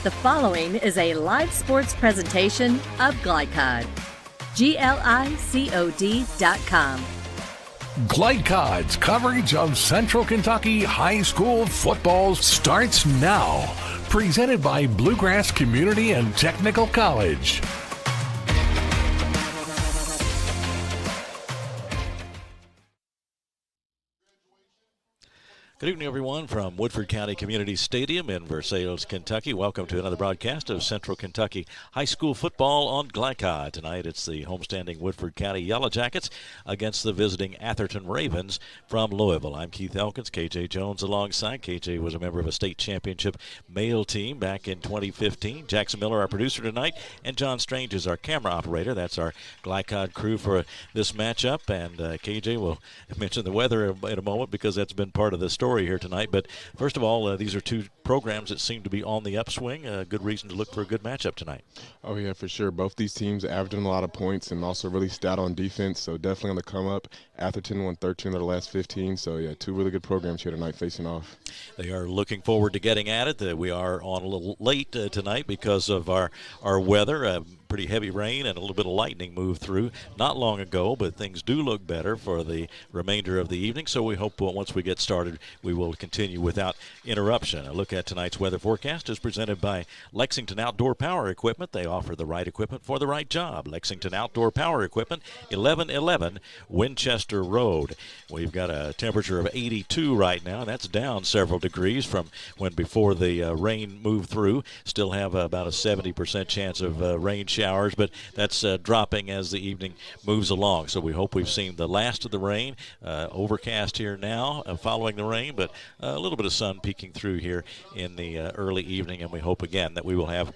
The following is a live sports presentation of Glycod. GLICOD.com. Glycod's coverage of Central Kentucky high school football starts now. Presented by Bluegrass Community and Technical College. Good evening, everyone, from Woodford County Community Stadium in Versailles, Kentucky. Welcome to another broadcast of Central Kentucky High School Football on Glycod. Tonight, it's the homestanding Woodford County Yellow Jackets against the visiting Atherton Ravens from Louisville. I'm Keith Elkins, KJ Jones alongside. KJ was a member of a state championship male team back in 2015. Jackson Miller, our producer tonight, and John Strange is our camera operator. That's our Glycod crew for this matchup. And KJ will mention the weather in a moment because that's been part of the story here tonight. But first of all, these are two programs that seem to be on the upswing. Good reason to look for a good matchup tonight. Oh, yeah, for sure. Both these teams averaging a lot of points and also really stout on defense, so definitely on the come up. Atherton won 13 of their last 15, so yeah, two really good programs here tonight facing off. They are looking forward to getting at it. We are on a little late tonight because of our weather. Pretty heavy rain and a little bit of lightning moved through not long ago, but things do look better for the remainder of the evening, so we hope once we get started we will continue without interruption. A look at tonight's weather forecast is presented by Lexington Outdoor Power Equipment. They offer the right equipment for the right job. Lexington Outdoor Power Equipment, 1111 Winchester Road. We've got a temperature of 82 right now. That's down several degrees from when before the rain moved through. Still have about a 70% chance of rain showers, but that's dropping as the evening moves along. So we hope we've seen the last of the rain. Overcast here now following the rain, but a little bit of sun peeking through here in the early evening, and we hope again that we will have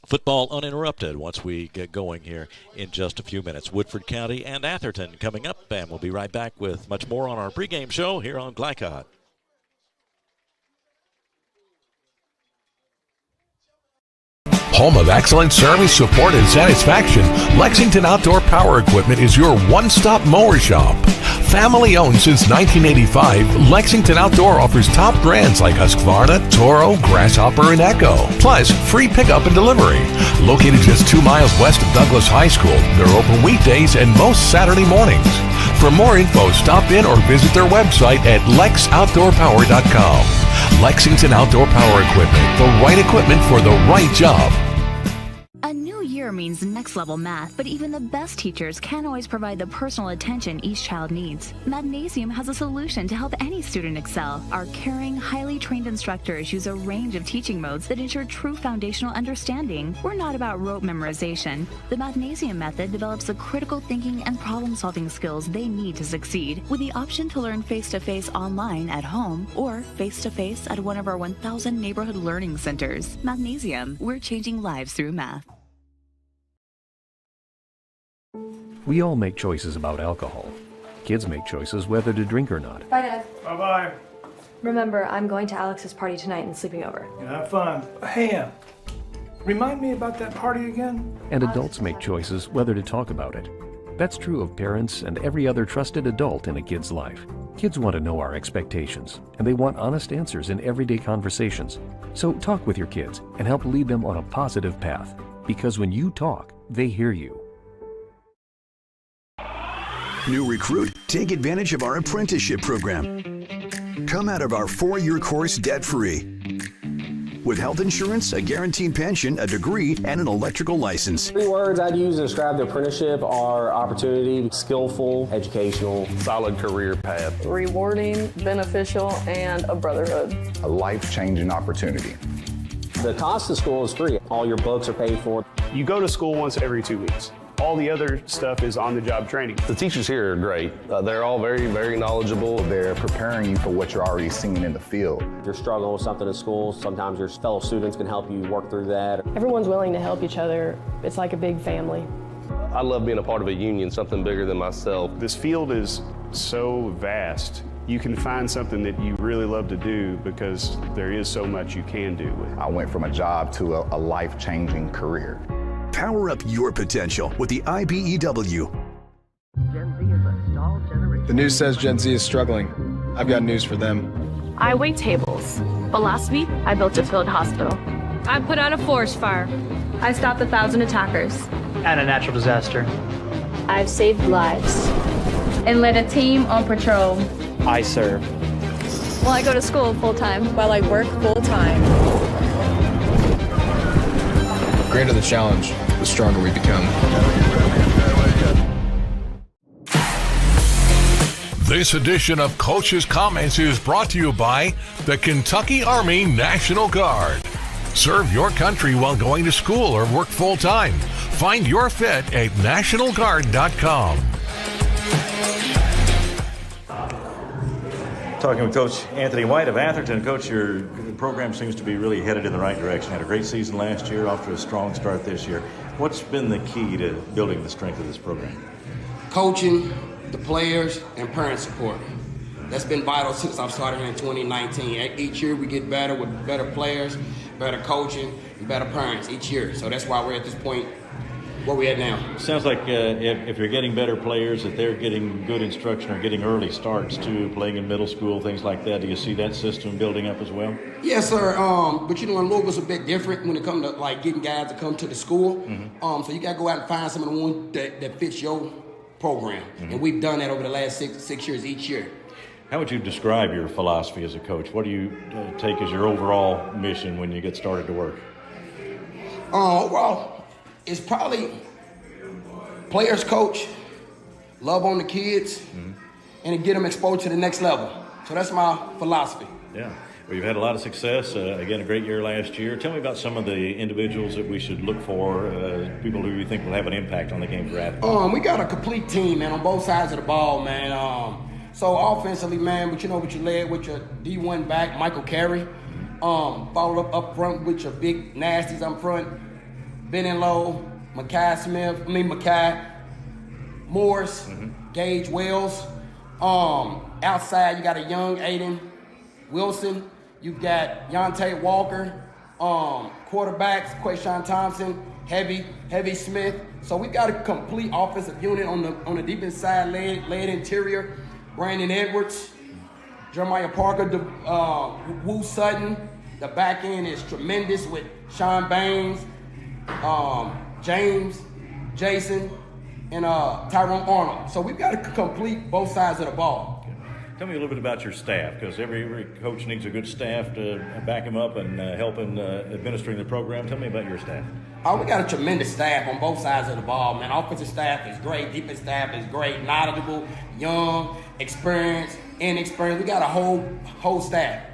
football uninterrupted once we get going here in just a few minutes. Woodford County and Atherton coming up, and we'll be right back with much more on our pregame show here on Glycod. Home of excellent service, support, and satisfaction, Lexington Outdoor Power Equipment is your one-stop mower shop. Family owned since 1985, Lexington Outdoor offers top brands like Husqvarna, Toro, Grasshopper, and Echo. Plus, free pickup and delivery. Located just 2 miles west of Douglas High School, they're open weekdays and most Saturday mornings. For more info, stop in or visit their website at lexoutdoorpower.com. Lexington Outdoor Power Equipment, the right equipment for the right job. A new year means next level math, but even the best teachers can't always provide the personal attention each child needs. Mathnasium has a solution to help any student excel. Our caring, highly trained instructors use a range of teaching modes that ensure true foundational understanding. We're not about rote memorization. The Mathnasium method develops the critical thinking and problem-solving skills they need to succeed, with the option to learn face-to-face online at home or face-to-face at one of our 1,000 neighborhood learning centers. Mathnasium, we're changing lives through math. We all make choices about alcohol. Kids make choices whether to drink or not. Bye, Dad. Bye-bye. Remember, I'm going to Alex's party tonight and sleeping over. You have fun. Hey, remind me about that party again? And adults make choices whether to talk about it. That's true of parents and every other trusted adult in a kid's life. Kids want to know our expectations, and they want honest answers in everyday conversations. So talk with your kids and help lead them on a positive path. Because when you talk, they hear you. New recruit, take advantage of our apprenticeship program. Come out of our 4-year course debt-free. With health insurance, a guaranteed pension, a degree, and an electrical license. 3 words I'd use to describe the apprenticeship are opportunity, skillful, educational, solid career path, rewarding, beneficial, and a brotherhood. A life-changing opportunity. The cost of school is free. All your books are paid for. You go to school once every 2 weeks. All the other stuff is on-the-job training. The teachers here are great. They're all very, very knowledgeable. They're preparing you for what you're already seeing in the field. If you're struggling with something at school, sometimes your fellow students can help you work through that. Everyone's willing to help each other. It's like a big family. I love being a part of a union, something bigger than myself. This field is so vast. You can find something that you really love to do because there is so much you can do with it. I went from a job to a life-changing career. Power up your potential with the IBEW. Gen Z is a stalled generation. The news says Gen Z is struggling. I've got news for them. I wait tables, but last week I built a field hospital. I put out a forest fire. I stopped 1,000 attackers. And a natural disaster. I've saved lives. And led a team on patrol. I serve. Well, I go to school full-time. While I work full-time. The greater the challenge, the stronger we become. This edition of Coach's Comments is brought to you by the Kentucky Army National Guard. Serve your country while going to school or work full-time. Find your fit at nationalguard.com. Talking with Coach Anthony White of Atherton. Coach, your program seems to be really headed in the right direction. Had a great season last year, off to a strong start this year. What's been the key to building the strength of this program? Coaching, the players, and parent support. That's been vital since I've started in 2019. Each year we get better with better players, better coaching, and better parents each year. So that's why we're at this point where we're at now. Sounds like if you're getting better players, that they're getting good instruction or getting early starts too, playing in middle school, things like that. Do you see that system building up as well? Yes, sir. But in Louisville's a bit different when it comes to like getting guys to come to the school. Mm-hmm. So you got to go out and find some of the ones that fits your program. Mm-hmm. And we've done that over the last six years each year. How would you describe your philosophy as a coach? What do you take as your overall mission when you get started to work? Well, it's probably players coach, love on the kids, and to get them exposed to the next level. So that's my philosophy. Yeah. Well, you've had a lot of success. Again, a great year last year. Tell me about some of the individuals that we should look for, people who you think will have an impact on the game for Atherton. We got a complete team, man, on both sides of the ball, man. So offensively, man, but you led with your D1 back, Michael Carey. Followed up front with your big nasties up front, Ben Lowe, Mackay Morris, Gage Wells. Outside, you got a young Aiden Wilson. You got Yontae Walker. Quarterbacks, Quayshawn Thompson, Heavy Smith. So we got a complete offensive unit on the deep inside, led interior. Brandon Edwards, Jeremiah Parker, Wu Sutton. The back end is tremendous with Sean Baines, James, Jason, and Tyrone Arnold. So we've got to complete both sides of the ball. Tell me a little bit about your staff, because every coach needs a good staff to back him up and help in administering the program. Tell me about your staff. We got a tremendous staff on both sides of the ball, man. Offensive staff is great. Defensive staff is great. Knowledgeable, young, experienced, inexperienced. We got a whole staff.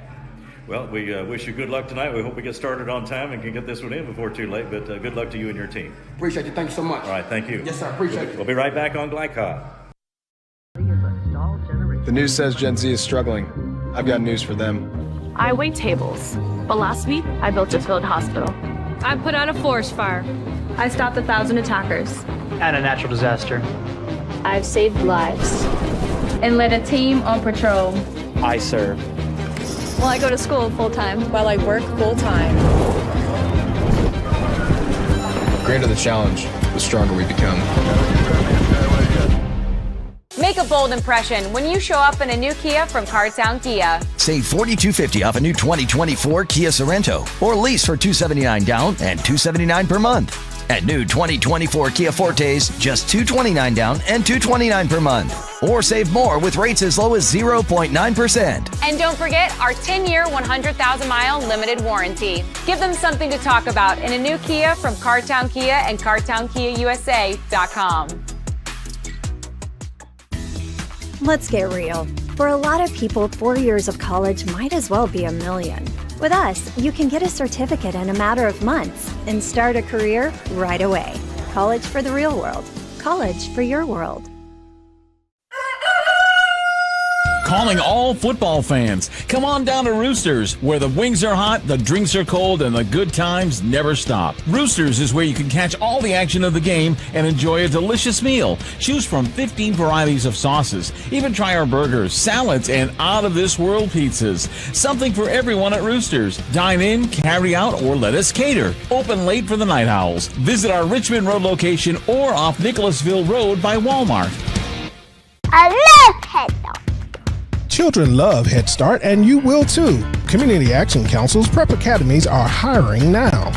Well, we wish you good luck tonight. We hope we get started on time and can get this one in before too late, but good luck to you and your team. Appreciate you. Thank you so much. All right, thank you. Yes, sir. Appreciate it. We'll be right back on Glycod. The news says Gen Z is struggling. I've got news for them. I wait tables, but last week I built a field hospital. I put out a forest fire. I stopped 1,000 attackers. And a natural disaster. I've saved lives. And led a team on patrol. I serve. Well, I go to school full-time. While I work full-time. The greater the challenge, the stronger we become. Make a bold impression when you show up in a new Kia from Cartown Kia. Save $4,250 off a new 2024 Kia Sorento, or lease for $279 down and $279 per month. At new 2024 Kia Fortes, just $229 down and $229 per month. Or save more with rates as low as 0.9%. And don't forget our 10-year, 100,000-mile limited warranty. Give them something to talk about in a new Kia from Cartown Kia and CartownKiaUSA.com. Let's get real. For a lot of people, 4 years of college might as well be a million. With us, you can get a certificate in a matter of months and start a career right away. College for the real world. College for your world. Calling all football fans. Come on down to Roosters, where the wings are hot, the drinks are cold, and the good times never stop. Roosters is where you can catch all the action of the game and enjoy a delicious meal. Choose from 15 varieties of sauces. Even try our burgers, salads, and out-of-this-world pizzas. Something for everyone at Roosters. Dine in, carry out, or let us cater. Open late for the Night Owls. Visit our Richmond Road location or off Nicholasville Road by Walmart. I love Head Start. Children love Head Start, and you will too. Community Action Council's prep academies are hiring now.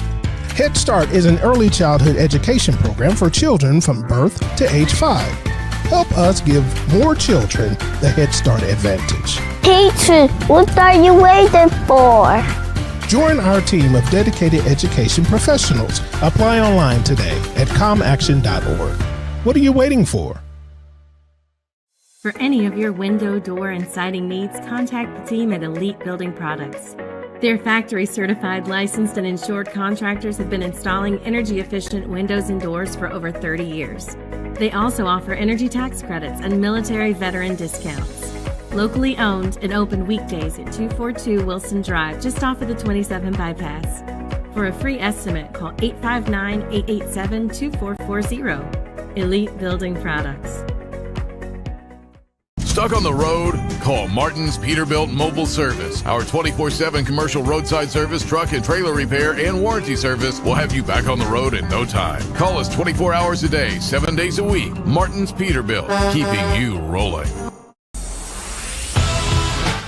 Head Start is an early childhood education program for children from birth to age 5. Help us give more children the Head Start advantage. Teacher, what are you waiting for? Join our team of dedicated education professionals. Apply online today at comaction.org. What are you waiting for? For any of your window, door, and siding needs, contact the team at Elite Building Products. Their factory-certified, licensed, and insured contractors have been installing energy-efficient windows and doors for over 30 years. They also offer energy tax credits and military veteran discounts. Locally owned and open weekdays at 242 Wilson Drive, just off of the 27 bypass. For a free estimate, call 859-887-2440. Elite Building Products. Stuck on the road? Call Martin's Peterbilt Mobile Service. Our 24/7 commercial roadside service, truck and trailer repair, and warranty service will have you back on the road in no time. Call us 24 hours a day, 7 days a week. Martin's Peterbilt, keeping you rolling.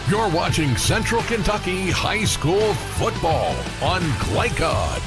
You're watching Central Kentucky High School football on Glycod.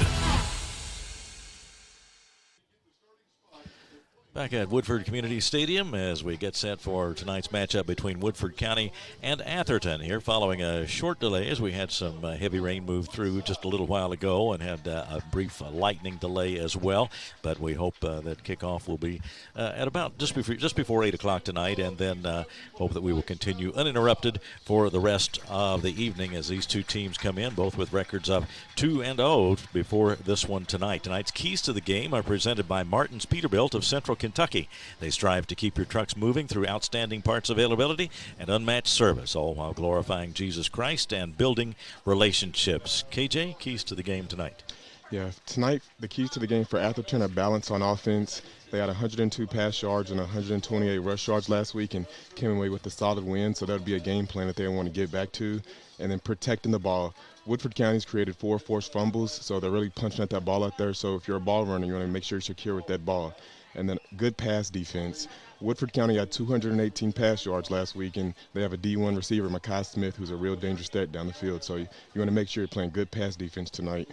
Back at Woodford Community Stadium as we get set for tonight's matchup between Woodford County and Atherton here following a short delay as we had some heavy rain move through just a little while ago and had a brief lightning delay as well. But we hope that kickoff will be at about just before 8 o'clock tonight, and then hope that we will continue uninterrupted for the rest of the evening as these two teams come in, both with records of 2-0 before this one tonight. Tonight's keys to the game are presented by Martin's Peterbilt of Central Kentucky. They strive to keep your trucks moving through outstanding parts availability and unmatched service, all while glorifying Jesus Christ and building relationships. KJ, keys to the game tonight. Yeah, tonight the keys to the game for Atherton are balance on offense. They had 102 pass yards and 128 rush yards last week and came away with a solid win, so that would be a game plan that they want to get back to. And then protecting the ball. Woodford County's created 4 forced fumbles, so they're really punching at that ball out there. So if you're a ball runner, you want to make sure you're secure with that ball. And then good pass defense. Woodford County had 218 pass yards last week, and they have a D1 receiver, Makai Smith, who's a real dangerous threat down the field. So you want to make sure you're playing good pass defense tonight.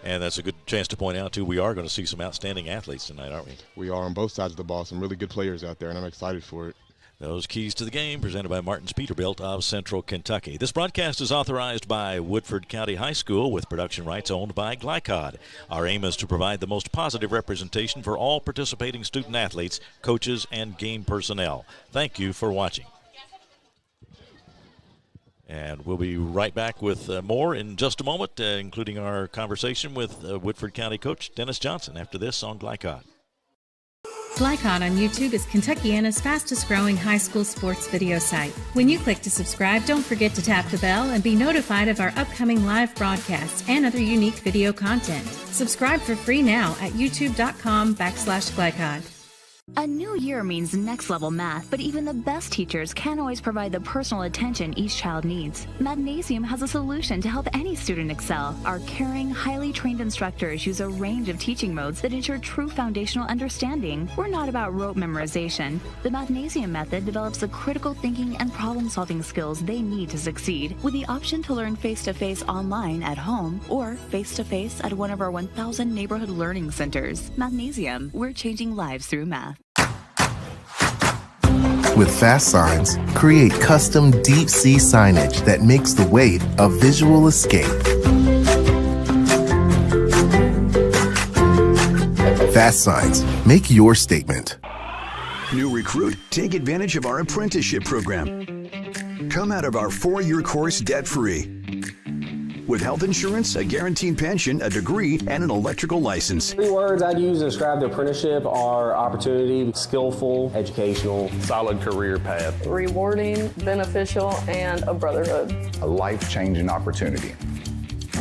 And that's a good chance to point out, too, we are going to see some outstanding athletes tonight, aren't we? We are on both sides of the ball. Some really good players out there, and I'm excited for it. Those keys to the game presented by Martin's Peterbilt of Central Kentucky. This broadcast is authorized by Woodford County High School with production rights owned by Glycod. Our aim is to provide the most positive representation for all participating student athletes, coaches, and game personnel. Thank you for watching. And we'll be right back with more in just a moment, including our conversation with Woodford County coach Dennis Johnson after this on Glycod. Glycod on YouTube is Kentuckiana's fastest growing high school sports video site. When you click to subscribe, don't forget to tap the bell and be notified of our upcoming live broadcasts and other unique video content. Subscribe for free now at youtube.com/Glycod. A new year means next level math, but even the best teachers can't always provide the personal attention each child needs. Magnesium has a solution to help any student excel. Our caring, highly trained instructors use a range of teaching modes that ensure true foundational understanding. We're not about rote memorization. The Magnesium method develops the critical thinking and problem-solving skills they need to succeed, with the option to learn face-to-face online at home or face-to-face at one of our 1,000 neighborhood learning centers. Magnesium, we're changing lives through math. With Fast Signs, create custom deep sea signage that makes the wait a visual escape. Fast Signs, make your statement. New recruit, take advantage of our apprenticeship program. Come out of our 4-year course debt-free. With health insurance, a guaranteed pension, a degree, and an electrical license. 3 words I'd use to describe the apprenticeship are opportunity, skillful, educational, solid career path, rewarding, beneficial, and a brotherhood. A life-changing opportunity.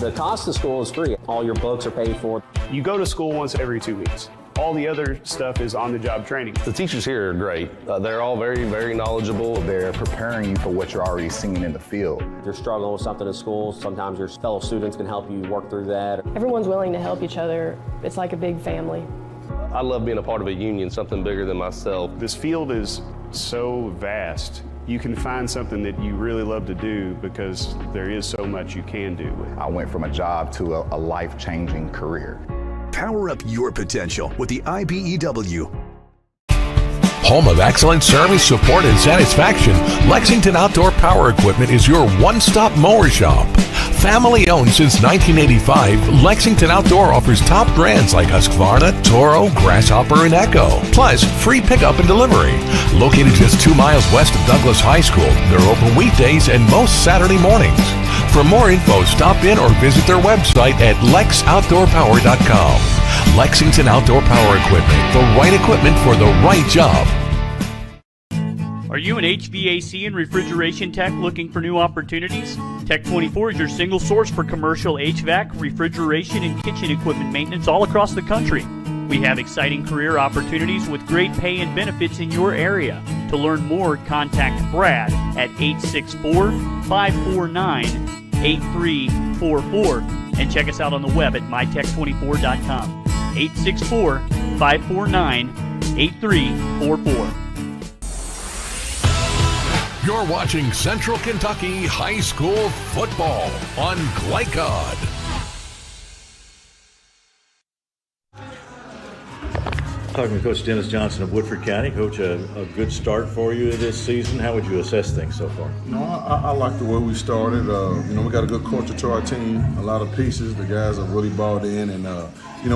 The cost of school is free. All your books are paid for. You go to school once every 2 weeks. All the other stuff is on-the-job training. The teachers here are great. They're all very, very knowledgeable. They're preparing you for what you're already seeing in the field. If you're struggling with something at school, sometimes your fellow students can help you work through that. Everyone's willing to help each other. It's like a big family. I love being a part of a union, something bigger than myself. This field is so vast. you can find something that you really love to do because there is so much you can do with it. I went from a job to a life-changing career. Power up your potential with the IBEW. Home of excellent service, support, and satisfaction, Lexington Outdoor Power Equipment is your one-stop mower shop. Family owned since 1985, Lexington Outdoor offers top brands like Husqvarna, Toro, Grasshopper, and Echo. Plus, free pickup and delivery. Located just 2 miles west of Douglas High School, they're open weekdays and most Saturday mornings. For more info, stop in or visit their website at lexoutdoorpower.com. Lexington Outdoor Power Equipment, the right equipment for the right job. Are you an HVAC and refrigeration tech looking for new opportunities? Tech 24 is your single source for commercial HVAC, refrigeration, and kitchen equipment maintenance all across the country. We have exciting career opportunities with great pay and benefits in your area. To learn more, contact Brad at 864-549-8344 and check us out on the web at mytech24.com. 864-549-8344. You're watching Central Kentucky High School football on Glycod. Talking with Coach Dennis Johnson of Woodford County. Coach, a good start for you this season. How would you assess things so far? I like the way we started. We got a good culture to our team, a lot of pieces. The guys have really bought in, and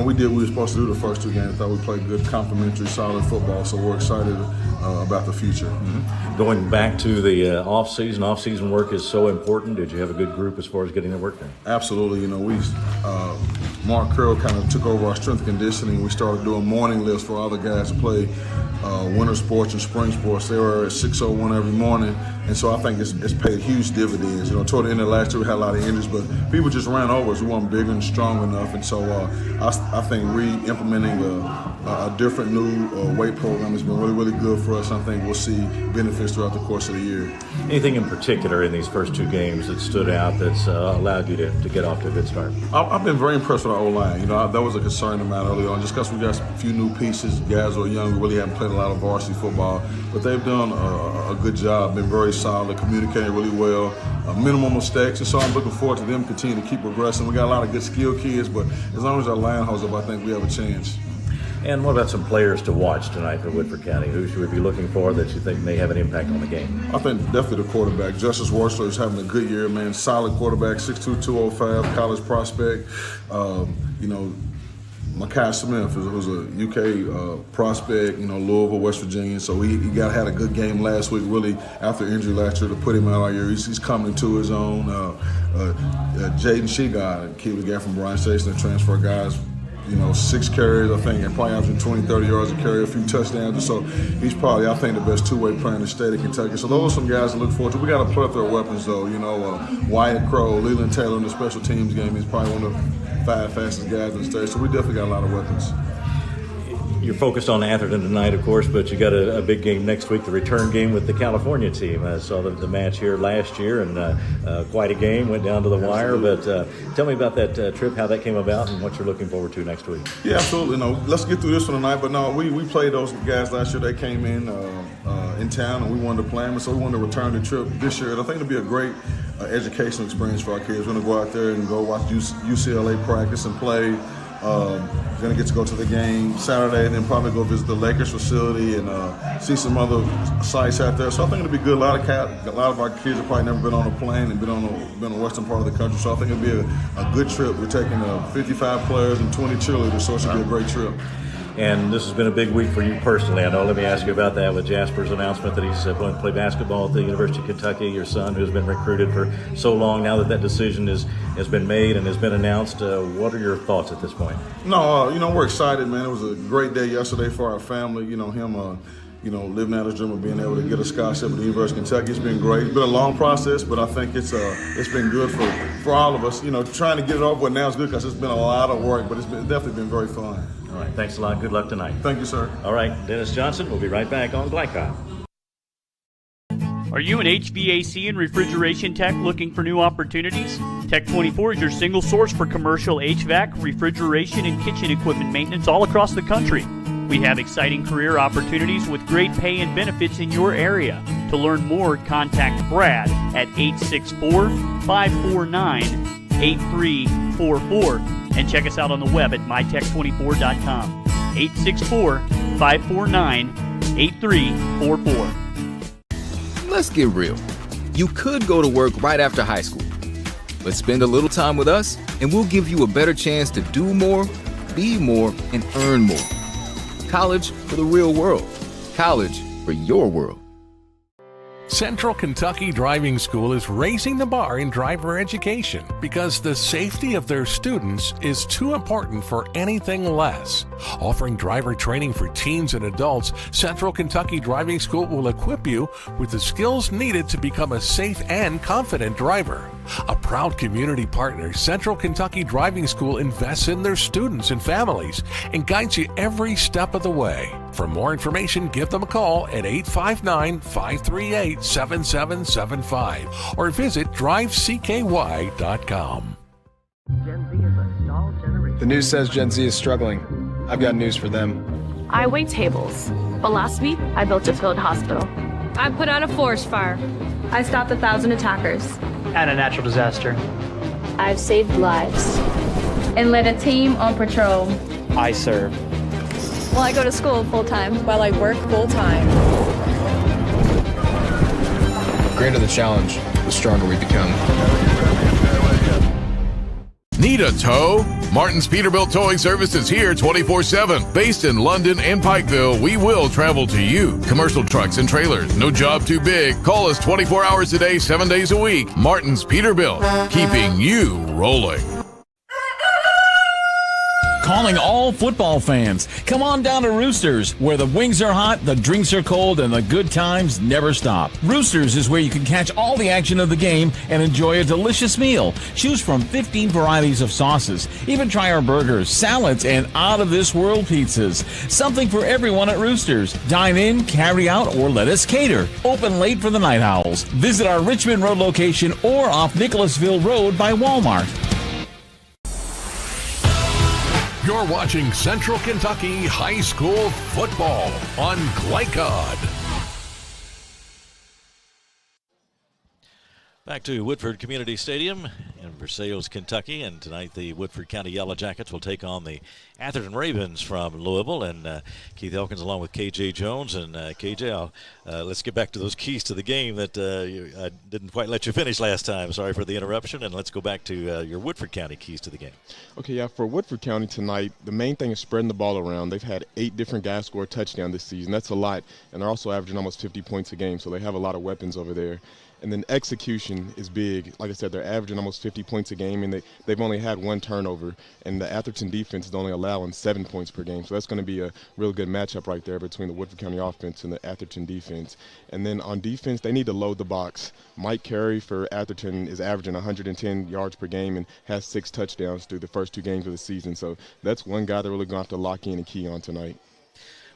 we did what we were supposed to do the first 2 games. I thought we played good, complementary, solid football, so we're excited about the future. Mm-hmm. Going back to the off-season work is so important. Did you have a good group as far as getting the work done? Absolutely. Mark Curl kind of took over our strength conditioning. We started doing morning lifts for other guys to play winter sports and spring sports. They were at 6:01 every morning, and so I think it's paid huge dividends. Toward the end of last year, we had a lot of injuries, but people just ran over us. We weren't bigger and strong enough, and so I think re-implementing a different new weight program has been really, really good for us. I think we'll see benefits throughout the course of the year. Anything in particular in these first 2 games that stood out that's allowed you to get off to a good start? I've been very impressed with our O-line. That was a concern of mine early on, just because we got a few new pieces. Guys who are young, who really haven't played a lot of varsity football, but they've done a good job, been very solid, communicating really well, minimal mistakes, and so I'm looking forward to them continuing to keep progressing. We got a lot of good skilled kids, but as long as our line holds up, I think we have a chance. And what about some players to watch tonight for Woodford County? Who should we be looking for that you think may have an impact on the game? I think definitely the quarterback. Justice Worsler is having a good year, man. Solid quarterback, 6'2", 205, college prospect. Makai Smith, who's a UK prospect, Louisville, West Virginia. So he had a good game last week, really, after injury last year, to put him out all year. He's coming to his own. Jaden Shegod, a kid we got from Bryan Station, the transfer guys, 6 carries, I think, and probably averaging 20, 30 yards a carry, a few touchdowns. So he's probably, I think, the best two-way player in the state of Kentucky. So those are some guys to look forward to. We got a plethora of weapons, though. Wyatt Crow, Leland Taylor in the special teams game. He's probably one of the 5 fastest guys in the state. So we definitely got a lot of weapons. You're focused on Atherton tonight, of course, but you got a big game next week, the return game with the California team. I saw the match here last year, and quite a game, went down to the wire. But tell me about that trip, how that came about, and what you're looking forward to next week. Yeah, absolutely. Let's get through this one tonight. But we played those guys last year. They came in town, and we wanted to play them, so we wanted to return the trip this year. And I think it'll be a great educational experience for our kids. We're going to go out there and go watch UCLA practice and play. Going to get to go to the game Saturday, and then probably go visit the Lakers facility and see some other sites out there. So I think it'll be good. A lot of our kids have probably never been on a plane and been on the western part of the country. So I think it'll be a good trip. We're taking 55 players and 20 cheerleaders, so it should be a great trip. And this has been a big week for you personally. I know. Let me ask you about that with Jasper's announcement that he's going to play basketball at the University of Kentucky. Your son, who's been recruited for so long, now that decision has been made and has been announced, what are your thoughts at this point? No, we're excited, man. It was a great day yesterday for our family. Him living out his dream of being able to get a scholarship at the University of Kentucky. It's been great. It's been a long process, but I think it's been good for all of us. Trying to get it over with now is good because it's been a lot of work, but it's definitely been very fun. All right, thanks a lot. Good luck tonight. Thank you, sir. All right, Dennis Johnson. We'll be right back on Glycod. Are you an HVAC and refrigeration tech looking for new opportunities? Tech 24 is your single source for commercial HVAC, refrigeration, and kitchen equipment maintenance all across the country. We have exciting career opportunities with great pay and benefits in your area. To learn more, contact Brad at 864-549-8344 and check us out on the web at mytech24.com. 864-549-8344. Let's get real. You could go to work right after high school, but spend a little time with us and we'll give you a better chance to do more, be more, and earn more. College for the real world. College for your world. Central Kentucky Driving School is raising the bar in driver education because the safety of their students is too important for anything less. Offering driver training for teens and adults, Central Kentucky Driving School will equip you with the skills needed to become a safe and confident driver. A proud community partner, Central Kentucky Driving School invests in their students and families and guides you every step of the way. For more information, give them a call at 859-538-7775 or visit drivecky.com. The news says Gen Z is struggling. I've got news for them. I wait tables, but last week I built a field hospital. I put out a forest fire. I stopped 1,000 attackers. And a natural disaster. I've saved lives. And led a team on patrol. I serve. Well, I go to school full-time. While I work full-time. The greater the challenge, the stronger we become. Need a tow? Martin's Peterbilt Towing Service is here 24/7. Based in London and Pikeville, we will travel to you. Commercial trucks and trailers, no job too big. Call us 24 hours a day, 7 days a week. Martin's Peterbilt, keeping you rolling. Calling all football fans. Come on down to Roosters, where the wings are hot, the drinks are cold, and the good times never stop. Roosters is where you can catch all the action of the game and enjoy a delicious meal. Choose from 15 varieties of sauces. Even try our burgers, salads, and out-of-this-world pizzas. Something for everyone at Roosters. Dine in, carry out, or let us cater. Open late for the Night Owls. Visit our Richmond Road location or off Nicholasville Road by Walmart. You're watching Central Kentucky High School football on Glycod. Back to Woodford Community Stadium in Versailles, Kentucky, and tonight the Woodford County Yellow Jackets will take on the Atherton Ravens from Louisville, and Keith Elkins along with KJ Jones. And KJ, let's get back to those keys to the game that I didn't quite let you finish last time. Sorry for the interruption, and let's go back to your Woodford County keys to the game. Okay, yeah, for Woodford County tonight, the main thing is spreading the ball around. They've had 8 different guys score a touchdown this season. That's a lot, and they're also averaging almost 50 points a game, so they have a lot of weapons over there. And then execution is big. Like I said, they're averaging almost 50 points a game, and they've only had 1 turnover. And the Atherton defense is only allowing 7 points per game. So that's going to be a real good matchup right there between the Woodford County offense and the Atherton defense. And then on defense, they need to load the box. Mike Carey for Atherton is averaging 110 yards per game and has 6 touchdowns through the first 2 games of the season. So that's one guy they're really going to have to lock in and key on tonight.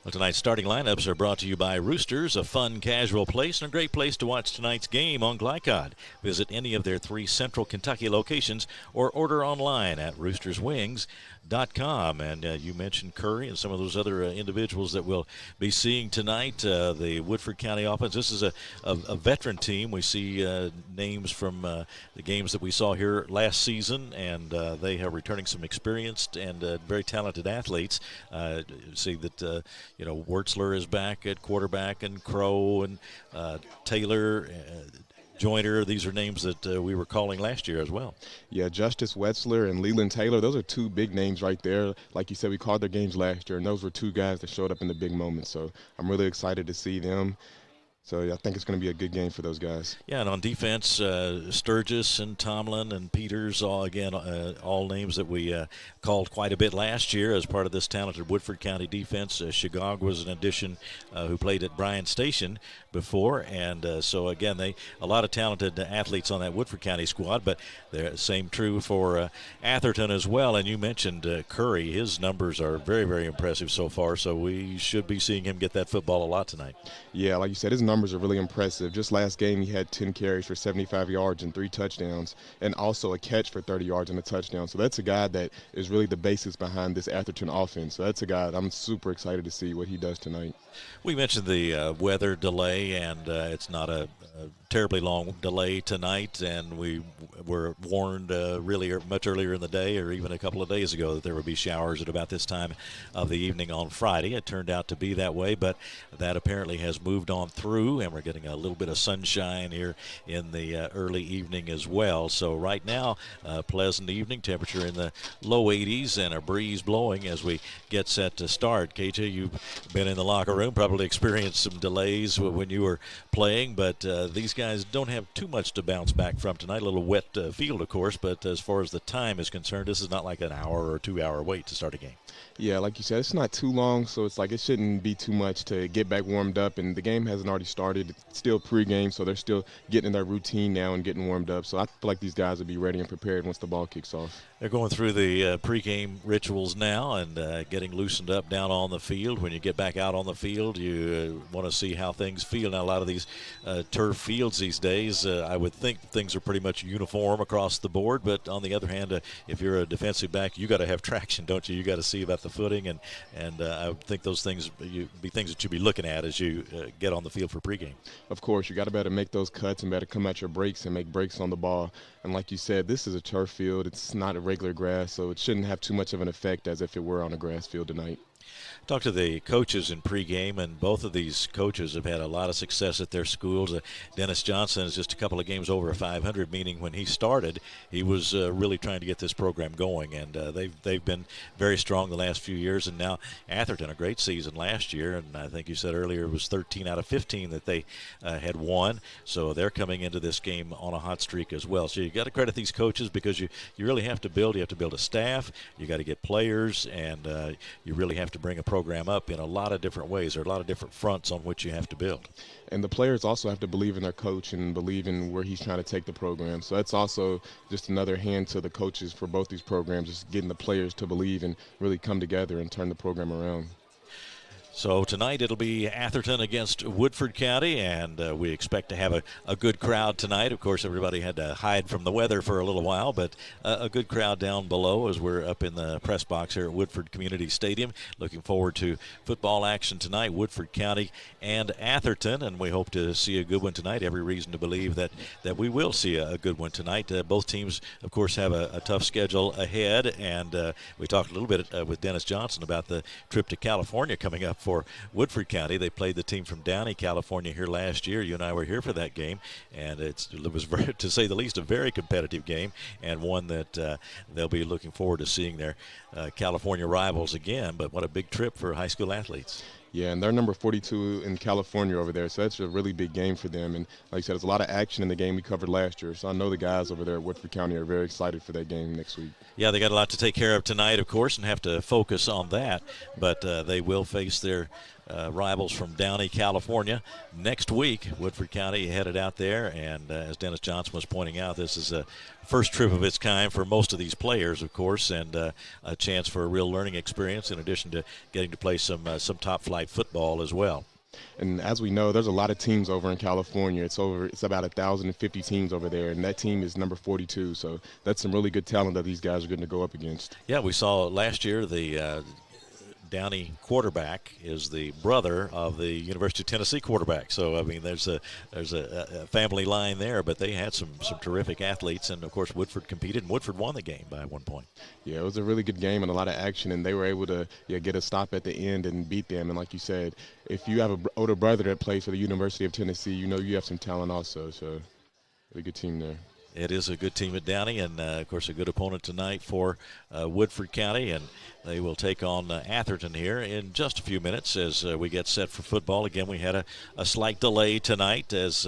Well, tonight's starting lineups are brought to you by Roosters, a fun, casual place and a great place to watch tonight's game on Glycod. Visit any of their 3 Central Kentucky locations or order online at roosterswings.com. And you mentioned Curry and some of those other individuals that we'll be seeing tonight. The Woodford County offense, this is a veteran team. We see names from the games that we saw here last season, and they are returning some experienced and very talented athletes. See that Wurtzler is back at quarterback, and Crow and Taylor, Joyner. These are names that we were calling last year as well. Yeah, Justice Wetzler and Leland Taylor, those are 2 big names right there. Like you said, we called their games last year, and those were 2 guys that showed up in the big moments. So I'm really excited to see them. So I think it's going to be a good game for those guys. Yeah, and on defense, Sturgis and Tomlin and Peters, all names that we called quite a bit last year as part of this talented Woodford County defense. Shigog was an addition who played at Bryan Station before, and so again, a lot of talented athletes on that Woodford County squad. But the same true for Atherton as well. And you mentioned Curry; his numbers are very, very impressive so far. So we should be seeing him get that football a lot tonight. Yeah, like you said, his numbers are really impressive. Just last game, he had 10 carries for 75 yards and 3 touchdowns, and also a catch for 30 yards and a touchdown. So that's a guy that is really the basis behind this Atherton offense. So that's a guy that I'm super excited to see what he does tonight. We mentioned the weather delay, and it's not a terribly long delay tonight, and we were warned really much earlier in the day, or even a couple of days ago, that there would be showers at about this time of the evening on Friday. It turned out to be that way, but that apparently has moved on through, and we're getting a little bit of sunshine here in the early evening as well. So right now, pleasant evening, temperature in the low 80s and a breeze blowing as we get set to start. KJ, you've been in the locker room, probably experienced some delays when you were playing, but these guys don't have too much to bounce back from tonight. A little wet field, of course, but as far as the time is concerned, this is not like an hour or 2 hour wait to start a game. Yeah, like you said, it's not too long, so it's like it shouldn't be too much to get back warmed up, and the game hasn't already started. It's still pregame, so they're still getting in their routine now and getting warmed up. So I feel like these guys will be ready and prepared once the ball kicks off. They're going through the pregame rituals now and getting loosened up down on the field. When you get back out on the field, you want to see how things feel. Now, a lot of these turf fields these days, I would think things are pretty much uniform across the board, but on the other hand, if you're a defensive back, you got to have traction, don't you? You got to see about the footing, and I would think those things be things that you'd be looking at as you get on the field for pregame. Of course, you got to better make those cuts and better come at your breaks and make breaks on the ball. And like you said, this is a turf field. It's not a regular grass, so it shouldn't have too much of an effect as if it were on a grass field tonight. Talked to the coaches in pregame, and both of these coaches have had a lot of success at their schools. Dennis Johnson is just a couple of games over 500, meaning when he started, he was really trying to get this program going, and they've been very strong the last few years. And now Atherton, a great season last year, and I think you said earlier it was 13 out of 15 that they had won. So they're coming into this game on a hot streak as well. So you got to credit these coaches because you really have to build. You have to build a staff. You got to get players, and you really have to bring a program up in a lot of different ways. There are a lot of different fronts on which you have to build. And the players also have to believe in their coach and believe in where he's trying to take the program. So that's also just another hand to the coaches for both these programs, just getting the players to believe and really come together and turn the program around. So tonight it'll be Atherton against Woodford County, and we expect to have a good crowd tonight. Of course, everybody had to hide from the weather for a little while, but a good crowd down below as we're up in the press box here at Woodford Community Stadium. Looking forward to football action tonight, Woodford County and Atherton, and we hope to see a good one tonight. Every reason to believe that we will see a good one tonight. Both teams, of course, have a tough schedule ahead, and we talked a little bit with Dennis Johnson about the trip to California coming up for Woodford County. They played the team from Downey, California here last year. You and I were here for that game, and it was, very, to say the least, a very competitive game, and one that they'll be looking forward to seeing their California rivals again. But what a big trip for high school athletes. Yeah, and they're number 42 in California over there, so that's a really big game for them. And like I said, there's a lot of action in the game we covered last year, so I know the guys over there at Woodford County are very excited for that game next week. Yeah, they got a lot to take care of tonight, of course, and have to focus on that, but they will face their rivals from Downey, California next week. Woodford County headed out there, and as Dennis Johnson was pointing out, this is a first trip of its kind for most of these players, of course, and a chance for a real learning experience in addition to getting to play some top flight football as well. And as we know, there's a lot of teams over in California. It's about 1,050 teams over there, and that team is number 42. So that's some really good talent that these guys are going to go up against. Yeah, we saw last year the Downey quarterback is the brother of the University of Tennessee quarterback. So, I mean, there's a family line there, but they had some terrific athletes, and, of course, Woodford competed, and Woodford won the game by one point. Yeah, it was a really good game and a lot of action, and they were able to get a stop at the end and beat them. And like you said, if you have an older brother that plays for the University of Tennessee, you know you have some talent also. So, really good team there. It is a good team at Downey, and, of course, a good opponent tonight for Woodford County, and they will take on Atherton here in just a few minutes as we get set for football. Again, we had a slight delay tonight as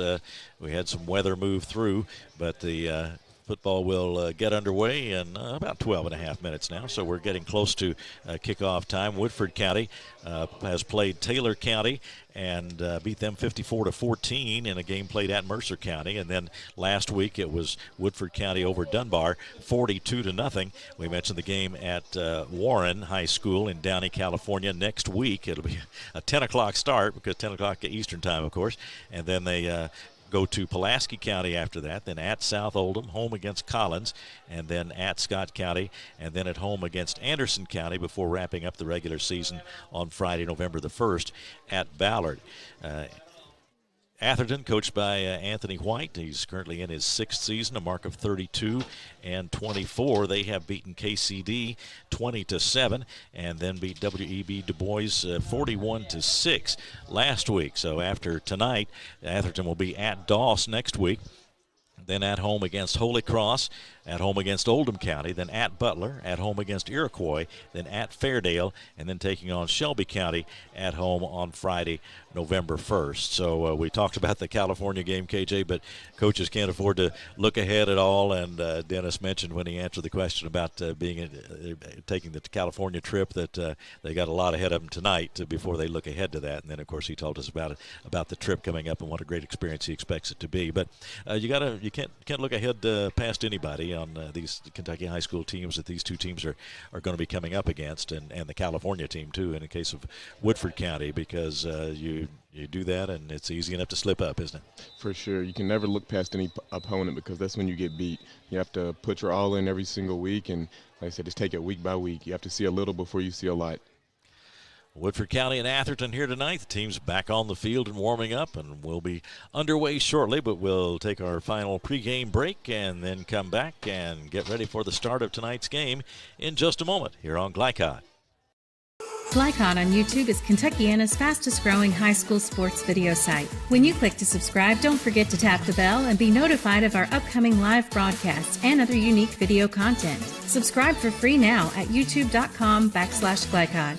we had some weather move through, but the Football will get underway in about 12 and a half minutes now, so we're getting close to kickoff time. Woodford County has played Taylor County and beat them 54-14 in a game played at Mercer County. And then last week it was Woodford County over Dunbar, 42-0. We mentioned the game at Warren High School in Downey, California. Next week it'll be a 10 o'clock start, because 10 o'clock Eastern time, of course. And then they go to Pulaski County after that, then at South Oldham, home against Collins, and then at Scott County, and then at home against Anderson County before wrapping up the regular season on Friday, November the 1st at Ballard. Atherton, coached by Anthony White. He's currently in his 6th season, a mark of 32-24. They have beaten KCD 20-7, and then beat WEB Du Bois 41-6 last week. So after tonight, Atherton will be at Doss next week, then at home against Holy Cross, at home against Oldham County, then at Butler, at home against Iroquois, then at Fairdale, and then taking on Shelby County at home on Friday, November 1st. So we talked about the California game, KJ, but coaches can't afford to look ahead at all. And Dennis mentioned when he answered the question about taking the California trip that they got a lot ahead of them tonight before they look ahead to that. And then, of course, he told us about the trip coming up and what a great experience he expects it to be. But you can't look ahead past anybody on these Kentucky high school teams that these two teams are going to be coming up against, and the California team too in the case of Woodford County, because you do that and it's easy enough to slip up, isn't it? For sure. You can never look past any opponent, because that's when you get beat. You have to put your all in every single week, and like I said, just take it week by week. You have to see a little before you see a lot. Woodford County and Atherton here tonight. The team's back on the field and warming up, and we'll be underway shortly, but we'll take our final pregame break and then come back and get ready for the start of tonight's game in just a moment here on Glycod. Glycod on YouTube is Kentuckiana's fastest growing high school sports video site. When you click to subscribe, don't forget to tap the bell and be notified of our upcoming live broadcasts and other unique video content. Subscribe for free now at youtube.com/Glycod.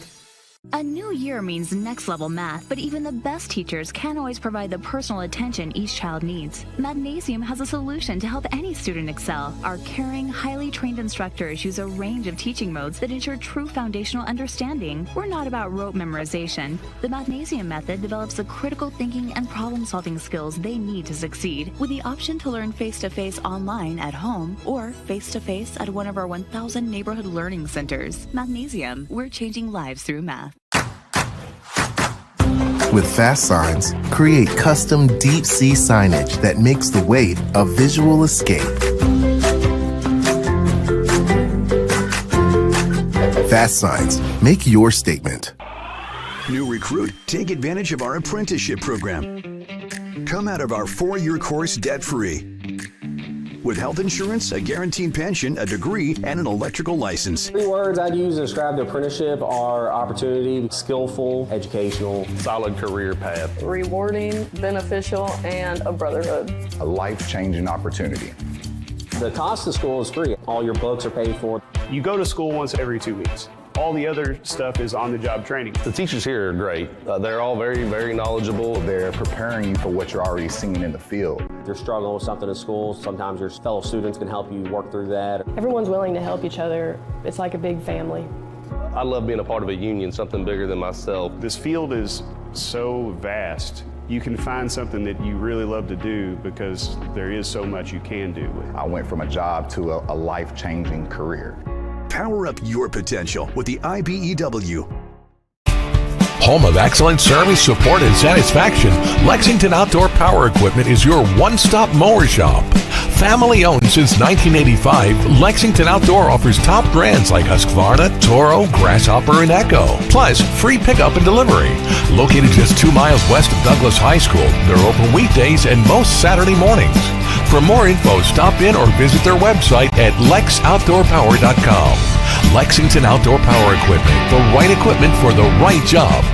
A new year means next level math, but even the best teachers can't always provide the personal attention each child needs. Magnesium has a solution to help any student excel. Our caring, highly trained instructors use a range of teaching modes that ensure true foundational understanding. We're not about rote memorization. The Magnesium method develops the critical thinking and problem-solving skills they need to succeed, with the option to learn face-to-face online at home or face-to-face at one of our 1,000 neighborhood learning centers. Magnesium, we're changing lives through math. With fast signs, create custom deep sea signage that makes the wait a visual escape. Fast signs, make your statement. New recruit, take advantage of our apprenticeship program. Come out of our 4-year course debt-free. With health insurance, a guaranteed pension, a degree, and an electrical license. 3 words I'd use to describe the apprenticeship are opportunity, skillful, educational, solid career path, rewarding, beneficial, and a brotherhood. A life-changing opportunity. The cost of school is free. All your books are paid for. You go to school once every 2 weeks. All the other stuff is on-the-job training. The teachers here are great. They're all very, very knowledgeable. They're preparing you for what you're already seeing in the field. If you're struggling with something in school, sometimes your fellow students can help you work through that. Everyone's willing to help each other. It's like a big family. I love being a part of a union, something bigger than myself. This field is so vast. You can find something that you really love to do because there is so much you can do with it. I went from a job to a life-changing career. Power up your potential with the IBEW. Home of excellent service, support, and satisfaction, Lexington Outdoor Power Equipment is your one-stop mower shop. Family owned since 1985, Lexington Outdoor offers top brands like Husqvarna, Toro, Grasshopper, and Echo. Plus, free pickup and delivery. Located just 2 miles west of Douglas High School, they're open weekdays and most Saturday mornings. For more info, stop in or visit their website at lexoutdoorpower.com. Lexington Outdoor Power Equipment, the right equipment for the right job.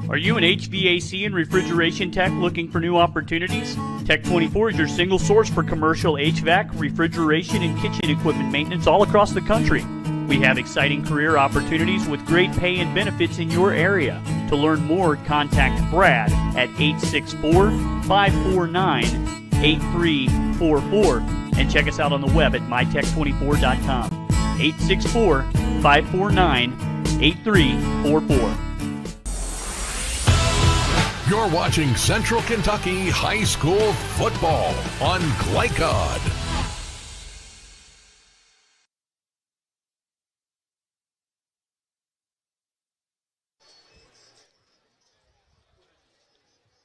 Are you an HVAC and refrigeration tech looking for new opportunities? Tech 24 is your single source for commercial HVAC, refrigeration, and kitchen equipment maintenance all across the country. We have exciting career opportunities with great pay and benefits in your area. To learn more, contact Brad at 864-549-83 8344 and check us out on the web at mytech24.com. 864-549-8344. You're watching Central Kentucky High School Football on Glycod.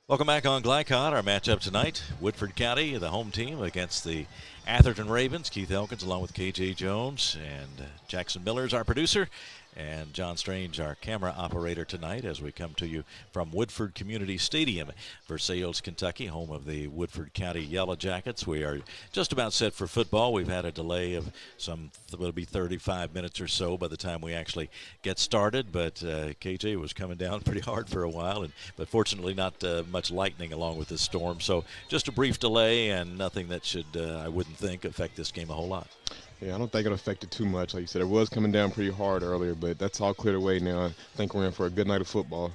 Welcome back on Glycod. Our matchup tonight, Woodford County, the home team, against the Atherton Ravens. Keith Elkins along with KJ Jones, and Jackson Miller is our producer, and John Strange, our camera operator tonight, as we come to you from Woodford Community Stadium, Versailles, Kentucky, home of the Woodford County Yellow Jackets. We are just about set for football. We've had a delay of it'll be 35 minutes or so by the time we actually get started, but KJ was coming down pretty hard for a while, but fortunately not much lightning along with this storm. So just a brief delay, and nothing that should, I wouldn't think, affect this game a whole lot. Yeah, I don't think it'll affect it too much. Like you said, it was coming down pretty hard earlier, but that's all cleared away now. I think we're in for a good night of football.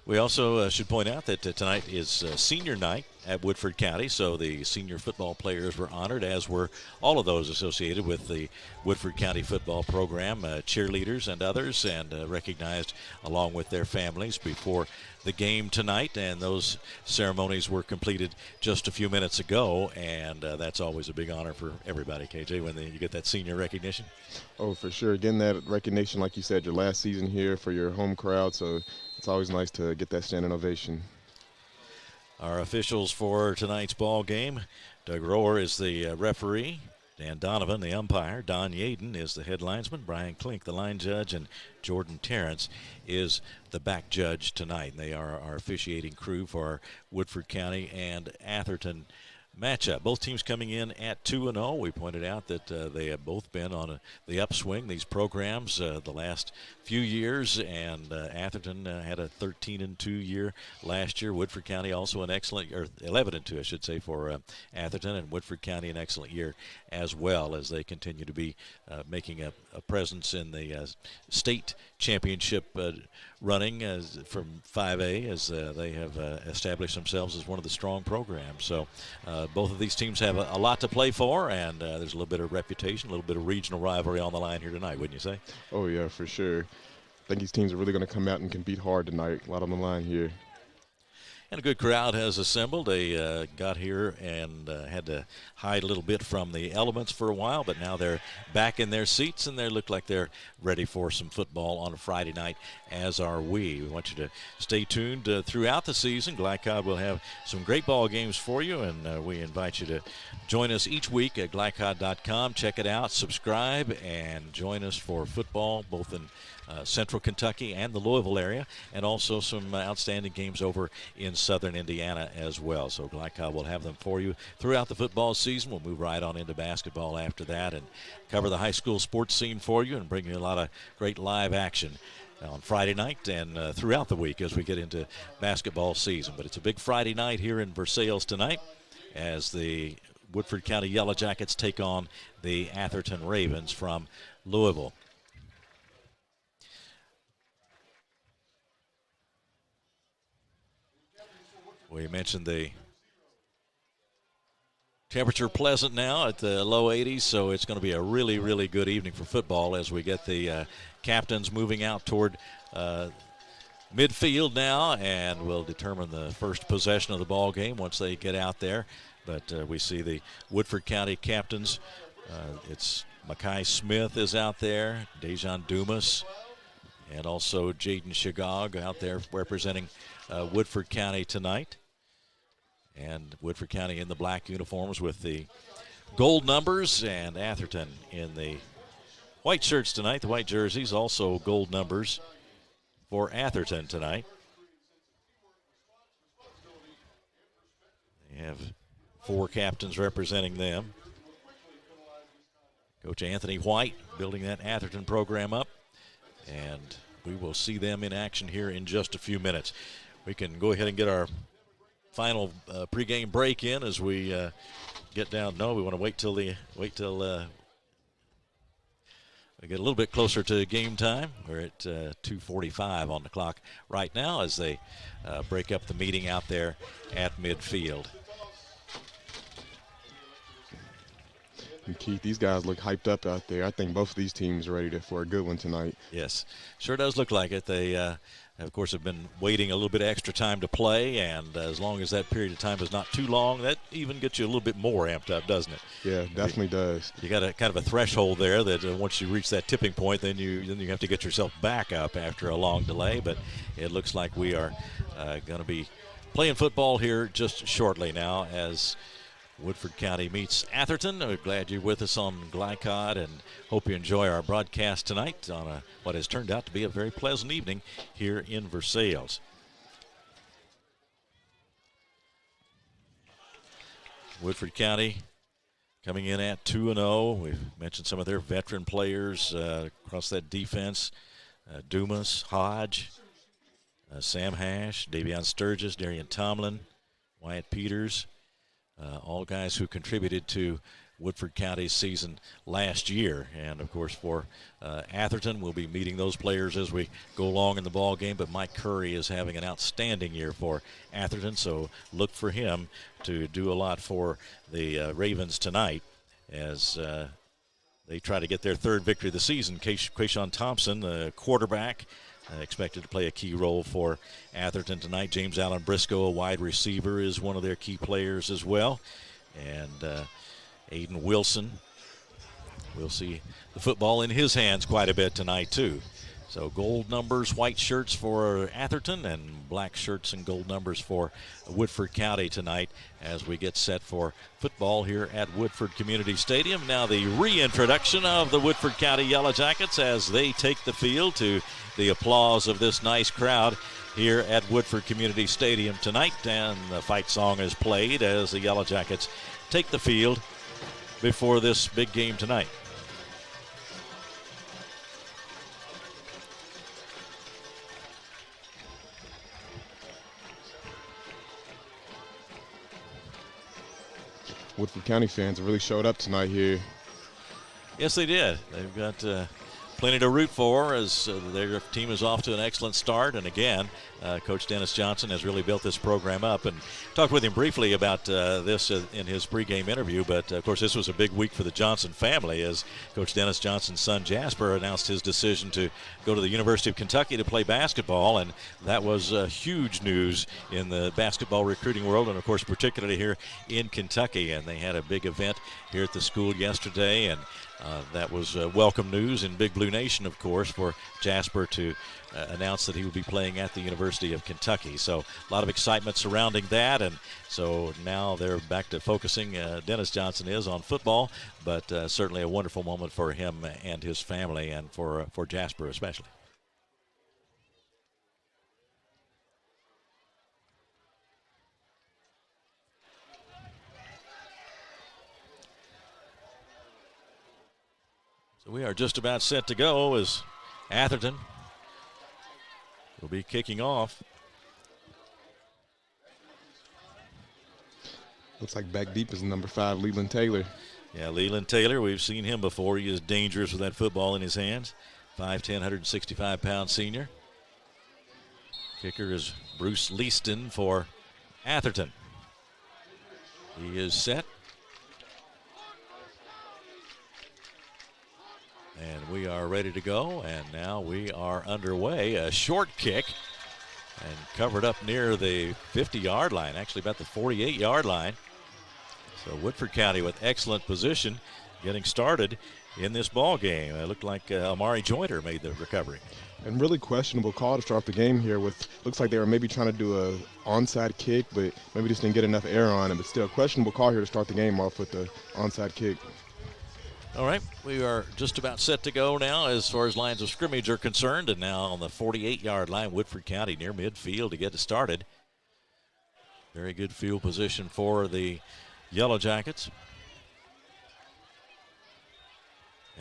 We also should point out that tonight is senior night at Woodford County, so the senior football players were honored, as were all of those associated with the Woodford County football program, cheerleaders and others, and recognized along with their families before the game tonight. And those ceremonies were completed just a few minutes ago, and that's always a big honor for everybody, KJ, when you get that senior recognition. Oh, for sure. Getting that recognition, like you said, your last season here for your home crowd, so it's always nice to get that standing ovation. Our officials for tonight's ball game: Doug Rohr is the referee, Dan Donovan the umpire, Don Yaden is the head linesman, Brian Klink the line judge, and Jordan Terrence is the back judge tonight. And they are our officiating crew for our Woodford County and Atherton matchup. Both teams coming in at 2-0. We pointed out that they have both been on the upswing, these programs, the last few years, and Atherton had a 13-2 year last year. Woodford County also an excellent, or 11-2, I should say, for Atherton, and Woodford County an excellent year as well, as they continue to be making a presence in the state championship running from 5A, as they have established themselves as one of the strong programs. So both of these teams have a lot to play for, and there's a little bit of reputation, a little bit of regional rivalry on the line here tonight, wouldn't you say? Oh, yeah, for sure. I think these teams are really going to come out and compete hard tonight. A lot on the line here. And a good crowd has assembled. They got here and had to hide a little bit from the elements for a while, but now they're back in their seats, and they look like they're ready for some football on a Friday night, as are we. We want you to stay tuned throughout the season. Glycod will have some great ball games for you, and we invite you to join us each week at glycod.com. Check it out, subscribe, and join us for football, both in Central Kentucky and the Louisville area, and also some outstanding games over in Southern Indiana as well. So Glycod will have them for you throughout the football season. We'll move right on into basketball after that and cover the high school sports scene for you and bring you a lot of great live action on Friday night and throughout the week as we get into basketball season. But it's a big Friday night here in Versailles tonight as the Woodford County Yellow Jackets take on the Atherton Ravens from Louisville. We mentioned the temperature pleasant now at the low 80s, so it's going to be a really, really good evening for football as we get the captains moving out toward midfield now, and we'll determine the first possession of the ball game once they get out there. But we see the Woodford County captains. It's Makai Smith is out there, Dejan Dumas, and also Jaden Shagog out there representing Woodford County tonight. And Woodford County in the black uniforms with the gold numbers, and Atherton in the white shirts tonight, the white jerseys, also gold numbers for Atherton tonight. They have 4 captains representing them. Coach Anthony White building that Atherton program up, and we will see them in action here in just a few minutes. We can go ahead and get our final pregame break in as we get down. No, we want to wait till we get a little bit closer to game time. We're at 2:45 on the clock right now as they break up the meeting out there at midfield. And Keith, these guys look hyped up out there. I think both of these teams are ready for a good one tonight. Yes, sure does look like it. They, of course, have been waiting a little bit extra time to play, and as long as that period of time is not too long, that even gets you a little bit more amped up, doesn't it? Yeah, definitely does. You got a kind of a threshold there that once you reach that tipping point, then you have to get yourself back up after a long delay. But it looks like we are going to be playing football here just shortly now as Woodford County meets Atherton. We're glad you're with us on Glycod and hope you enjoy our broadcast tonight on what has turned out to be a very pleasant evening here in Versailles. Woodford County coming in at 2-0. We've mentioned some of their veteran players across that defense. Dumas, Hodge, Sam Hash, Davion Sturgis, Darian Tomlin, Wyatt Peters. All guys who contributed to Woodford County's season last year. And, of course, for Atherton, we'll be meeting those players as we go along in the ball game. But Mike Curry is having an outstanding year for Atherton, so look for him to do a lot for the Ravens tonight as they try to get their third victory of the season. Quayshawn Thompson, the quarterback, expected to play a key role for Atherton tonight. James Allen Briscoe, a wide receiver, is one of their key players as well. And Aiden Wilson, we'll see the football in his hands quite a bit tonight too. So gold numbers, white shirts for Atherton, and black shirts and gold numbers for Woodford County tonight as we get set for football here at Woodford Community Stadium. Now the reintroduction of the Woodford County Yellow Jackets as they take the field to the applause of this nice crowd here at Woodford Community Stadium tonight. And the fight song is played as the Yellow Jackets take the field before this big game tonight. Woodford County fans really showed up tonight here. Yes, they did. They've got plenty to root for as their team is off to an excellent start. And again, Coach Dennis Johnson has really built this program up. And talked with him briefly about this in his pregame interview. But, of course, this was a big week for the Johnson family as Coach Dennis Johnson's son Jasper announced his decision to go to the University of Kentucky to play basketball. And that was huge news in the basketball recruiting world and, of course, particularly here in Kentucky. And they had a big event here at the school yesterday. And that was welcome news in Big Blue Nation, of course, for Jasper to announce that he would be playing at the University of Kentucky. So a lot of excitement surrounding that, and so now they're back to focusing, Dennis Johnson is, on football, but certainly a wonderful moment for him and his family and for Jasper especially. So we are just about set to go as Atherton will be kicking off. Looks like back deep is number 5, Leland Taylor. Yeah, Leland Taylor, we've seen him before. He is dangerous with that football in his hands. 5'10", 165-pound senior. Kicker is Bruce Leaston for Atherton. He is set. And we are ready to go, and now we are underway. A short kick and covered up near the 50-yard line, actually about the 48-yard line. So Woodford County with excellent position getting started in this ball game. It looked like Amari Jointer made the recovery. And really questionable call to start the game here. With looks like they were maybe trying to do a onside kick, but maybe just didn't get enough air on it. But still, questionable call here to start the game off with the onside kick. All right, we are just about set to go now as far as lines of scrimmage are concerned. And now on the 48-yard line, Woodford County near midfield to get it started. Very good field position for the Yellow Jackets.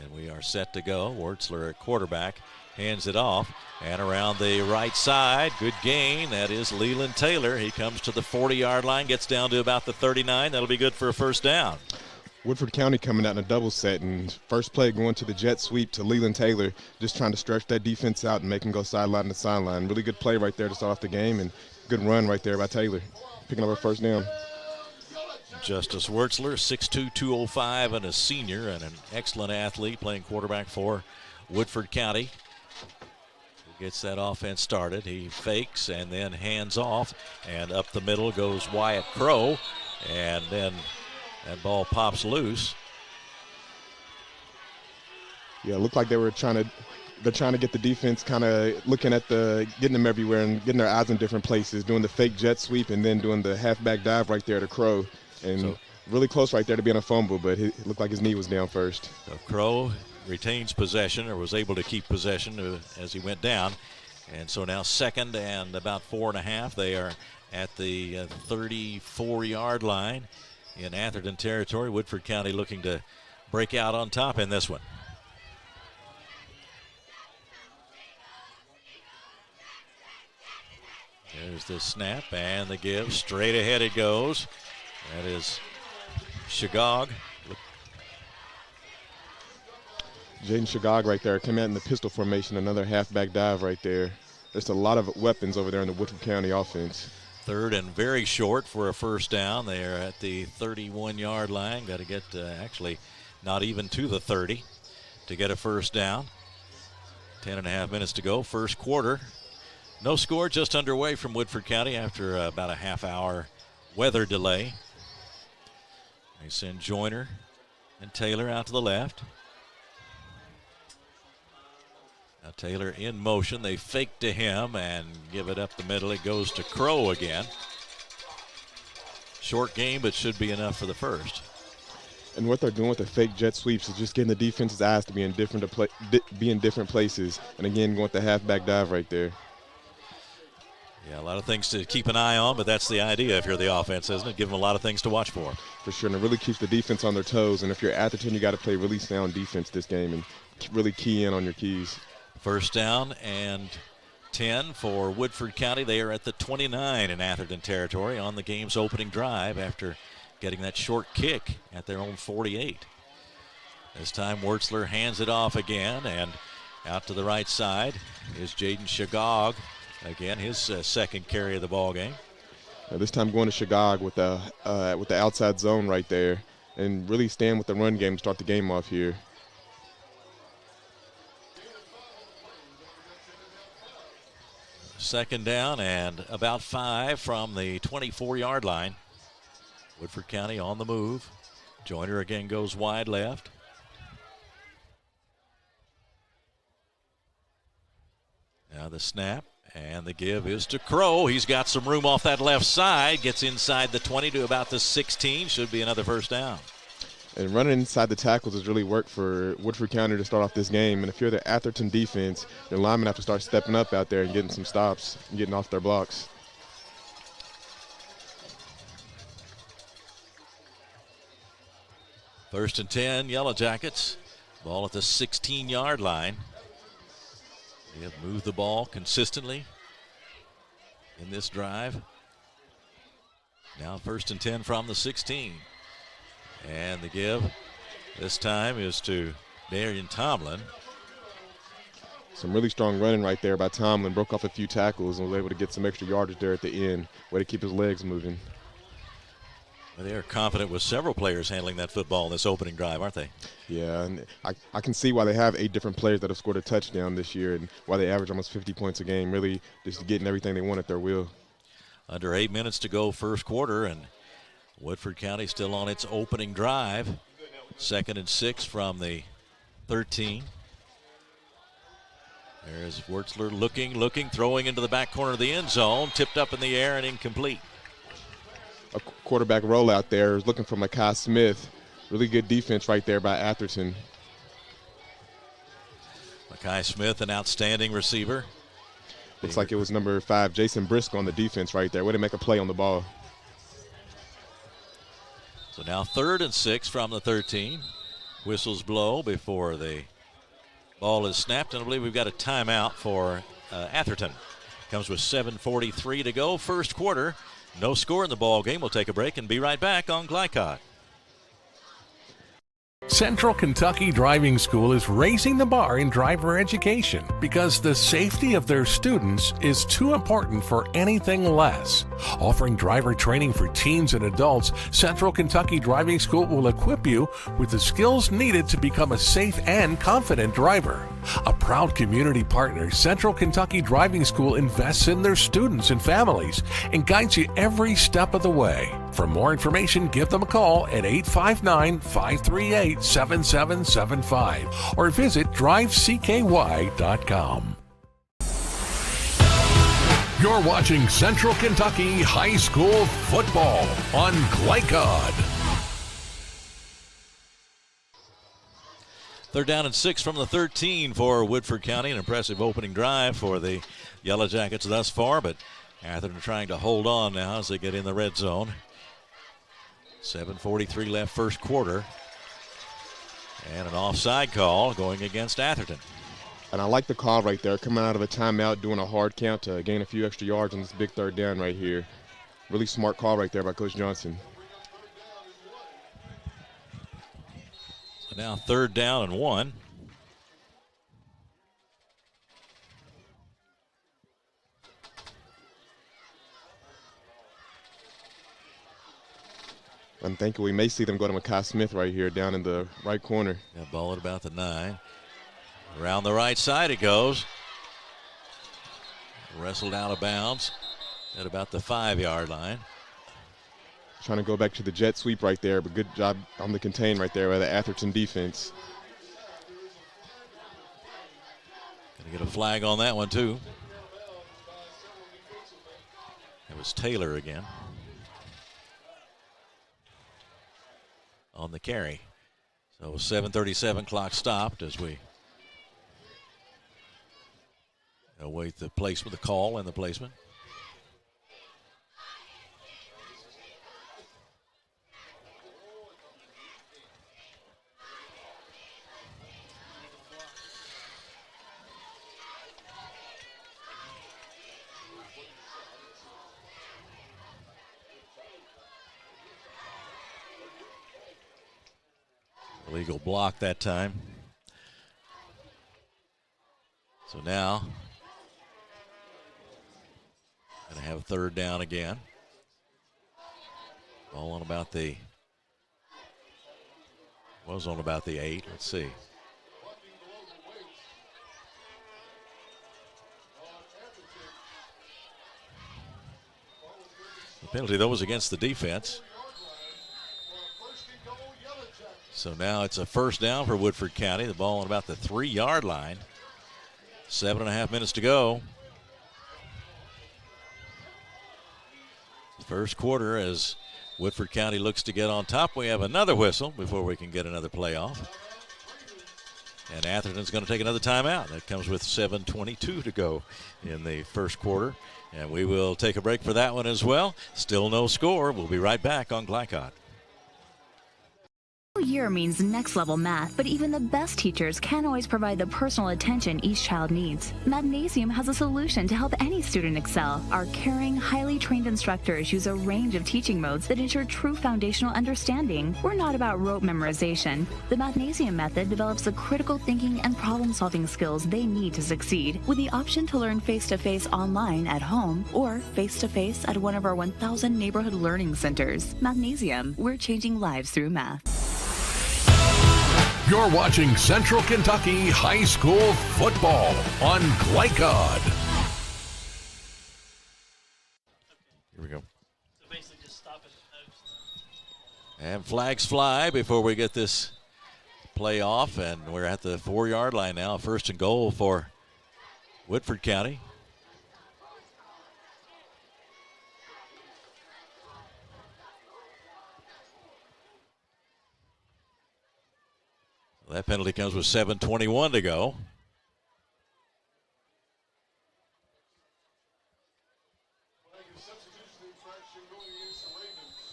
And we are set to go. Wertzler at quarterback hands it off. And around the right side, good gain. That is Leland Taylor. He comes to the 40-yard line, gets down to about the 39. That'll be good for a first down. Woodford County coming out in a double set, and first play going to the jet sweep to Leland Taylor, just trying to stretch that defense out and make him go sideline to sideline. Really good play right there to start off the game, and good run right there by Taylor, picking up our first down. Justice Wurtzler, 6'2", 205, and a senior and an excellent athlete playing quarterback for Woodford County. He gets that offense started. He fakes and then hands off, and up the middle goes Wyatt Crow, and then that ball pops loose. Yeah, it looked like they're trying to get the defense kind of looking at getting them everywhere and getting their eyes in different places, doing the fake jet sweep and then doing the halfback dive right there to Crow. And really close right there to being a fumble, but it looked like his knee was down first. So Crow retains possession, or was able to keep possession as he went down. And so now 2nd and about 4.5. They are at the 34-yard line in Atherton territory. Woodford County looking to break out on top in this one. There's the snap and the give. Straight ahead it goes. That is Shagog. Jaden Shagog right there, come out in the pistol formation, another halfback dive right there. There's a lot of weapons over there in the Woodford County offense. 3rd and very short for a first down. They are at the 31-yard line. Got to get actually not even to the 30 to get a first down. 10.5 minutes to go, first quarter. No score, just underway from Woodford County after about a half-hour weather delay. They send Joyner and Taylor out to the left. Now Taylor in motion. They fake to him and give it up the middle. It goes to Crow again. Short game, but should be enough for the first. And what they're doing with the fake jet sweeps is just getting the defense's eyes to be in different places. And again, going with the halfback dive right there. Yeah, a lot of things to keep an eye on, but that's the idea if you're the offense, isn't it? Give them a lot of things to watch for. For sure, and it really keeps the defense on their toes. And if you're Atherton, you got to play really sound defense this game and really key in on your keys. First down and 10 for Woodford County. They are at the 29 in Atherton territory on the game's opening drive after getting that short kick at their own 48. This time Wurtzler hands it off again, and out to the right side is Jaden Shagog. Again, his second carry of the ball game. This time going to Shagog with the outside zone right there, and really stand with the run game to start the game off here. Second down and about 5 from the 24-yard line. Woodford County on the move. Joyner again goes wide left. Now the snap. And the give is to Crow. He's got some room off that left side. Gets inside the 20 to about the 16. Should be another first down. And running inside the tackles has really worked for Woodford County to start off this game. And if you're the Atherton defense, your linemen have to start stepping up out there and getting some stops and getting off their blocks. First and 10, Yellow Jackets. Ball at the 16-yard line. They have moved the ball consistently in this drive. Now first and 10 from the 16. And the give this time is to Darian Tomlin. Some really strong running right there by Tomlin. Broke off a few tackles and was able to get some extra yardage there at the end. Way to keep his legs moving. They are confident with several players handling that football in this opening drive, aren't they? Yeah, and I can see why they have 8 different players that have scored a touchdown this year and why they average almost 50 points a game, really just getting everything they want at their will. Under 8 minutes to go first quarter, and Woodford County still on its opening drive. 2nd and 6 from the 13. There's Wurtzler looking, throwing into the back corner of the end zone, tipped up in the air and incomplete. A quarterback rollout there is looking for Makai Smith. Really good defense right there by Atherton. Makai Smith, an outstanding receiver. Looks like it was number 5, Jason Briscoe on the defense right there. Way to make a play on the ball. So now 3rd and 6 from the 13. Whistles blow before the ball is snapped, and I believe we've got a timeout for Atherton. Comes with 7:43 to go, first quarter. No score in the ball game. We'll take a break and be right back on Glycott. Central Kentucky Driving School is raising the bar in driver education because the safety of their students is too important for anything less. Offering driver training for teens and adults, Central Kentucky Driving School will equip you with the skills needed to become a safe and confident driver. A proud community partner, Central Kentucky Driving School invests in their students and families and guides you every step of the way. For more information, give them a call at 859-538-7775 or visit drivecky.com. You're watching Central Kentucky High School football on Glycod. 3rd down and 6 from the 13 for Woodford County. An impressive opening drive for the Yellow Jackets thus far, but Atherton trying to hold on now as they get in the red zone. 7:43 left first quarter. And an offside call going against Atherton. And I like the call right there, coming out of a timeout, doing a hard count to gain a few extra yards on this big 3rd down right here. Really smart call right there by Coach Johnson. So now 3rd down and 1. I'm thinking we may see them go to Makai Smith right here down in the right corner. Got ball at about the 9. Around the right side it goes. Wrestled out of bounds at about the 5-yard line. Trying to go back to the jet sweep right there, but good job on the contain right there by the Atherton defense. Gonna get a flag on that one too. It was Taylor again on the carry. So 7:37 clock stopped as we await the placement, the call and the placement. Illegal block that time. So now, going to have 3rd down again. Ball on about the, was on about the 8. Let's see. The penalty, though, was against the defense. So now it's a 1st down for Woodford County. The ball on about the 3-yard line. 7.5 minutes to go. First quarter as Woodford County looks to get on top. We have another whistle before we can get another playoff. And Atherton's going to take another timeout. That comes with 7:22 to go in the first quarter. And we will take a break for that one as well. Still no score. We'll be right back on Glycod. Year means next level math, but even the best teachers can't always provide the personal attention each child needs. Magnesium has a solution to help any student excel. Our caring, highly trained instructors use a range of teaching modes that ensure true foundational understanding. We're not about rote memorization. The Magnesium method develops the critical thinking and problem-solving skills they need to succeed, with the option to learn face-to-face online at home or face-to-face at one of our 1,000 neighborhood learning centers. Magnesium, we're changing lives through math. You're watching Central Kentucky High School football on Glycod. Here we go. And flags fly before we get this play off, and we're at the 4-yard line now. 1st and goal for Woodford County. That penalty comes with 7:21 to go.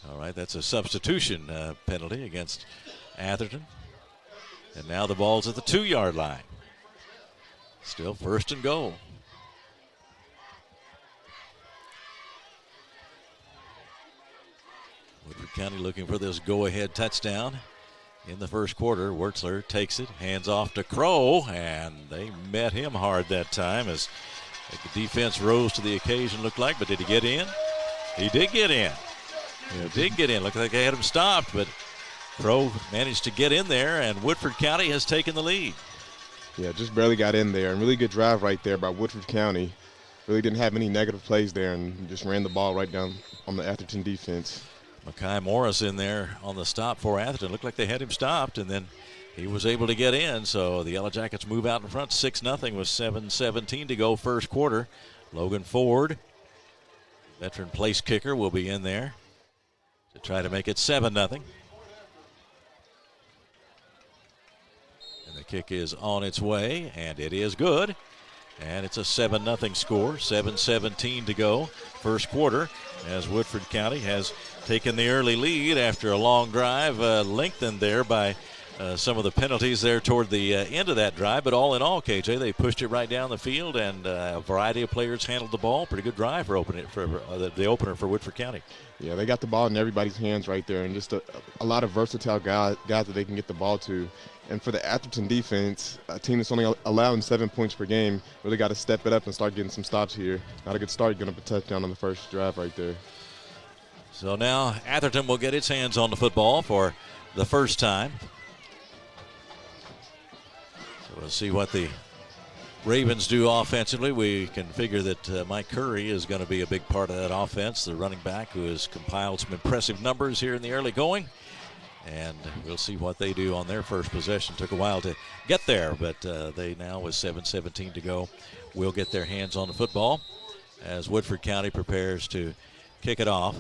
All right, that's a substitution penalty against Atherton. And now the ball's at the 2-yard line. Still 1st and goal. Woodford County looking for this go-ahead touchdown in the first quarter. Wurtzler takes it, hands off to Crow, and they met him hard that time as the defense rose to the occasion, looked like. But did he get in? He did get in. He did get in. Looked like they had him stopped, but Crow managed to get in there, and Woodford County has taken the lead. Yeah, just barely got in there. And really good drive right there by Woodford County. Really didn't have any negative plays there and just ran the ball right down on the Atherton defense. Makai Morris in there on the stop for Atherton. Looked like they had him stopped, and then he was able to get in. So the Yellow Jackets move out in front 6-0 with 7:17 to go first quarter. Logan Ford, veteran place kicker, will be in there to try to make it 7-0. And the kick is on its way, and it is good. And it's a 7-0 score, 7:17 to go first quarter, as Woodford County has taken the early lead after a long drive, lengthened there by some of the penalties there toward the end of that drive. But all in all, KJ, they pushed it right down the field, and a variety of players handled the ball. Pretty good drive for the opener for Woodford County. Yeah, they got the ball in everybody's hands right there, and just a lot of versatile guys that they can get the ball to. And for the Atherton defense, a team that's only allowing 7 points per game, really got to step it up and start getting some stops here. Not a good start, going to put a touchdown on the first drive right there. So now Atherton will get its hands on the football for the first time. So we'll see what the Ravens do offensively. We can figure that Mike Curry is going to be a big part of that offense, the running back who has compiled some impressive numbers here in the early going. And we'll see what they do on their first possession. Took a while to get there, but they now, with 7:17 to go, will get their hands on the football as Woodford County prepares to kick it off.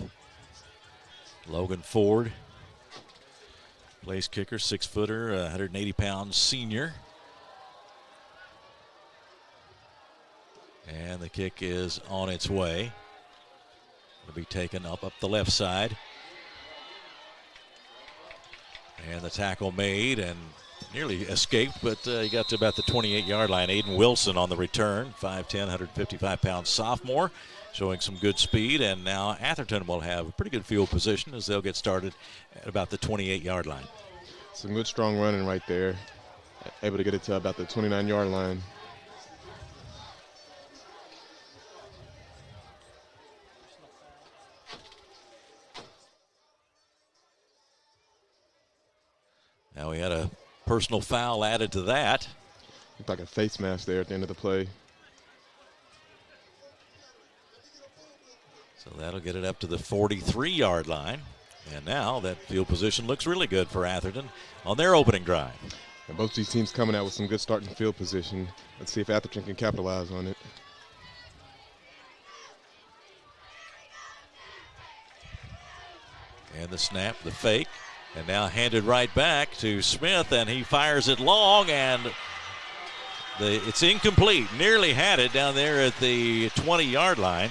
Logan Ford, place kicker, 6-footer, 180-pound senior. And the kick is on its way. It'll be taken up the left side. And the tackle made and nearly escaped, but he got to about the 28-yard line. Aiden Wilson on the return, 5'10", 155-pound sophomore, showing some good speed. And now Atherton will have a pretty good field position as they'll get started at about the 28-yard line. Some good strong running right there. Able to get it to about the 29-yard line. Now we had a personal foul added to that. Looked like a face mask there at the end of the play. So that'll get it up to the 43-yard line. And now that field position looks really good for Atherton on their opening drive. And both these teams coming out with some good starting field position. Let's see if Atherton can capitalize on it. And the snap, the fake. And now handed right back to Smith, and he fires it long, and it's incomplete. Nearly had it down there at the 20-yard line.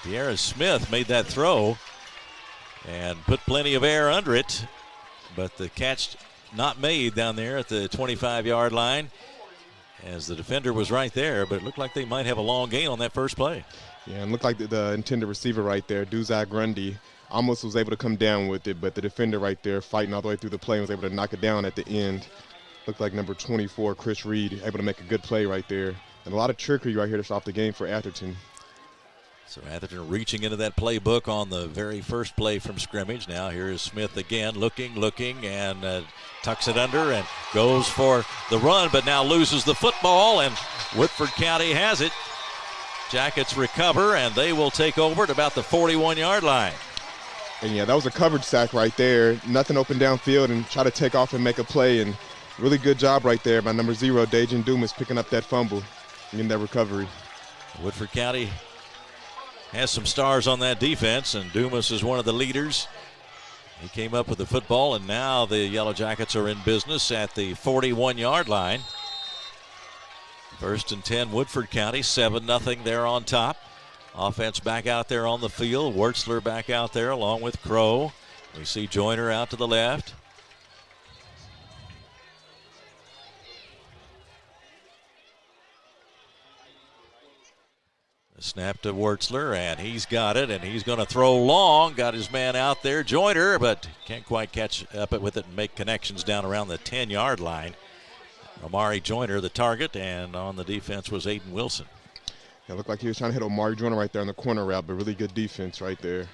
De'Ara Smith made that throw and put plenty of air under it, but the catch not made down there at the 25-yard line as the defender was right there, but it looked like they might have a long gain on that first play. Yeah, and looked like the intended receiver right there, Duzai Grundy, almost was able to come down with it, but the defender right there fighting all the way through the play was able to knock it down at the end. Looked like number 24, Chris Reed, able to make a good play right there. And a lot of trickery right here to stop the game for Atherton. So Atherton reaching into that playbook on the very first play from scrimmage. Now here is Smith again, looking, and tucks it under and goes for the run, but now loses the football, and Woodford County has it. Jackets recover, and they will take over at about the 41-yard line. And yeah, that was a coverage sack right there. Nothing open downfield and try to take off and make a play. And really good job right there by number 0, Dajan Dumas, picking up that fumble and getting that recovery. Woodford County has some stars on that defense, and Dumas is one of the leaders. He came up with the football, and now the Yellow Jackets are in business at the 41-yard line. 1st and 10, Woodford County, 7-0 there on top. Offense back out there on the field. Wurtzler back out there along with Crow. We see Joyner out to the left. Snap to Wurtzler, and he's got it, and he's going to throw long. Got his man out there, Joyner, but can't quite catch up with it and make connections down around the 10-yard line. Amari Joyner, the target, and on the defense was Aiden Wilson. It looked like he was trying to hit Amari Joyner right there on the corner route, but really good defense right there.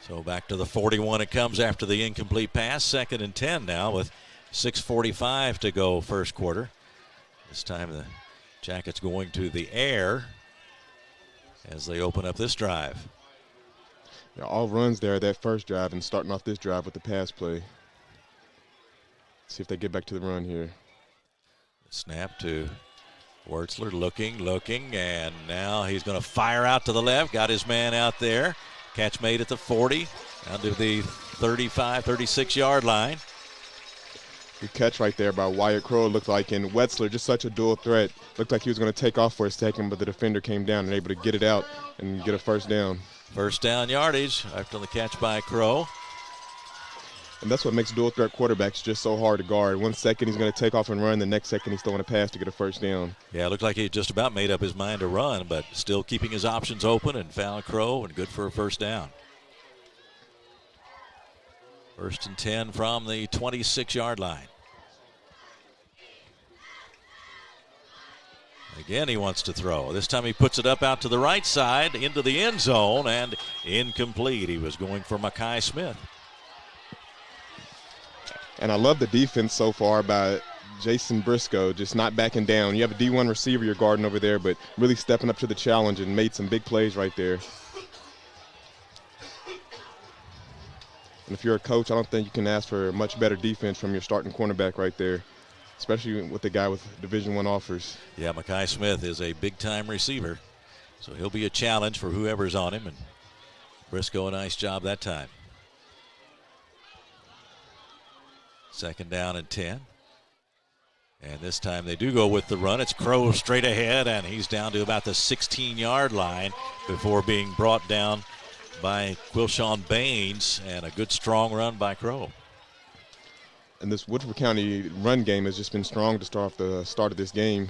So back to the 41 it comes after the incomplete pass. 2nd and 10 now with 6:45 to go first quarter. This time the Jackets going to the air as they open up this drive. Yeah, all runs there that first drive and starting off this drive with the pass play. See if they get back to the run here. Snap to Wurtzler, looking, and now he's going to fire out to the left. Got his man out there. Catch made at the 40, down to the 35, 36-yard line. Good catch right there by Wyatt Crow, looked like, and Wetzler, just such a dual threat. Looked like he was going to take off for a second, but the defender came down and able to get it out and get a first down. First down yardage after the catch by Crow. And that's what makes dual threat quarterbacks just so hard to guard. 1 second he's going to take off and run, the next second he's throwing a pass to get a first down. Yeah, it looked like he just about made up his mind to run, but still keeping his options open and found Crow and good for a first down. 1st and 10 from the 26-yard line. Again, he wants to throw. This time he puts it up out to the right side into the end zone and incomplete. He was going for Makai Smith. And I love the defense so far by Jason Briscoe, just not backing down. You have a D1 receiver you're guarding over there, but really stepping up to the challenge and made some big plays right there. And if you're a coach, I don't think you can ask for a much better defense from your starting cornerback right there, especially with the guy with Division I offers. Yeah, Makai Smith is a big-time receiver, so he'll be a challenge for whoever's on him, and Briscoe a nice job that time. 2nd down and 10. And this time they do go with the run. It's Crow straight ahead, and he's down to about the 16-yard line before being brought down by Quilshawn Baines, and a good strong run by Crow. And this Woodford County run game has just been strong to start off the start of this game.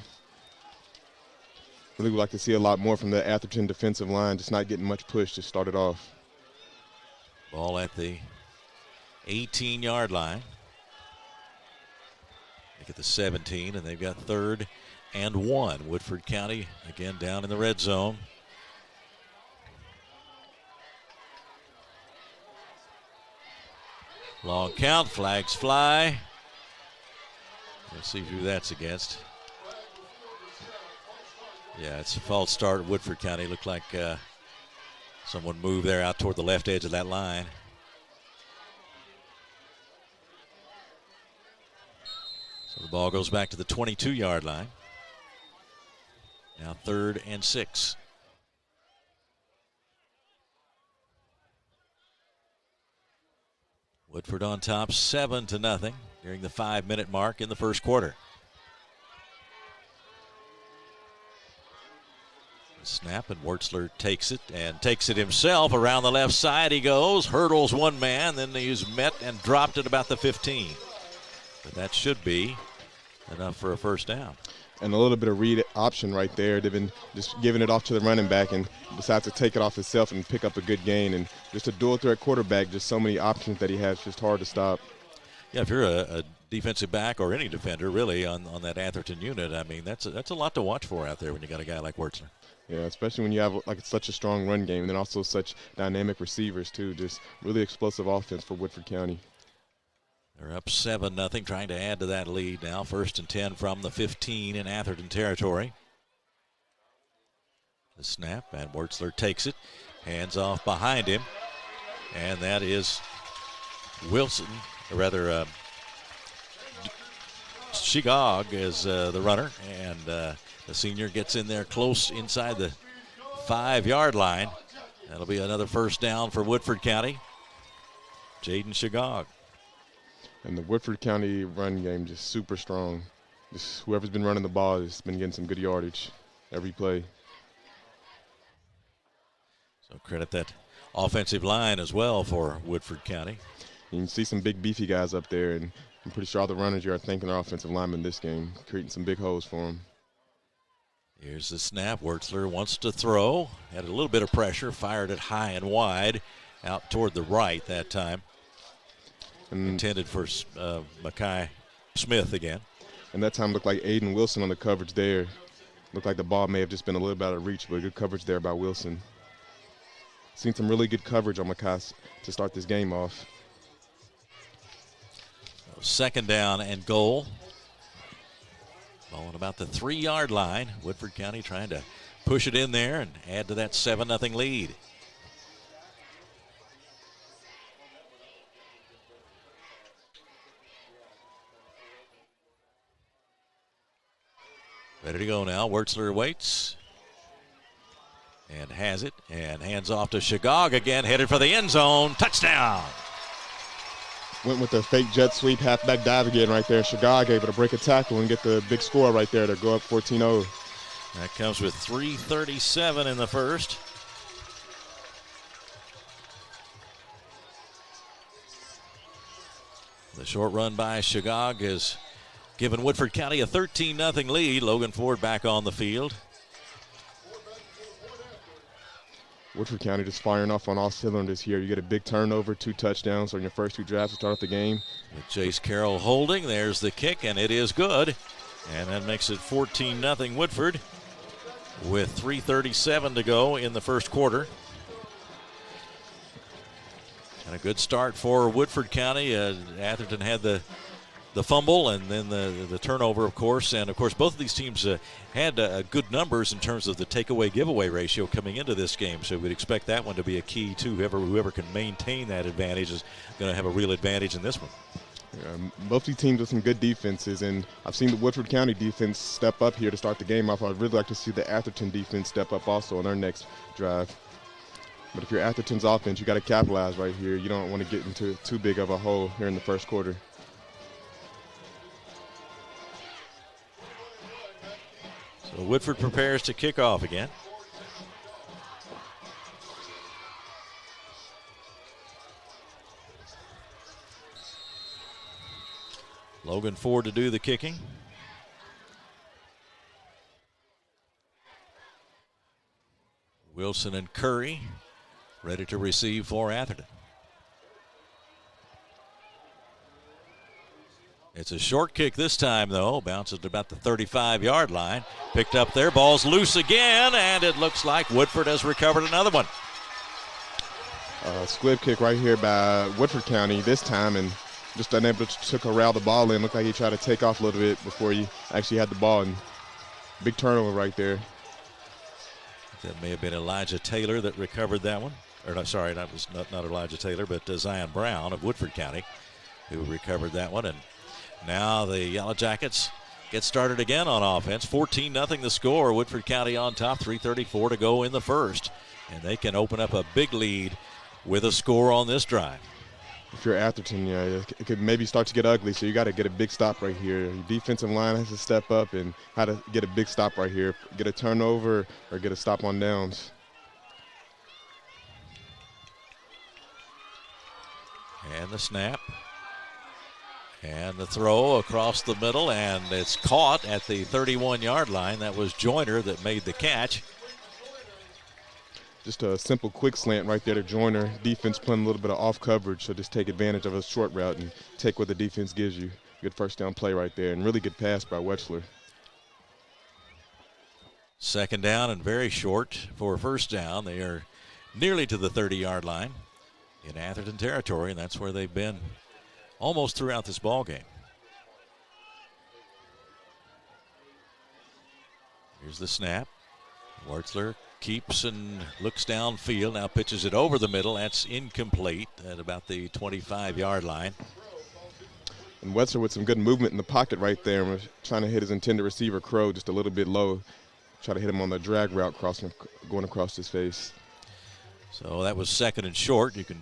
Really would like to see a lot more from the Atherton defensive line, just not getting much push to start it off. Ball at the 18-yard line. They get the 17, and they've got 3rd and 1. Woodford County again down in the red zone. Long count, flags fly. Let's see who that's against. Yeah, it's a false start at Woodford County. Looked like someone moved there out toward the left edge of that line. So the ball goes back to the 22-yard line. Now 3rd and 6. Woodford on top 7-0 during the 5-minute mark in the first quarter. Snap, and Wurtzler takes it himself. Around the left side he goes, hurdles one man, then he's met and dropped at about the 15. But that should be enough for a first down. And a little bit of read option right there. They've been just giving it off to the running back and decides to take it off himself and pick up a good gain. And just a dual threat quarterback, just so many options that he has, just hard to stop. Yeah, if you're a defensive back or any defender really on that Atherton unit, I mean, that's a lot to watch for out there when you got a guy like Wurtzler. Yeah, especially when you have like such a strong run game and then also such dynamic receivers too. Just really explosive offense for Woodford County. They're up 7-0, trying to add to that lead now. 1st and 10 from the 15 in Atherton territory. The snap, and Wurtzler takes it. Hands off behind him. And that is Wilson, or rather Shigog is the runner. And the senior gets in there close inside the 5-yard line. That'll be another first down for Woodford County. Jaden Shigog. And the Woodford County run game just super strong. Just whoever's been running the ball has been getting some good yardage every play. So credit that offensive line as well for Woodford County. You can see some big beefy guys up there, and I'm pretty sure all the runners you are thanking our offensive linemen this game, creating some big holes for them. Here's the snap. Wertzler wants to throw. Had a little bit of pressure. Fired it high and wide. Out toward the right that time. Intended for Makai Smith again. And that time looked like Aiden Wilson on the coverage there. Looked like the ball may have just been a little bit out of reach, but good coverage there by Wilson. Seen some really good coverage on Makai to start this game off. Second down and goal. Ball at about the 3-yard line. Woodford County trying to push it in there and add to that 7-0 lead. Ready to go now. Wertzler waits and has it and hands off to Shagog again, headed for the end zone. Touchdown. Went with the fake jet sweep, halfback dive again right there. Shagog able to break a tackle and get the big score right there to go up 14-0. That comes with 3:37 in the first. The short run by Shagog has given Woodford County a 13-0 lead. Logan Ford back on the field. Woodford County just firing off on all cylinders here. You get a big turnover, 2 touchdowns on your first 2 drives to start off the game. With Chase Carroll holding, there's the kick, and it is good. And that makes it 14-0 Woodford with 3:37 to go in the first quarter. And a good start for Woodford County. Atherton had the fumble and then the turnover, of course. And, of course, both of these teams had good numbers in terms of the takeaway-giveaway ratio coming into this game. So we'd expect that one to be a key, too. Whoever can maintain that advantage is going to have a real advantage in this one. Both these teams with some good defenses, and I've seen the Woodford County defense step up here to start the game off. I'd really like to see the Atherton defense step up also on their next drive. But if you're Atherton's offense, you got to capitalize right here. You don't want to get into too big of a hole here in the first quarter. So Woodford prepares to kick off again. Logan Ford to do the kicking. Wilson and Curry ready to receive for Atherton. It's a short kick this time, though. Bounces to about the 35-yard line. Picked up there. Ball's loose again, and it looks like Woodford has recovered another one. Squib kick right here by Woodford County this time, and just unable to corral the ball in. Looked like he tried to take off a little bit before he actually had the ball, and big turnover right there. That may have been Elijah Taylor that recovered that one. Or no, sorry, that was not Elijah Taylor, but Zion Brown of Woodford County who recovered that one. And now the Yellow Jackets get started again on offense. 14-0 the score. Woodford County on top. 3:34 to go in the first. And they can open up a big lead with a score on this drive. If you're Atherton, it could maybe start to get ugly, so you got to get a big stop right here. Your defensive line has to step up and how to get a big stop right here. Get a turnover or get a stop on downs. And the snap. And the throw across the middle, and it's caught at the 31-yard line. That was Joyner that made the catch. Just a simple quick slant right there to Joyner. Defense playing a little bit of off coverage, so just take advantage of a short route and take what the defense gives you. Good first down play right there, and really good pass by Wechsler. Second down and very short for a first down. They are nearly to the 30-yard line in Atherton territory, and that's where they've been almost throughout this ball game. Here's the snap. Wertzler keeps and looks downfield, now pitches it over the middle. That's incomplete at about the 25-yard line. And Wetzer with some good movement in the pocket right there, trying to hit his intended receiver, Crow, just a little bit low. Try to hit him on the drag route, going across his face. So that was second and short. You can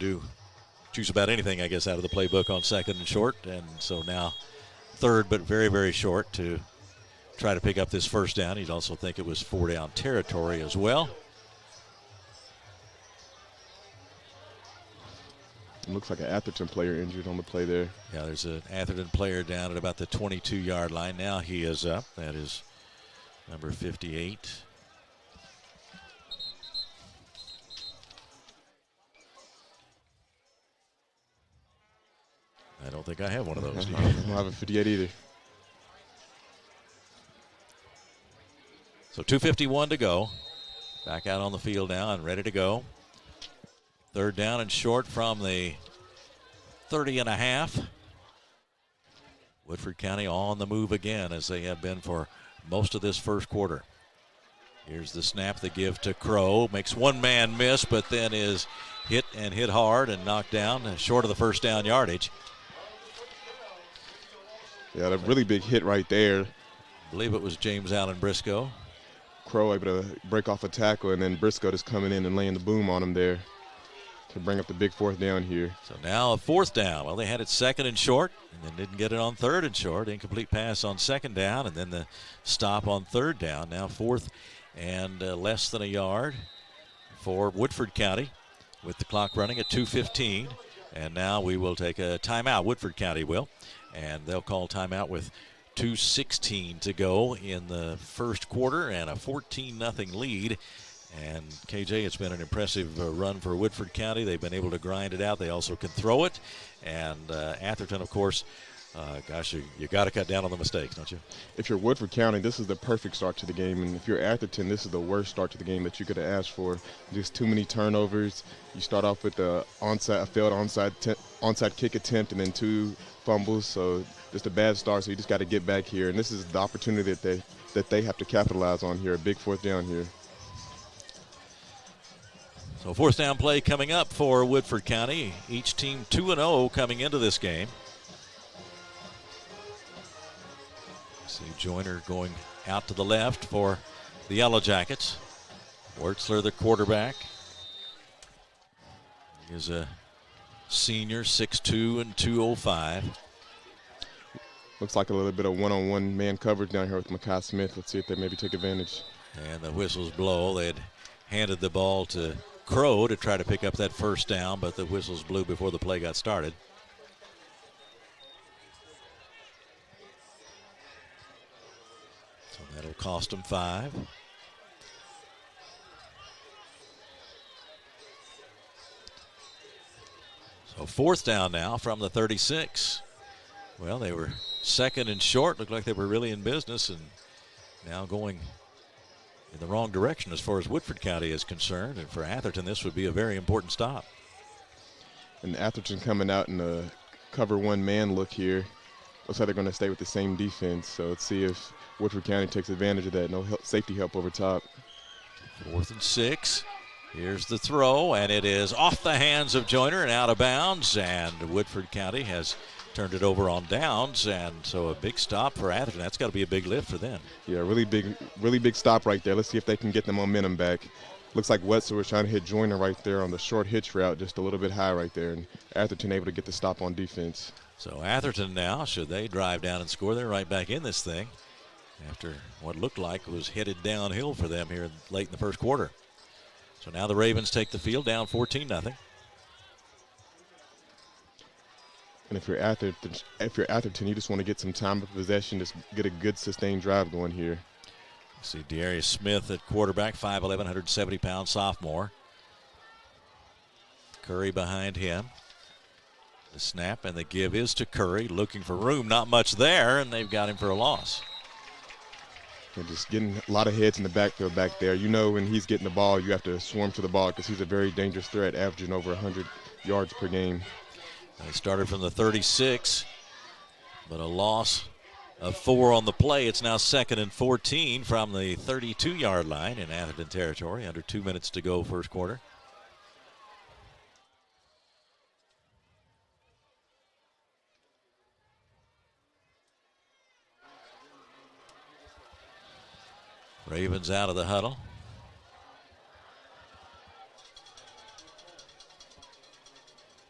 choose about anything, I guess, out of the playbook on second and short. And so now third, but very, very short to try to pick up this first down. You'd also think it was 4-down territory as well. It looks like an Atherton player injured on the play there. Yeah, there's an Atherton player down at about the 22-yard line. Now he is up. That is number 58. I don't think I have one of those. I don't have a 58 either. So 2:51 to go. Back out on the field now and ready to go. Third down and short from the 30.5. Woodford County on the move again, as they have been for most of this first quarter. Here's the snap, the give to Crow. Makes one man miss, but then is hit hard and knocked down short of the first down yardage. Yeah, a really big hit right there. I believe it was James Allen Briscoe. Crow able to break off a tackle, and then Briscoe just coming in and laying the boom on him there to bring up the big fourth down here. So now a fourth down. Well, they had it second and short, and then didn't get it on third and short. Incomplete pass on second down, and then the stop on third down. Now fourth and less than a yard for Woodford County with the clock running at 2:15. And now we will take a timeout. Woodford County will. And they'll call timeout with 2:16 to go in the first quarter and a 14-0 lead. And KJ, it's been an impressive run for Woodford County. They've been able to grind it out. They also can throw it. And Atherton, of course, gosh, you got to cut down on the mistakes, don't you? If you're Woodford County, this is the perfect start to the game. And if you're Atherton, this is the worst start to the game that you could have asked for. Just too many turnovers. You start off with a failed onside kick attempt and then 2 fumbles. So just a bad start. So you just got to get back here. And this is the opportunity that they have to capitalize on here, a big fourth down here. So fourth down play coming up for Woodford County. Each team 2-0 coming into this game. See Joyner going out to the left for the Yellow Jackets. Wertzler, the quarterback. He is a senior, 6'2" and 205. Looks like a little bit of one-on-one man coverage down here with Makai Smith. Let's see if they maybe take advantage. And the whistles blow. They had handed the ball to Crow to try to pick up that first down, but the whistles blew before the play got started. So that'll cost them 5. So fourth down now from the 36. Well, they were second and short. Looked like they were really in business, and now going in the wrong direction as far as Woodford County is concerned. And for Atherton, this would be a very important stop. And Atherton coming out in a cover one man look here. Looks like they're going to stay with the same defense. So let's see if Woodford County takes advantage of that. No safety help over top. 4th and 6. Here's the throw, and it is off the hands of Joyner and out of bounds. And Woodford County has turned it over on downs, and so a big stop for Atherton. That's got to be a big lift for them. Yeah, really big stop right there. Let's see if they can get the momentum back. Looks like Wetzel was trying to hit Joyner right there on the short hitch route, just a little bit high right there, and Atherton able to get the stop on defense. So Atherton now, should they drive down and score, they're right back in this thing after what looked like was headed downhill for them here late in the first quarter. So now the Ravens take the field down 14-0. And if you're Atherton, you just want to get some time of possession, just get a good sustained drive going here. See Darius Smith at quarterback, 5'11", 170-pound sophomore. Curry behind him. The snap and the give is to Curry, looking for room, not much there, and they've got him for a loss. And just getting a lot of heads in the backfield back there. You know when he's getting the ball, you have to swarm to the ball because he's a very dangerous threat, averaging over 100 yards per game. They started from the 36, but a loss of 4 on the play. It's now 2nd and 14 from the 32-yard line in Atherton territory. Under 2 minutes to go first quarter. Ravens out of the huddle.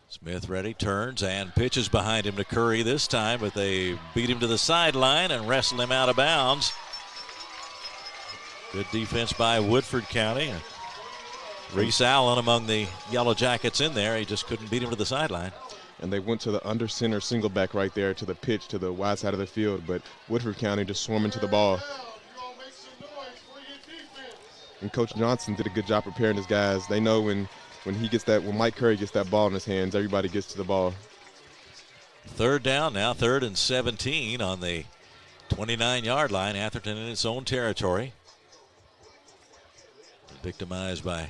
Smith ready, turns and pitches behind him to Curry this time, but they beat him to the sideline and wrestle him out of bounds. Good defense by Woodford County. Reese Allen among the Yellow Jackets in there. He just couldn't beat him to the sideline. And they went to the under center single back right there to the pitch to the wide side of the field, but Woodford County just swarming to the ball. And Coach Johnson did a good job preparing his guys. They know when Mike Curry gets that ball in his hands, everybody gets to the ball. Third down now, 3rd and 17 on the 29-yard line. Atherton in its own territory. Victimized by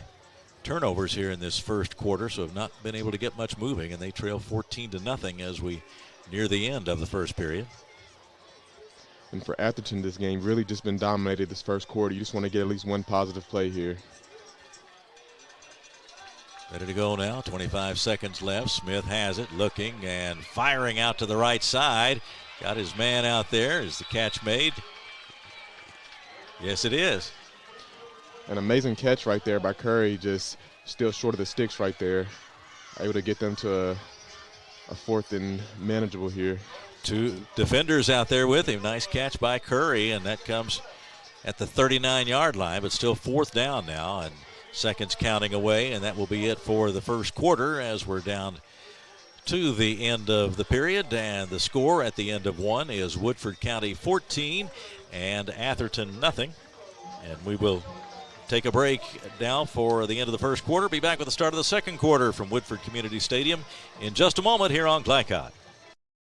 turnovers here in this first quarter, so have not been able to get much moving, and they trail 14-0 as we near the end of the first period. And for Atherton, this game really just been dominated this first quarter. You just want to get at least one positive play here. Ready to go now, 25 seconds left. Smith has it, looking and firing out to the right side. Got his man out there. Is the catch made? Yes, it is. An amazing catch right there by Curry, just still short of the sticks right there. Able to get them to a 4th and manageable here. 2 defenders out there with him. Nice catch by Curry, and that comes at the 39-yard line, but still 4th down now, and seconds counting away, and that will be it for the first quarter as we're down to the end of the period. And the score at the end of one is Woodford County 14 and Atherton nothing. And we will take a break now for the end of the first quarter. Be back with the start of the second quarter from Woodford Community Stadium in just a moment here on Glycod.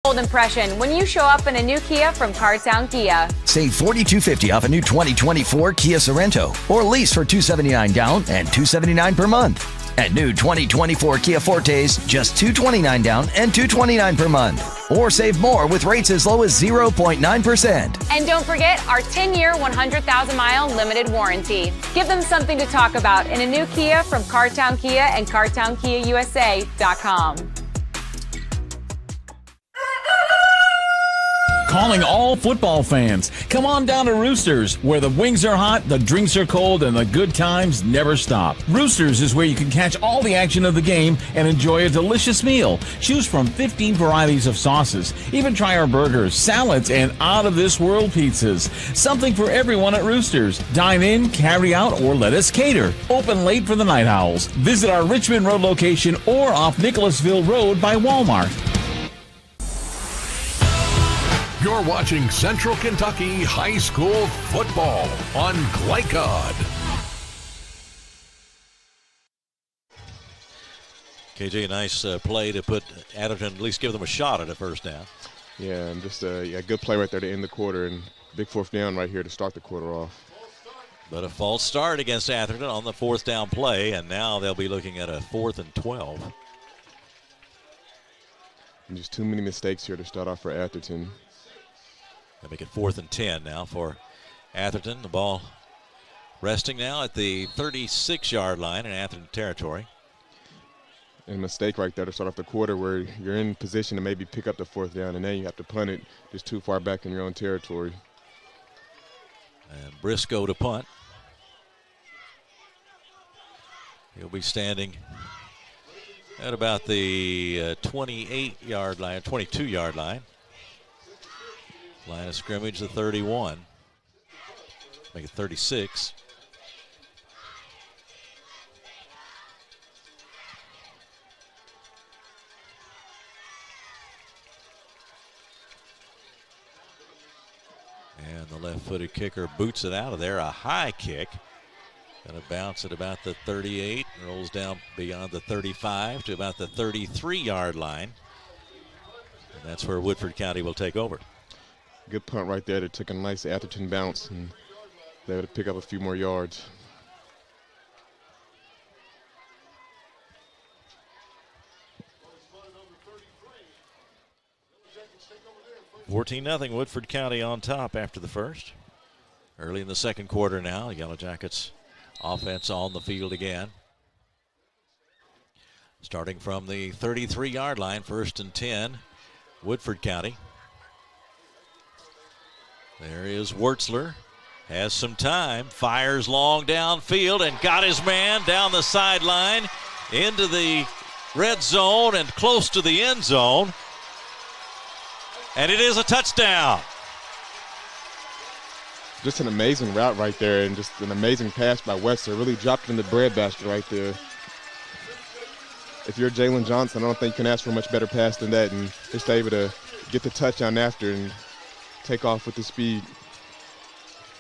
Bold impression when you show up in a new Kia from Cardtown Kia. Save $4,250 off a new 2024 Kia Sorento or lease for $279 down and $279 per month. And new 2024 Kia Fortes, just $229 down and $229 per month. Or save more with rates as low as 0.9%. And don't forget our 10-year, 100,000-mile limited warranty. Give them something to talk about in a new Kia from Cardtown Kia and CardtownKiaUSA.com. Calling all football fans. Come on down to Roosters, where the wings are hot, the drinks are cold, and the good times never stop. Roosters is where you can catch all the action of the game and enjoy a delicious meal. Choose from 15 varieties of sauces. Even try our burgers, salads, and out-of-this-world pizzas. Something for everyone at Roosters. Dine in, carry out, or let us cater. Open late for the Night Owls. Visit our Richmond Road location or off Nicholasville Road by Walmart. You're watching Central Kentucky High School football on Glycod. KJ, nice play to put Atherton, at least give them a shot at a first down. Yeah, and just a good play right there to end the quarter, and big 4th down right here to start the quarter off. But a false start against Atherton on the 4th down play, and now they'll be looking at a 4th and 12. And just too many mistakes here to start off for Atherton. They make it 4th and 10 now for Atherton. The ball resting now at the 36-yard line in Atherton territory. And a mistake right there to start off the quarter where you're in position to maybe pick up the 4th down, and then you have to punt it just too far back in your own territory. And Briscoe to punt. He'll be standing at about the 28-yard line, 22-yard line. Line of scrimmage, the 31. Make it 36. And the left-footed kicker boots it out of there. A high kick. Going to bounce at about the 38. Rolls down beyond the 35 to about the 33-yard line. And that's where Woodford County will take over. Good punt right there that took a nice Atherton bounce, and they would pick up a few more yards. $14-0 Woodford County on top after the first. Early in the second quarter now, Yellow Jackets offense on the field again. Starting from the 33-yard line, 1st and 10, Woodford County. There is Wurtzler, has some time, fires long downfield and got his man down the sideline into the red zone and close to the end zone. And it is a touchdown. Just an amazing route right there, and just an amazing pass by Webster. Really dropped it in the breadbasket right there. If you're Jalen Johnson, I don't think you can ask for a much better pass than that, and just able to get the touchdown after and take off with the speed.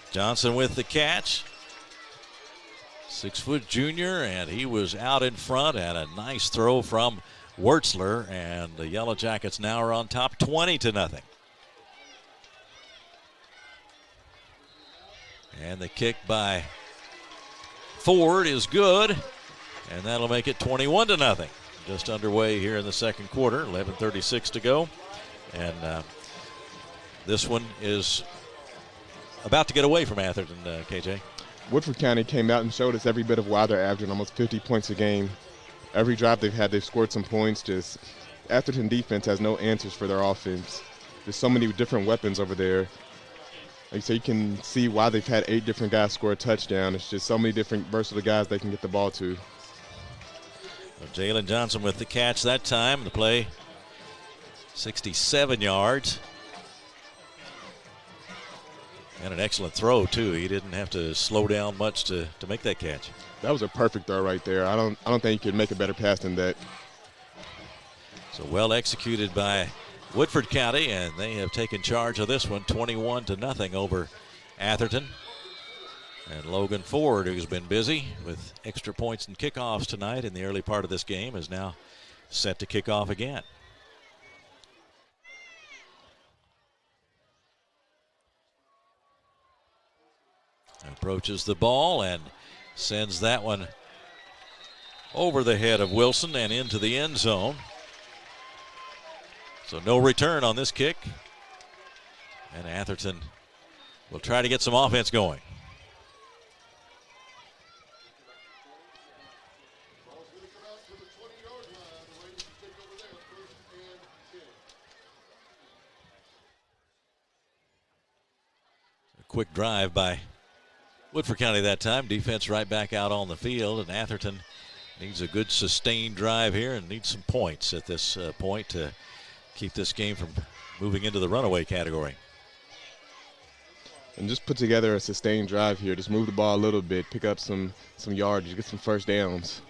Johnson with the catch. 6-foot junior, and he was out in front, and a nice throw from Wurtzler, and the Yellow Jackets now are on top 20-0. And the kick by Ford is good, and that'll make it 21-0. Just underway here in the second quarter, 11:36 to go. And this one is about to get away from Atherton, KJ. Woodford County came out and showed us every bit of why they're averaging almost 50 points a game. Every drive they've had, they've scored some points. Just Atherton defense has no answers for their offense. There's so many different weapons over there. Like, so you can see why they've had 8 different guys score a touchdown. It's just so many different versatile guys they can get the ball to. Well, Jalen Johnson with the catch that time. The play, 67 yards. And an excellent throw, too. He didn't have to slow down much to make that catch. That was a perfect throw right there. I don't think you could make a better pass than that. So well executed by Woodford County, and they have taken charge of this one 21-0 over Atherton. And Logan Ford, who's been busy with extra points and kickoffs tonight in the early part of this game, is now set to kick off again. Approaches the ball and sends that one over the head of Wilson and into the end zone. So no return on this kick. And Atherton will try to get some offense going. A quick drive by Woodford County that time. Defense right back out on the field, and Atherton needs a good sustained drive here and needs some points at this point to keep this game from moving into the runaway category. And just put together a sustained drive here. Just move the ball a little bit, pick up some yardage, get some first downs.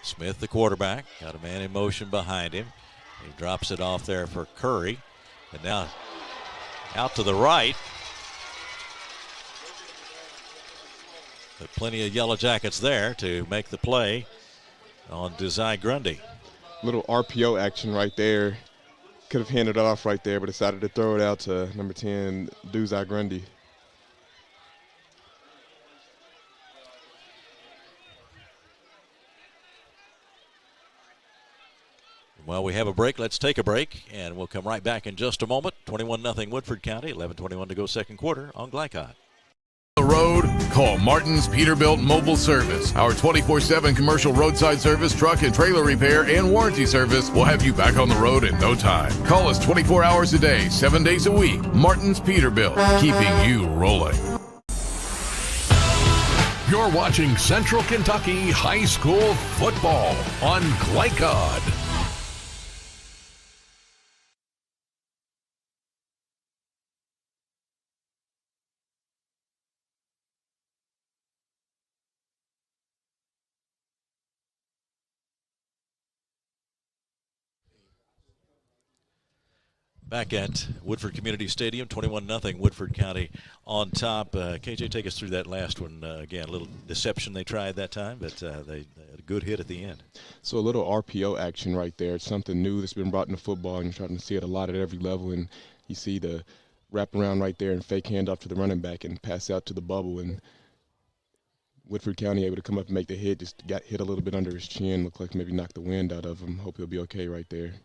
Smith, the quarterback, got a man in motion behind him. He drops it off there for Curry, and now out to the right. But plenty of Yellow Jackets there to make the play on Desai Grundy. Little RPO action right there. Could have handed it off right there, but decided to throw it out to number 10, Desai Grundy. Well, we have a break. Let's take a break, and we'll come right back in just a moment. 21-0 Woodford County, 11:21 to go second quarter on Glycod. The road, call Martin's Peterbilt Mobile Service. Our 24/7 commercial roadside service, truck and trailer repair, and warranty service will have you back on the road in no time. Call us 24 hours a day, 7 days a week. Martin's Peterbilt, keeping you rolling. You're watching Central Kentucky High School Football on Glycod. Back at Woodford Community Stadium, 21-0 Woodford County on top. KJ, take us through that last one. Again, a little deception they tried that time, but they had a good hit at the end. So a little RPO action right there. It's something new that's been brought into football, and you're starting to see it a lot at every level. And you see the wrap around right there and fake handoff to the running back and pass out to the bubble. And Woodford County able to come up and make the hit. Just got hit a little bit under his chin. Looked like maybe knocked the wind out of him. Hope he'll be okay right there.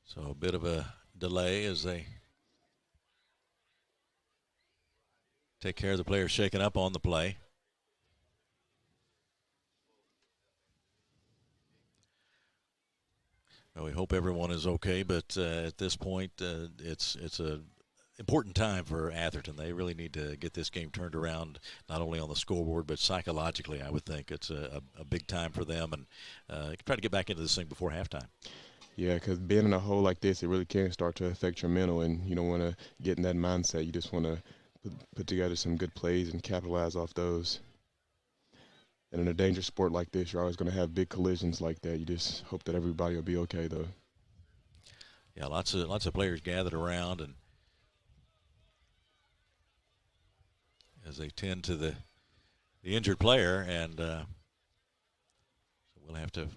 So a bit of a delay as they take care of the players shaken up on the play. Well, we hope everyone is okay, but at this point, it's a important time for Atherton. They really need to get this game turned around, not only on the scoreboard, but psychologically. I would think it's a big time for them, and try to get back into this thing before halftime. Yeah, because being in a hole like this, it really can start to affect your mental, and you don't want to get in that mindset. You just want to put together some good plays and capitalize off those. And in a dangerous sport like this, you're always going to have big collisions like that. You just hope that everybody will be okay, though. Yeah, lots of players gathered around, and as they tend to the injured player, and so we'll have to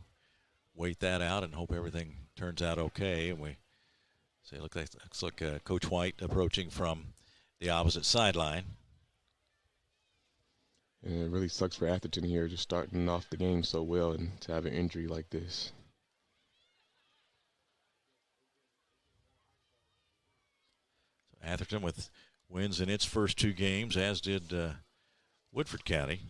wait that out and hope everything turns out okay. And we say, looks like Coach White approaching from the opposite sideline. And it really sucks for Atherton here, just starting off the game so well and to have an injury like this. So Atherton with wins in its first 2 games, as did Woodford County.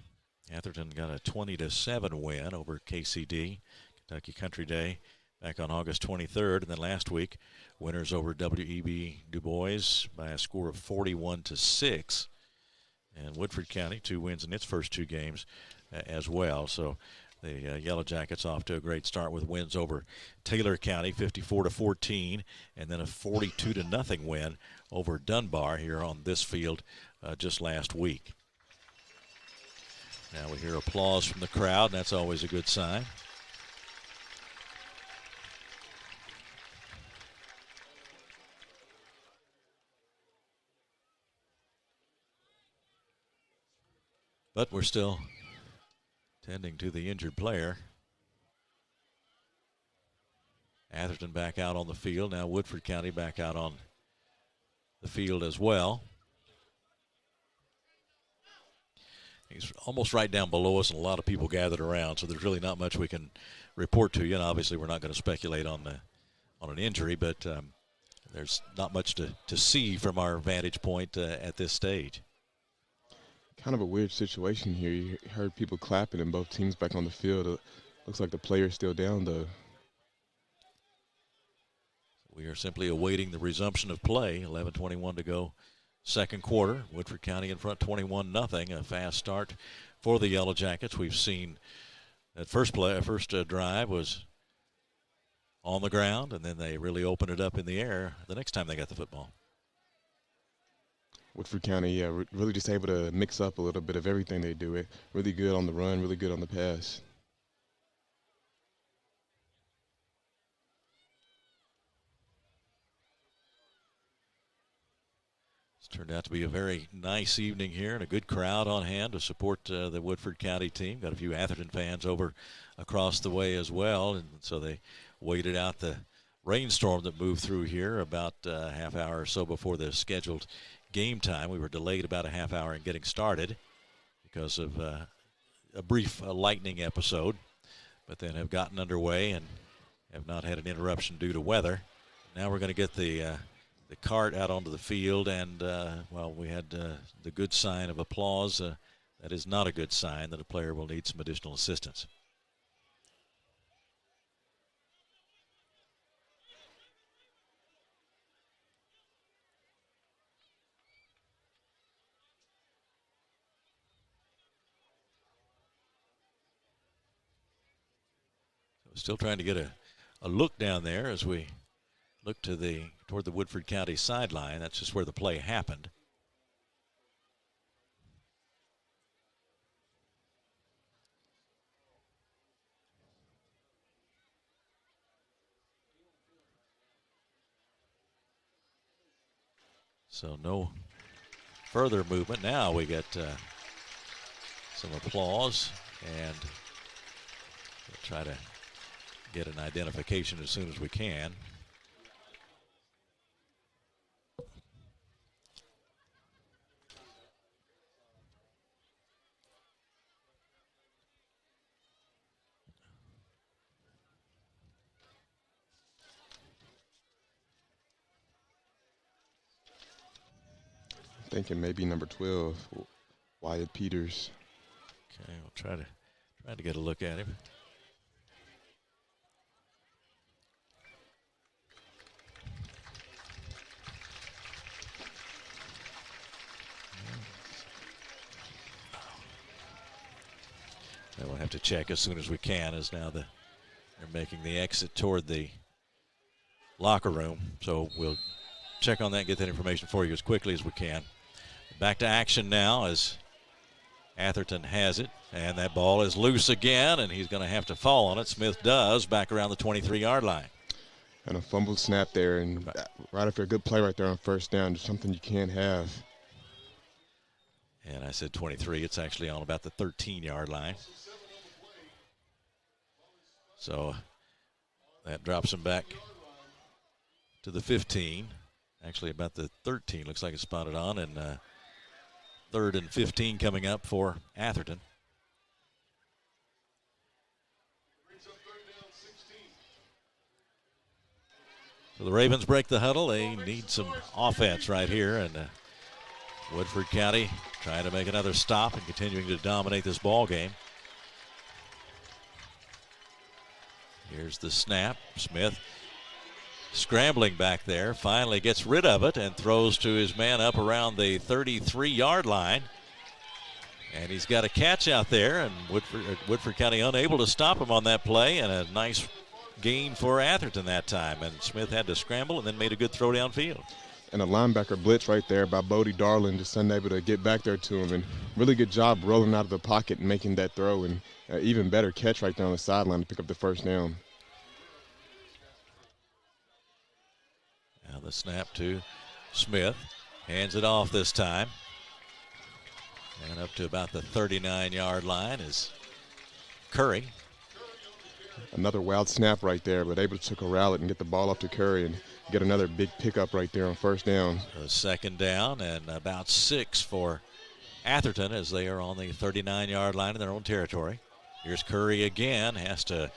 Atherton got a 20-7 win over KCD, Kentucky Country Day, back on August 23rd. And then last week, winners over W.E.B. Du Bois by a score of 41-6. And Woodford County, 2 wins in its first 2 games as well. So the Yellow Jackets off to a great start with wins over Taylor County, 54-14, and then a 42-0 win over Dunbar here on this field just last week. Now we hear applause from the crowd, and that's always a good sign. But we're still tending to the injured player. Atherton back out on the field. Now Woodford County back out on the field as well. He's almost right down below us, and a lot of people gathered around, so there's really not much we can report to you. And obviously we're not going to speculate on an injury, but there's not much to see from our vantage point at this stage. Kind of a weird situation here. You heard people clapping and both teams back on the field. Looks like the player's still down, though. We are simply awaiting the resumption of play. 11:21 to go, second quarter. Woodford County in front 21-0. A fast start for the Yellow Jackets. We've seen that first drive was on the ground, and then they really opened it up in the air the next time they got the football. Woodford County, really just able to mix up a little bit of everything they do. It really good on the run, really good on the pass. It's turned out to be a very nice evening here and a good crowd on hand to support the Woodford County team. Got a few Atherton fans over across the way as well, and so they waited out the rainstorm that moved through here about a half hour or so before the scheduled game time. We were delayed about a half hour in getting started because of a brief lightning episode, but then have gotten underway and have not had an interruption due to weather. Now we're going to get the cart out onto the field, and well, we had the good sign of applause. That is not a good sign that a player will need some additional assistance. Still trying to get a look down there as we look toward the Woodford County sideline. That's just where the play happened. So no further movement. Now we get some applause, and we'll try to get an identification as soon as we can. Thinking maybe number 12, Wyatt Peters. Okay, we'll try to get a look at him. We'll have to check as soon as we can, as now they're making the exit toward the locker room. So we'll check on that and get that information for you as quickly as we can. Back to action now as Atherton has it, and that ball is loose again, and he's going to have to fall on it. Smith does, back around the 23-yard line. And a fumbled snap there, and right after a good play right there on first down, just something you can't have. And I said 23. It's actually on about the 13-yard line. So that drops him back to the 15. Actually about the 13. Looks like it's spotted on. And 3rd and 15 coming up for Atherton. So the Ravens break the huddle. They need some offense right here. And Woodford County trying to make another stop and continuing to dominate this ball game. Here's the snap. Smith scrambling back there. Finally gets rid of it and throws to his man up around the 33-yard line. And he's got a catch out there. And Woodford County unable to stop him on that play. And a nice gain for Atherton that time, and Smith had to scramble and then made a good throw downfield. And a linebacker blitz right there by Bodie Darling, just unable to get back there to him, and really good job rolling out of the pocket and making that throw, and even better catch right there on the sideline to pick up the first down. Now the snap to Smith, hands it off this time, and up to about the 39-yard line is Curry. Another wild snap right there, but able to corral it and get the ball up to Curry and get another big pickup right there on first down. A second down and about 6 for Atherton as they are on the 39-yard line in their own territory. Here's Curry again, has to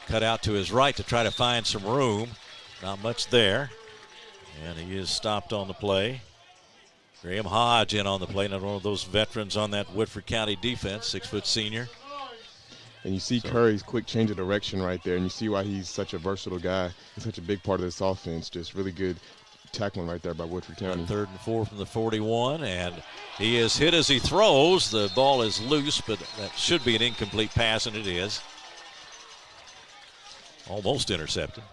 cut out to his right to try to find some room. Not much there, and he is stopped on the play. Graham Hodge in on the play, not one of those veterans on that Woodford County defense, 6-foot senior. And you see Curry's quick change of direction right there, and you see why he's such a versatile guy. He's such a big part of this offense. Just really good tackling right there by Woodford County. 3rd and 4 from the 41, and he is hit as he throws. The ball is loose, but that should be an incomplete pass, and it is. Almost intercepted.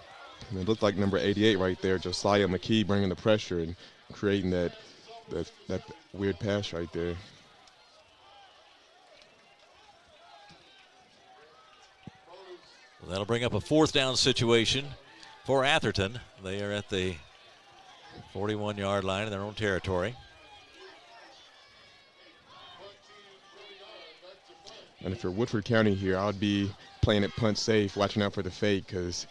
And it looked like number 88 right there, Josiah McKee, bringing the pressure and creating that weird pass right there. Well, that'll bring up a 4th down situation for Atherton. They are at the 41-yard line in their own territory. And if you're Woodford County here, I would be playing it punt safe, watching out for the fake, because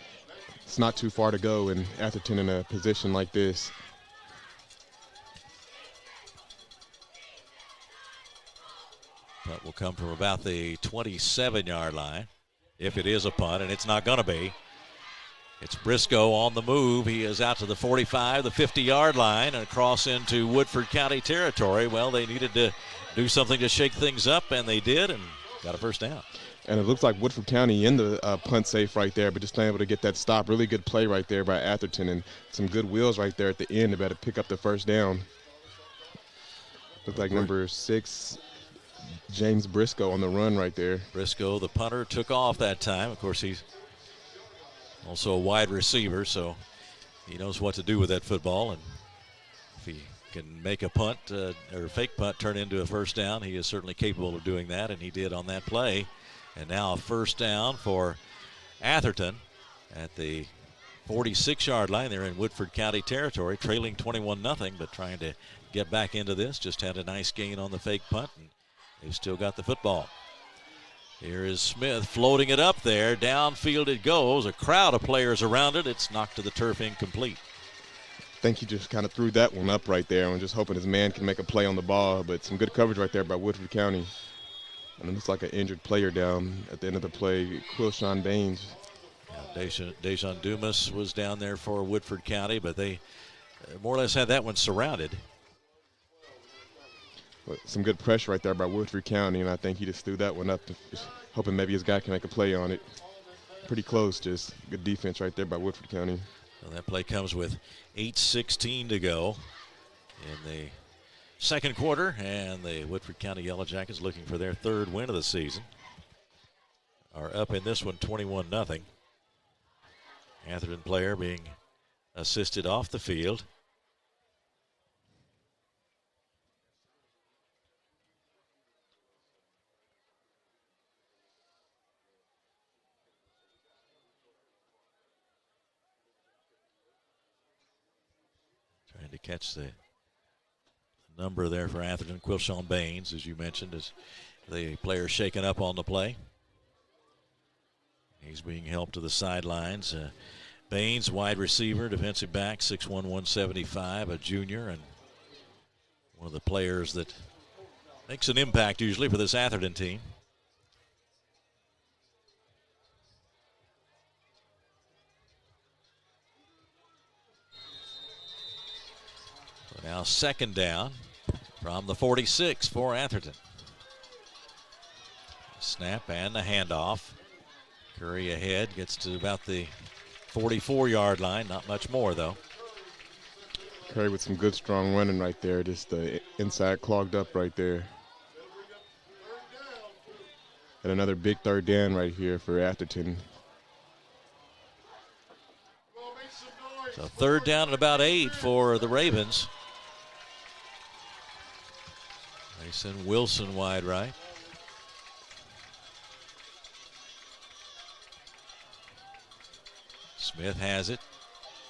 it's not too far to go in Atherton in a position like this. Punt will come from about the 27-yard line, if it is a punt, and it's not going to be. It's Briscoe on the move. He is out to the 45, the 50-yard line, and across into Woodford County territory. Well, they needed to do something to shake things up, and they did, and got a first down. And it looks like Woodford County in the punt safe right there, but just not able to get that stop. Really good play right there by Atherton, and some good wheels right there at the end to better pick up the first down. Looked like number 6, James Briscoe on the run right there. Briscoe, the punter, took off that time. Of course, he's also a wide receiver, so he knows what to do with that football. And if he can make a punt or fake punt turn into a first down, he is certainly capable of doing that, and he did on that play. And now a first down for Atherton at the 46-yard line. They're in Woodford County territory, trailing 21-0, but trying to get back into this. Just had a nice gain on the fake punt, and they've still got the football. Here is Smith floating it up there. Downfield it goes. A crowd of players around it. It's knocked to the turf, incomplete. I think he just kind of threw that one up right there and just hoping his man can make a play on the ball, but some good coverage right there by Woodford County. And it looks like an injured player down at the end of the play, Quilshawn Baines. Dejon Dumas was down there for Woodford County, but they more or less had that one surrounded. But some good pressure right there by Woodford County, and I think he just threw that one up, hoping maybe his guy can make a play on it. Pretty close, just good defense right there by Woodford County. Well, that play comes with 8:16 to go in the second quarter, and the Woodford County Yellow Jackets, looking for their 3rd win of the season, are up in this one 21-0. Atherton player being assisted off the field. Trying to catch the number there for Atherton. Quilshon Baines, as you mentioned, is the player shaken up on the play. He's being helped to the sidelines. Baines, wide receiver, defensive back, 6'1", 175, a junior, and one of the players that makes an impact usually for this Atherton team. So now second down from the 46 for Atherton. Snap and the handoff. Curry ahead, gets to about the 44-yard line. Not much more, though. Curry with some good, strong running right there. Just the inside clogged up right there. And another big third down right here for Atherton. So third down at about 8 for the Ravens. Mason Wilson wide right. Smith has it.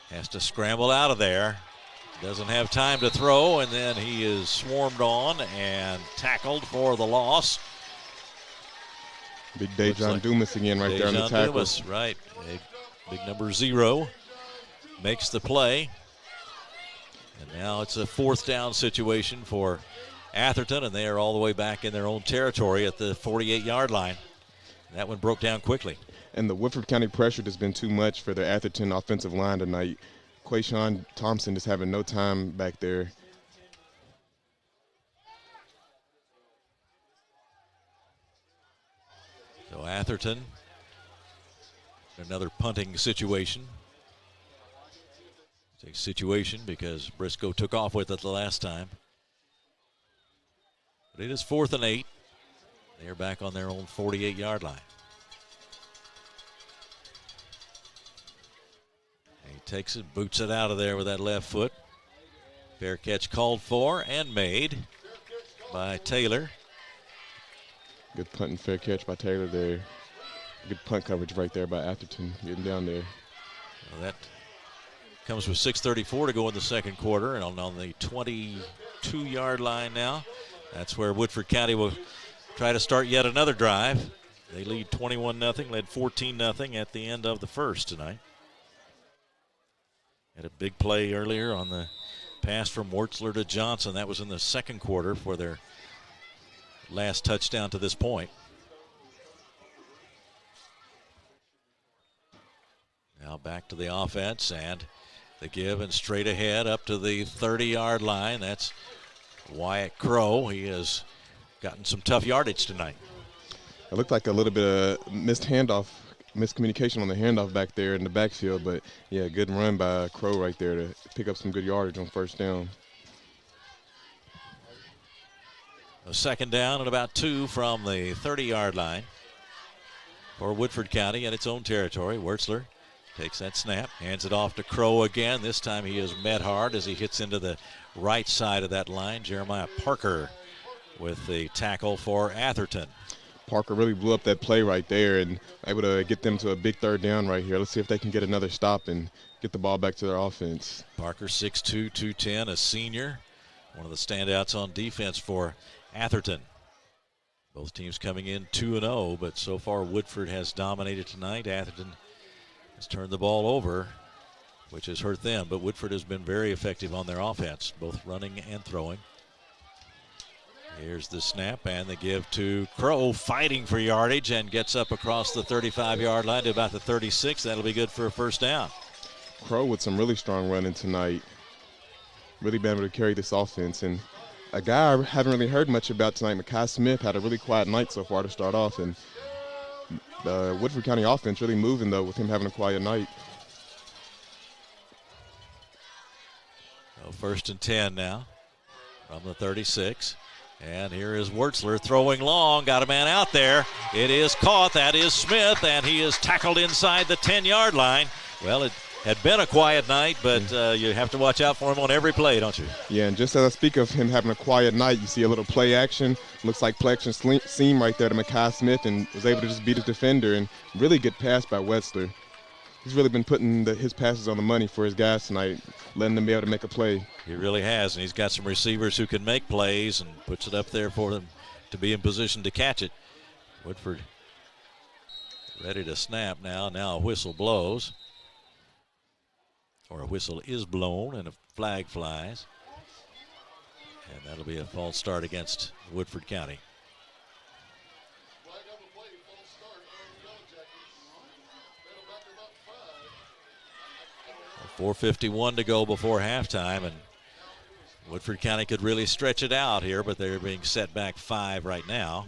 Has to scramble out of there. Doesn't have time to throw, and then he is swarmed on and tackled for the loss. Big Dejon Dumas again right there on the tackle. Dumas, right. Big number 0 makes the play. And now it's a fourth down situation for Atherton, and they are all the way back in their own territory at the 48-yard line. That one broke down quickly. And the Woodford County pressure has been too much for the Atherton offensive line tonight. Quayshawn Thompson is having no time back there. So Atherton, another punting situation. It's a situation because Briscoe took off with it the last time. But it is 4th and 8. They're back on their own 48-yard line. He takes it, boots it out of there with that left foot. Fair catch called for and made by Taylor. Good punt and fair catch by Taylor there. Good punt coverage right there by Atherton getting down there. Well, that comes with 6:34 to go in the second quarter, and on the 22-yard line now. That's where Woodford County will try to start yet another drive. They lead 21-0, led 14-0 at the end of the first tonight. Had a big play earlier on the pass from Wertzler to Johnson. That was in the second quarter for their last touchdown to this point. Now back to the offense, and the give and straight ahead up to the 30-yard line. That's Wyatt Crow. He has gotten some tough yardage tonight. It looked like a little bit of miscommunication on the handoff back there in the backfield, but yeah, good run by Crow right there to pick up some good yardage on first down. A second down and about 2 from the 30-yard line for Woodford County in its own territory. Wertzler takes that snap, hands it off to Crow again. This time he is met hard as he hits into the right side of that line. Jeremiah Parker with the tackle for Atherton. Parker really blew up that play right there and able to get them to a big third down right here. Let's see if they can get another stop and get the ball back to their offense. Parker 6'2", 210, a senior. One of the standouts on defense for Atherton. Both teams coming in 2-0, but so far Woodford has dominated tonight. Atherton has turned the ball over, which has hurt them, but Woodford has been very effective on their offense, both running and throwing. Here's the snap and the give to Crow, fighting for yardage, and gets up across the 35-yard line to about the 36. That'll be good for a first down. Crow with some really strong running tonight. Really been able to carry this offense. And a guy I haven't really heard much about tonight, Mekhi Smith, had a really quiet night so far to start off. And the Woodford County offense really moving, though, with him having a quiet night. So 1st and 10 now from the 36. And here is Wertzler throwing long, got a man out there. It is caught, that is Smith, and he is tackled inside the 10-yard line. Well, it had been a quiet night, but you have to watch out for him on every play, don't you? Yeah, and just as I speak of him having a quiet night, you see a little play action. Looks like play action seam right there to Mekhi Smith, and was able to just beat his defender, and really good pass by Wertzler. he's really been putting his passes on the money for his guys tonight, letting them be able to make a play. He really has, and he's got some receivers who can make plays and puts it up there for them to be in position to catch it. Woodford ready to snap now. Now a whistle blows, or a whistle is blown, and a flag flies. And that'll be a false start against Woodford County. 4:51 to go before halftime, and Woodford County could really stretch it out here, but they're being set back 5 right now.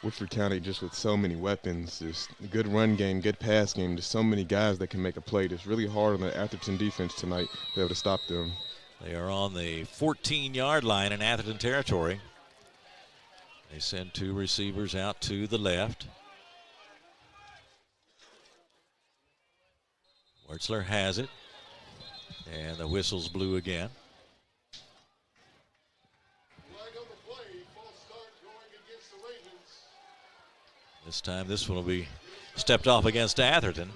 Woodford County just with so many weapons, just good run game, good pass game, just so many guys that can make a play. It's really hard on the Atherton defense tonight to be able to stop them. They are on the 14-yard line in Atherton territory. They send 2 receivers out to the left. Wertzler has it, and the whistle's blew again. This time this one will be stepped off against Atherton.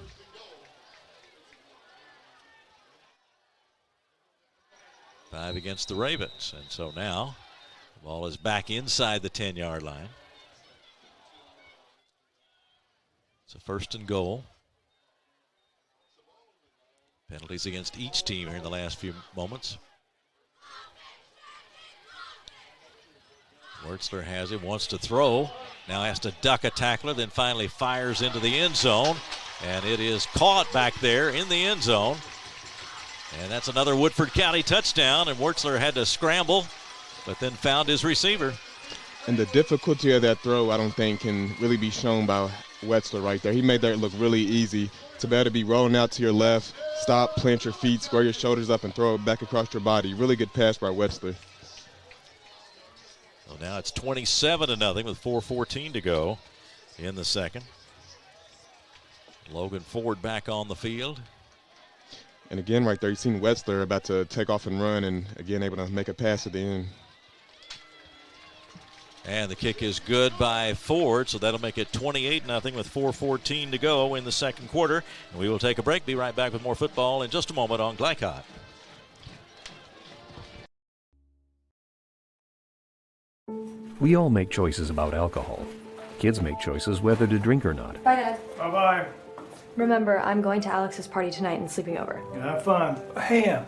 Five against the Ravens, and so now the ball is back inside the 10-yard line. It's a 1st and goal. Penalties against each team here in the last few moments. Wertzler has it, wants to throw. Now has to duck a tackler, then finally fires into the end zone. And it is caught back there in the end zone. And that's another Woodford County touchdown. And Wertzler had to scramble, but then found his receiver. And the difficulty of that throw, I don't think, can really be shown by Wertzler right there. He made that look really easy. To be able to be rolling out to your left, stop, plant your feet, square your shoulders up, and throw it back across your body. Really good pass by Wertzler. So now it's 27-0 with 4:14 to go in the second. Logan Ford back on the field. And again, right there, you've seen Wertzler about to take off and run, and again, able to make a pass at the end. And the kick is good by Ford, so that'll make it 28-0 with 4:14 to go in the second quarter. And we will take a break. Be right back with more football in just a moment on Glycod. We all make choices about alcohol. Kids make choices whether to drink or not. Bye, Dad. Bye-bye. Remember, I'm going to Alex's party tonight and sleeping over. Have fun. Hey,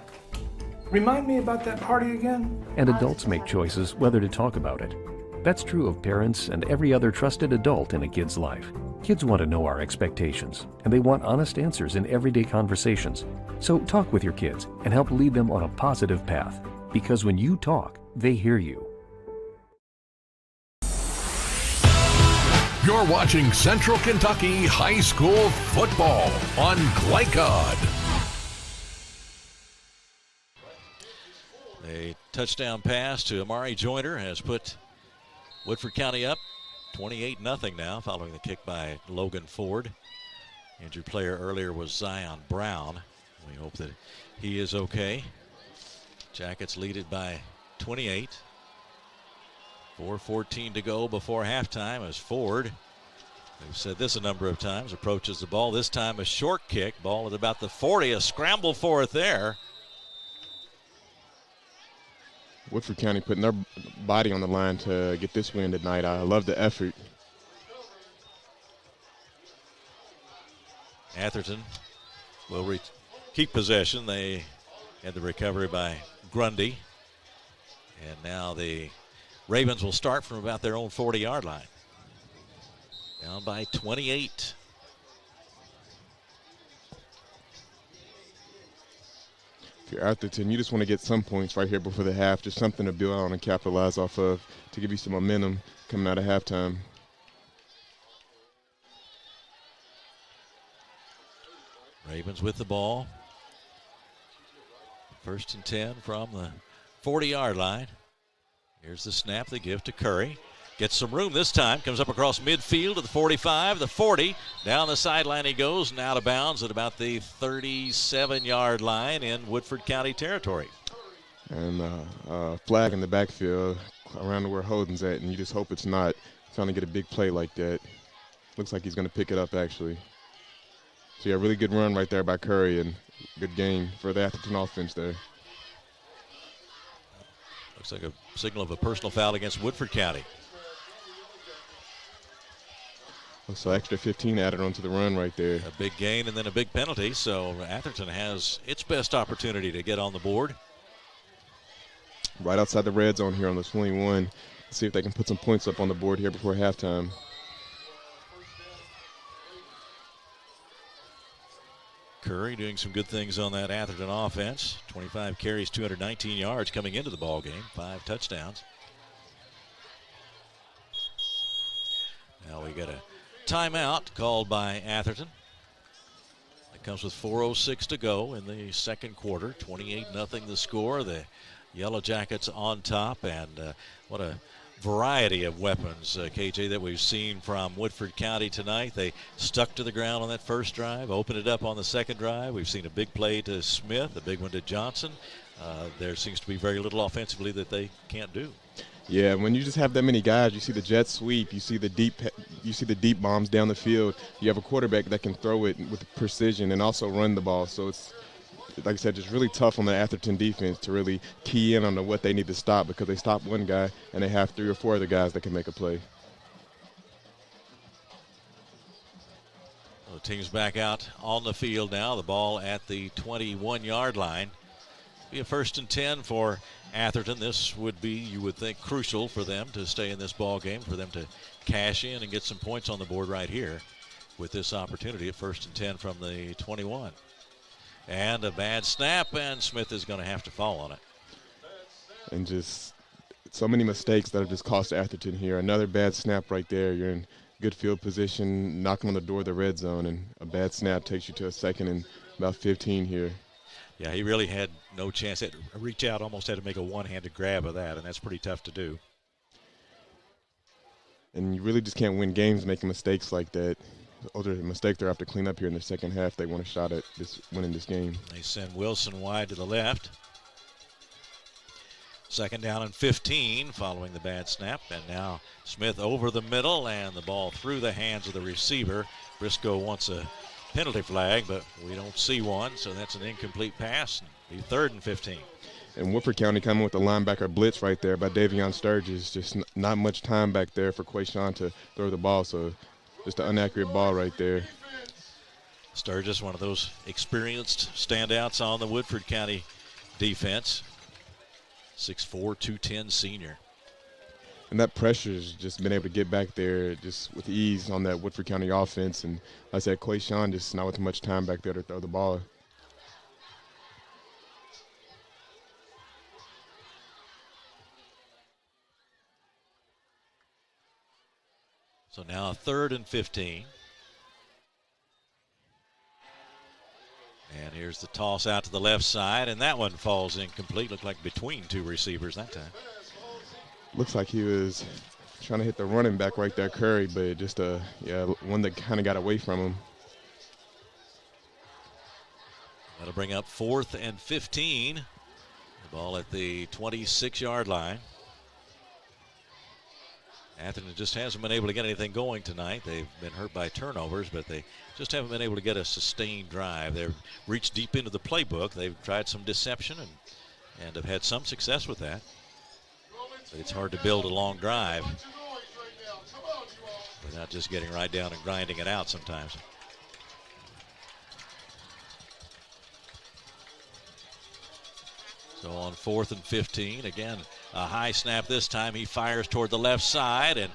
remind me about that party again? And adults make choices whether to talk about it. That's true of parents and every other trusted adult in a kid's life. Kids want to know our expectations, and they want honest answers in everyday conversations. So talk with your kids and help lead them on a positive path. Because when you talk, they hear you. You're watching Central Kentucky High School football on Glycod. A touchdown pass to Amari Joyner has put Woodford County up 28-0 now, following the kick by Logan Ford. Injured player earlier was Zion Brown. We hope that he is okay. Jackets lead it by 28. 4:14 to go before halftime as Ford, we've said this a number of times, approaches the ball. This time a short kick. Ball at about the 40. A scramble for it there. Woodford County putting their body on the line to get this win tonight. I love the effort. Atherton will keep possession. They had the recovery by Grundy. And now the Ravens will start from about their own 40-yard line. Down by 28. If you're Atherton, you just want to get some points right here before the half, just something to build on and capitalize off of to give you some momentum coming out of halftime. Ravens with the ball. 1st and 10 from the 40-yard line. Here's the snap they give to Curry. Gets some room this time. Comes up across midfield to the 45, the 40. Down the sideline he goes and out of bounds at about the 37-yard line in Woodford County territory. And flag in the backfield around where Holden's at, and you just hope it's not trying to get a big play like that. Looks like he's going to pick it up, actually. So, yeah, really good run right there by Curry, and good game for the Atherton offense there. Looks like a signal of a personal foul against Woodford County. So extra 15 added onto the run right there. A big gain and then a big penalty, so Atherton has its best opportunity to get on the board. Right outside the red zone here on the 21. Let's see if they can put some points up on the board here before halftime. Curry doing some good things on that Atherton offense. 25 carries, 219 yards coming into the ball game, 5 touchdowns. Now we got a timeout called by Atherton. It comes with 4:06 to go in the second quarter. 28-0 the score. The Yellow Jackets on top, and what a variety of weapons, KJ, that we've seen from Woodford County tonight. They stuck to the ground on that first drive, opened it up on the second drive. We've seen a big play to Smith, a big one to Johnson. There seems to be very little offensively that they can't do. Yeah, when you just have that many guys, you see the jet sweep, you see the deep bombs down the field. You have a quarterback that can throw it with precision and also run the ball. So it's, like I said, just really tough on the Atherton defense to really key in on what they need to stop, because they stop one guy and they have 3 or 4 other guys that can make a play. Well, the team's back out on the field now. The ball at the 21-yard line. Be a 1st and 10 for Atherton. This would be, you would think, crucial for them to stay in this ball game, for them to cash in and get some points on the board right here with this opportunity at 1st and 10 from the 21. And a bad snap, and Smith is going to have to fall on it. And just so many mistakes that have just cost Atherton here. Another bad snap right there. You're in good field position, knocking on the door of the red zone, and a bad snap takes you to a 2nd and about 15 here. Yeah, he really had no chance. Had to reach out, almost had to make a one-handed grab of that, and that's pretty tough to do. And you really just can't win games making mistakes like that. Other mistake they have to clean up here in the second half. They want a shot at winning this game. They send Wilson wide to the left. 2nd down and 15 following the bad snap. And now Smith over the middle, and the ball through the hands of the receiver. Briscoe wants a penalty flag, but we don't see one, so that's an incomplete pass. Be 3rd and 15. And Woodford County coming with the linebacker blitz right there by Davion Sturgis. Just not much time back there for Quayshawn to throw the ball, so just an inaccurate ball right there. Sturgis, one of those experienced standouts on the Woodford County defense. 6'4", 210 senior. And that pressure's just been able to get back there just with ease on that Woodford County offense. And like I said, Quayshawn just not with much time back there to throw the ball. So now 3rd and 15. And here's the toss out to the left side, and that one falls incomplete. Looked like between 2 receivers that time. Looks like he was trying to hit the running back right there, Curry, but just one that kind of got away from him. That'll bring up 4th and 15. The ball at the 26-yard line. Atherton just hasn't been able to get anything going tonight. They've been hurt by turnovers, but they just haven't been able to get a sustained drive. They've reached deep into the playbook. They've tried some deception and have had some success with that. But it's hard to build a long drive without just getting right down and grinding it out sometimes. So on 4th and 15, again, a high snap this time. He fires toward the left side, and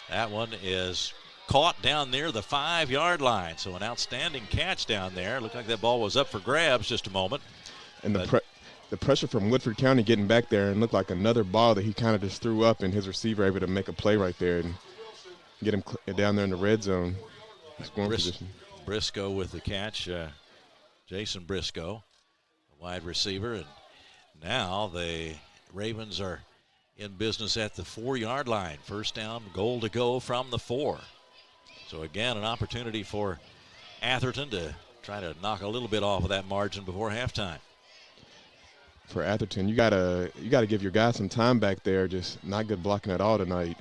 that one is caught down near the 5-yard line. So an outstanding catch down there. Looked like that ball was up for grabs just a moment. And the pressure from Woodford County getting back there, and looked like another ball that he kind of just threw up, and his receiver able to make a play right there and get him down there in the red zone. Scoring position. Briscoe with the catch. Jason Briscoe, wide receiver. And now the Ravens are in business at the 4-yard line. 1st down, goal to go from the 4. So again, an opportunity for Atherton to try to knock a little bit off of that margin before halftime. For Atherton, you gotta give your guys some time back there. Just not good blocking at all tonight.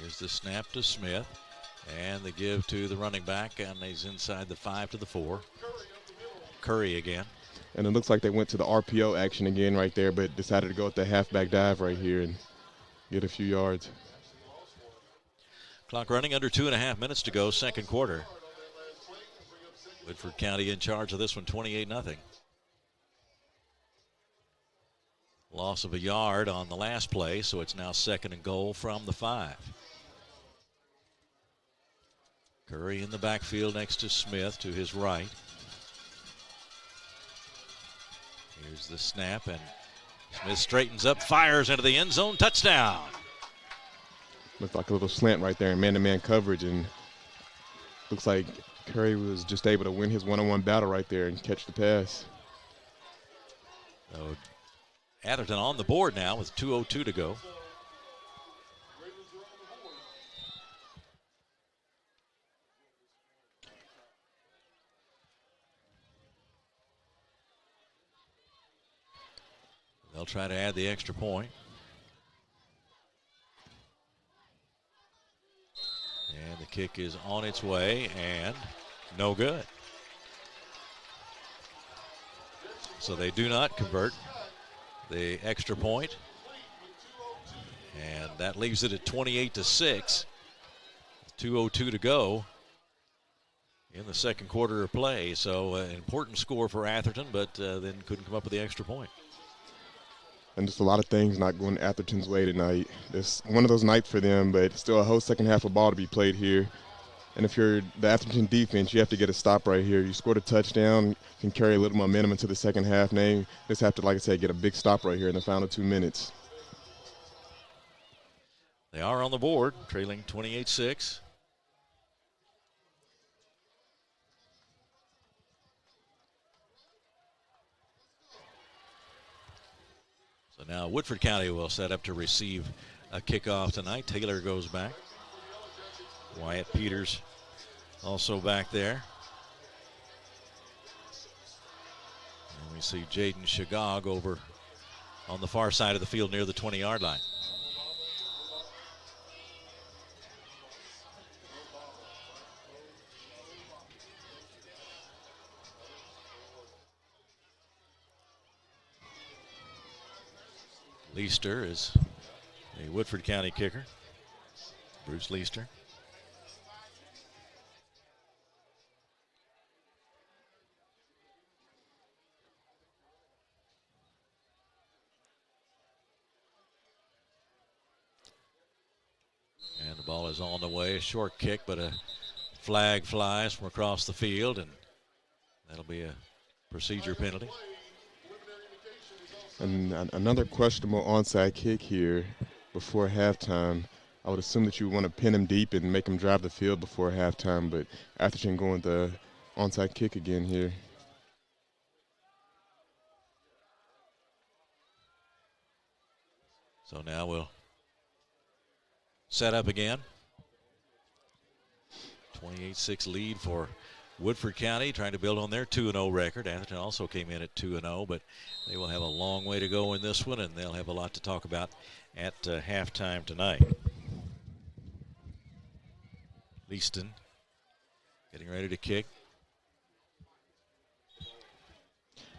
Here's the snap to Smith. And the give to the running back, and he's inside the 5 to the 4. Curry again. And it looks like they went to the RPO action again right there, but decided to go with the halfback dive right here and get a few yards. Clock running, under 2.5 minutes to go, second quarter. Woodford County in charge of this one, 28-0. Loss of a yard on the last play, so it's now second and goal from the 5. Curry in the backfield next to Smith to his right. Here's the snap, and Smith straightens up, fires into the end zone, touchdown. Looks like a little slant right there in man-to-man coverage, and looks like Curry was just able to win his one-on-one battle right there and catch the pass. So Atherton on the board now with 2:02 to go. They'll try to add the extra point. And the kick is on its way and no good. So they do not convert the extra point. And that leaves it at 28-6. 2:02 to go in the second quarter of play. So an important score for Atherton, but then couldn't come up with the extra point. And just a lot of things not going Atherton's way tonight. It's one of those nights for them, but still a whole second half of ball to be played here. And if you're the Atherton defense, you have to get a stop right here. You scored a touchdown, can carry a little momentum into the second half. Now you just have to, like I said, get a big stop right here in the final 2 minutes. They are on the board, trailing 28-6. So now Woodford County will set up to receive a kickoff tonight. Taylor goes back. Wyatt Peters also back there. And we see Jaden Shagog over on the far side of the field near the 20-yard line. Leister is a Woodford County kicker. Bruce Leister. And the ball is on the way. A short kick, but a flag flies from across the field, and that'll be a procedure penalty. And another questionable onside kick here before halftime. I would assume that you want to pin him deep and make him drive the field before halftime, but Atherton going the onside kick again here. So now we'll set up again. 28-6 lead for Woodford County, trying to build on their 2-0 record. Atherton also came in at 2-0, but they will have a long way to go in this one, and they'll have a lot to talk about at halftime tonight. Leaston getting ready to kick.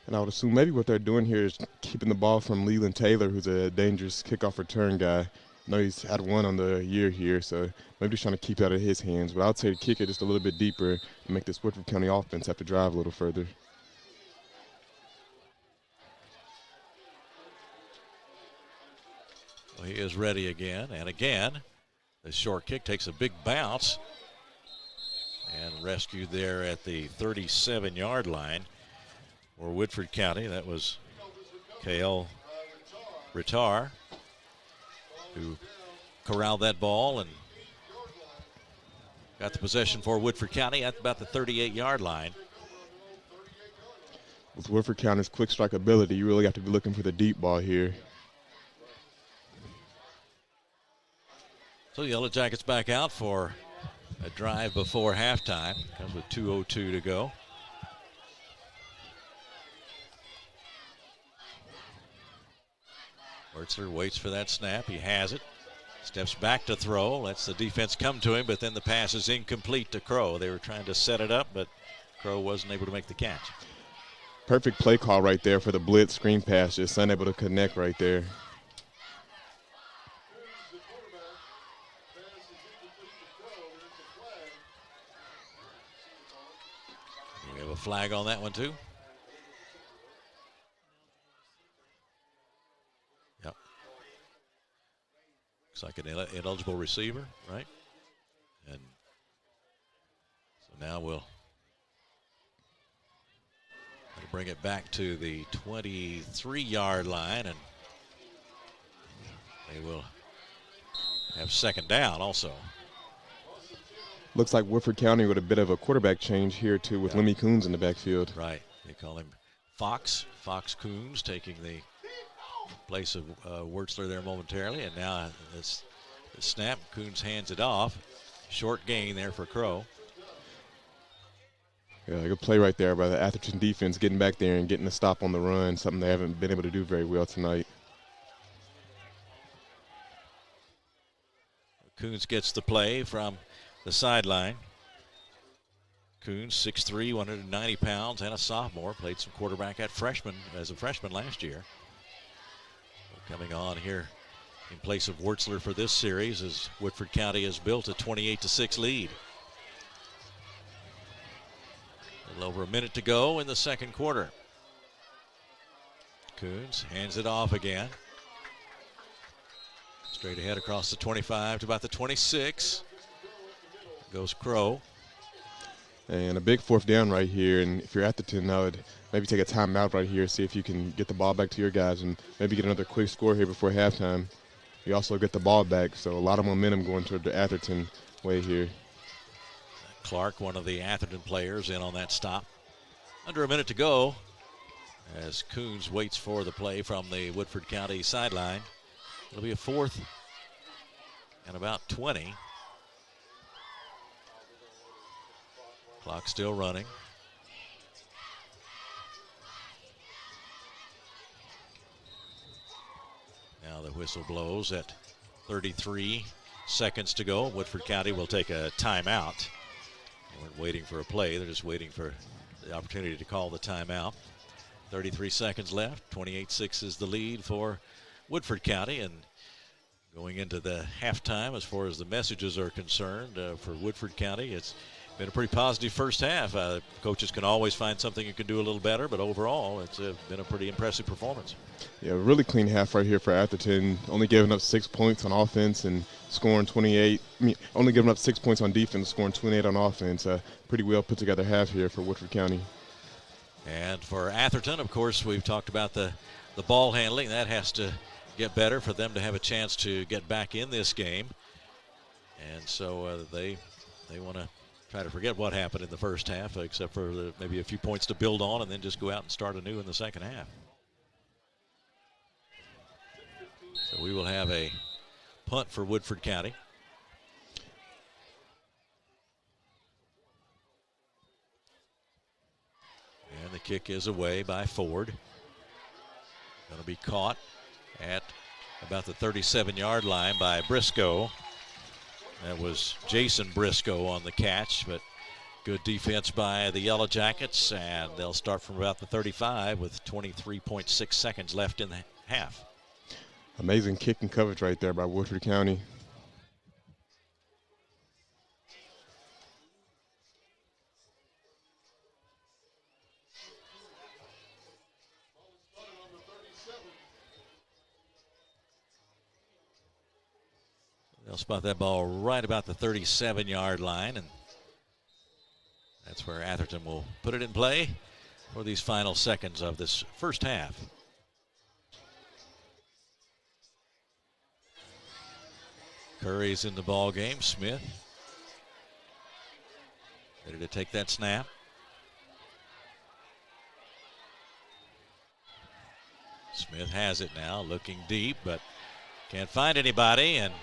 And I would assume maybe what they're doing here is keeping the ball from Leland Taylor, who's a dangerous kickoff return guy. I know he's had one on the year here, so maybe he's trying to keep it out of his hands. But I would say to kick it just a little bit deeper and make this Woodford County offense have to drive a little further. Well, he is ready again, and again, the short kick takes a big bounce and rescued there at the 37-yard line for Woodford County. That was K.L. Ritar, who corralled that ball and got the possession for Woodford County at about the 38-yard line. With Woodford County's quick strike ability, you really have to be looking for the deep ball here. So the Yellow Jackets back out for a drive before halftime. Comes with 2:02 to go. Wertzler waits for that snap. He has it. Steps back to throw, lets the defense come to him, but then the pass is incomplete to Crow. They were trying to set it up, but Crow wasn't able to make the catch. Perfect play call right there for the blitz screen pass, just unable to connect right there. We have a flag on that one too. Yep. Looks like an ineligible receiver, right? And so now we'll bring it back to the 23-yard line, and they will have second down also. Looks like Woodford County with a bit of a quarterback change here too, with Lemmy Coons in the backfield. Right. They call him Fox Coons, taking the place of Wurtzler there momentarily, and now this snap, Coons hands it off. Short gain there for Crow. Yeah, good play right there by the Atherton defense, getting back there and getting a stop on the run, something they haven't been able to do very well tonight. Coons gets the play from the sideline. Coons, 6'3", 190 pounds, and a sophomore. Played some quarterback as a freshman last year. Coming on here in place of Wurtzler for this series as Woodford County has built a 28-6 lead. A little over a minute to go in the second quarter. Coons hands it off again. Straight ahead across the 25 to about the 26. Goes Crow. And a big fourth down right here. And if you're Atherton, I would maybe take a timeout right here, see if you can get the ball back to your guys and maybe get another quick score here before halftime. You also get the ball back, so a lot of momentum going toward the Atherton way here. Clark, one of the Atherton players, in on that stop. Under a minute to go as Coons waits for the play from the Woodford County sideline. It'll be a 4th and about 20. Clock still running. Now the whistle blows at 33 seconds to go. Woodford County will take a timeout. They weren't waiting for a play. They're just waiting for the opportunity to call the timeout. 33 seconds left. 28-6 is the lead for Woodford County. And going into the halftime, as far as the messages are concerned, for Woodford County, it's been a pretty positive first half. Coaches can always find something you can do a little better, but overall, it's been a pretty impressive performance. Yeah, really clean half right here for Atherton. Only giving up 6 points on offense and scoring 28. Only giving up 6 points on defense, scoring 28 on offense. Pretty well put together half here for Woodford County. And for Atherton, of course, we've talked about the ball handling. That has to get better for them to have a chance to get back in this game. And so they want to try to forget what happened in the first half, except for maybe a few points to build on, and then just go out and start anew in the second half. So we will have a punt for Woodford County. And the kick is away by Ford. Going to be caught at about the 37-yard line by Briscoe. That was Jason Briscoe on the catch, but good defense by the Yellow Jackets, and they'll start from about the 35 with 23.6 seconds left in the half. Amazing kick and coverage right there by Woodford County. They'll spot that ball right about the 37-yard line, and that's where Atherton will put it in play for these final seconds of this first half. Curry's in the ball game. Smith ready to take that snap. Smith has it now, looking deep, but can't find anybody, and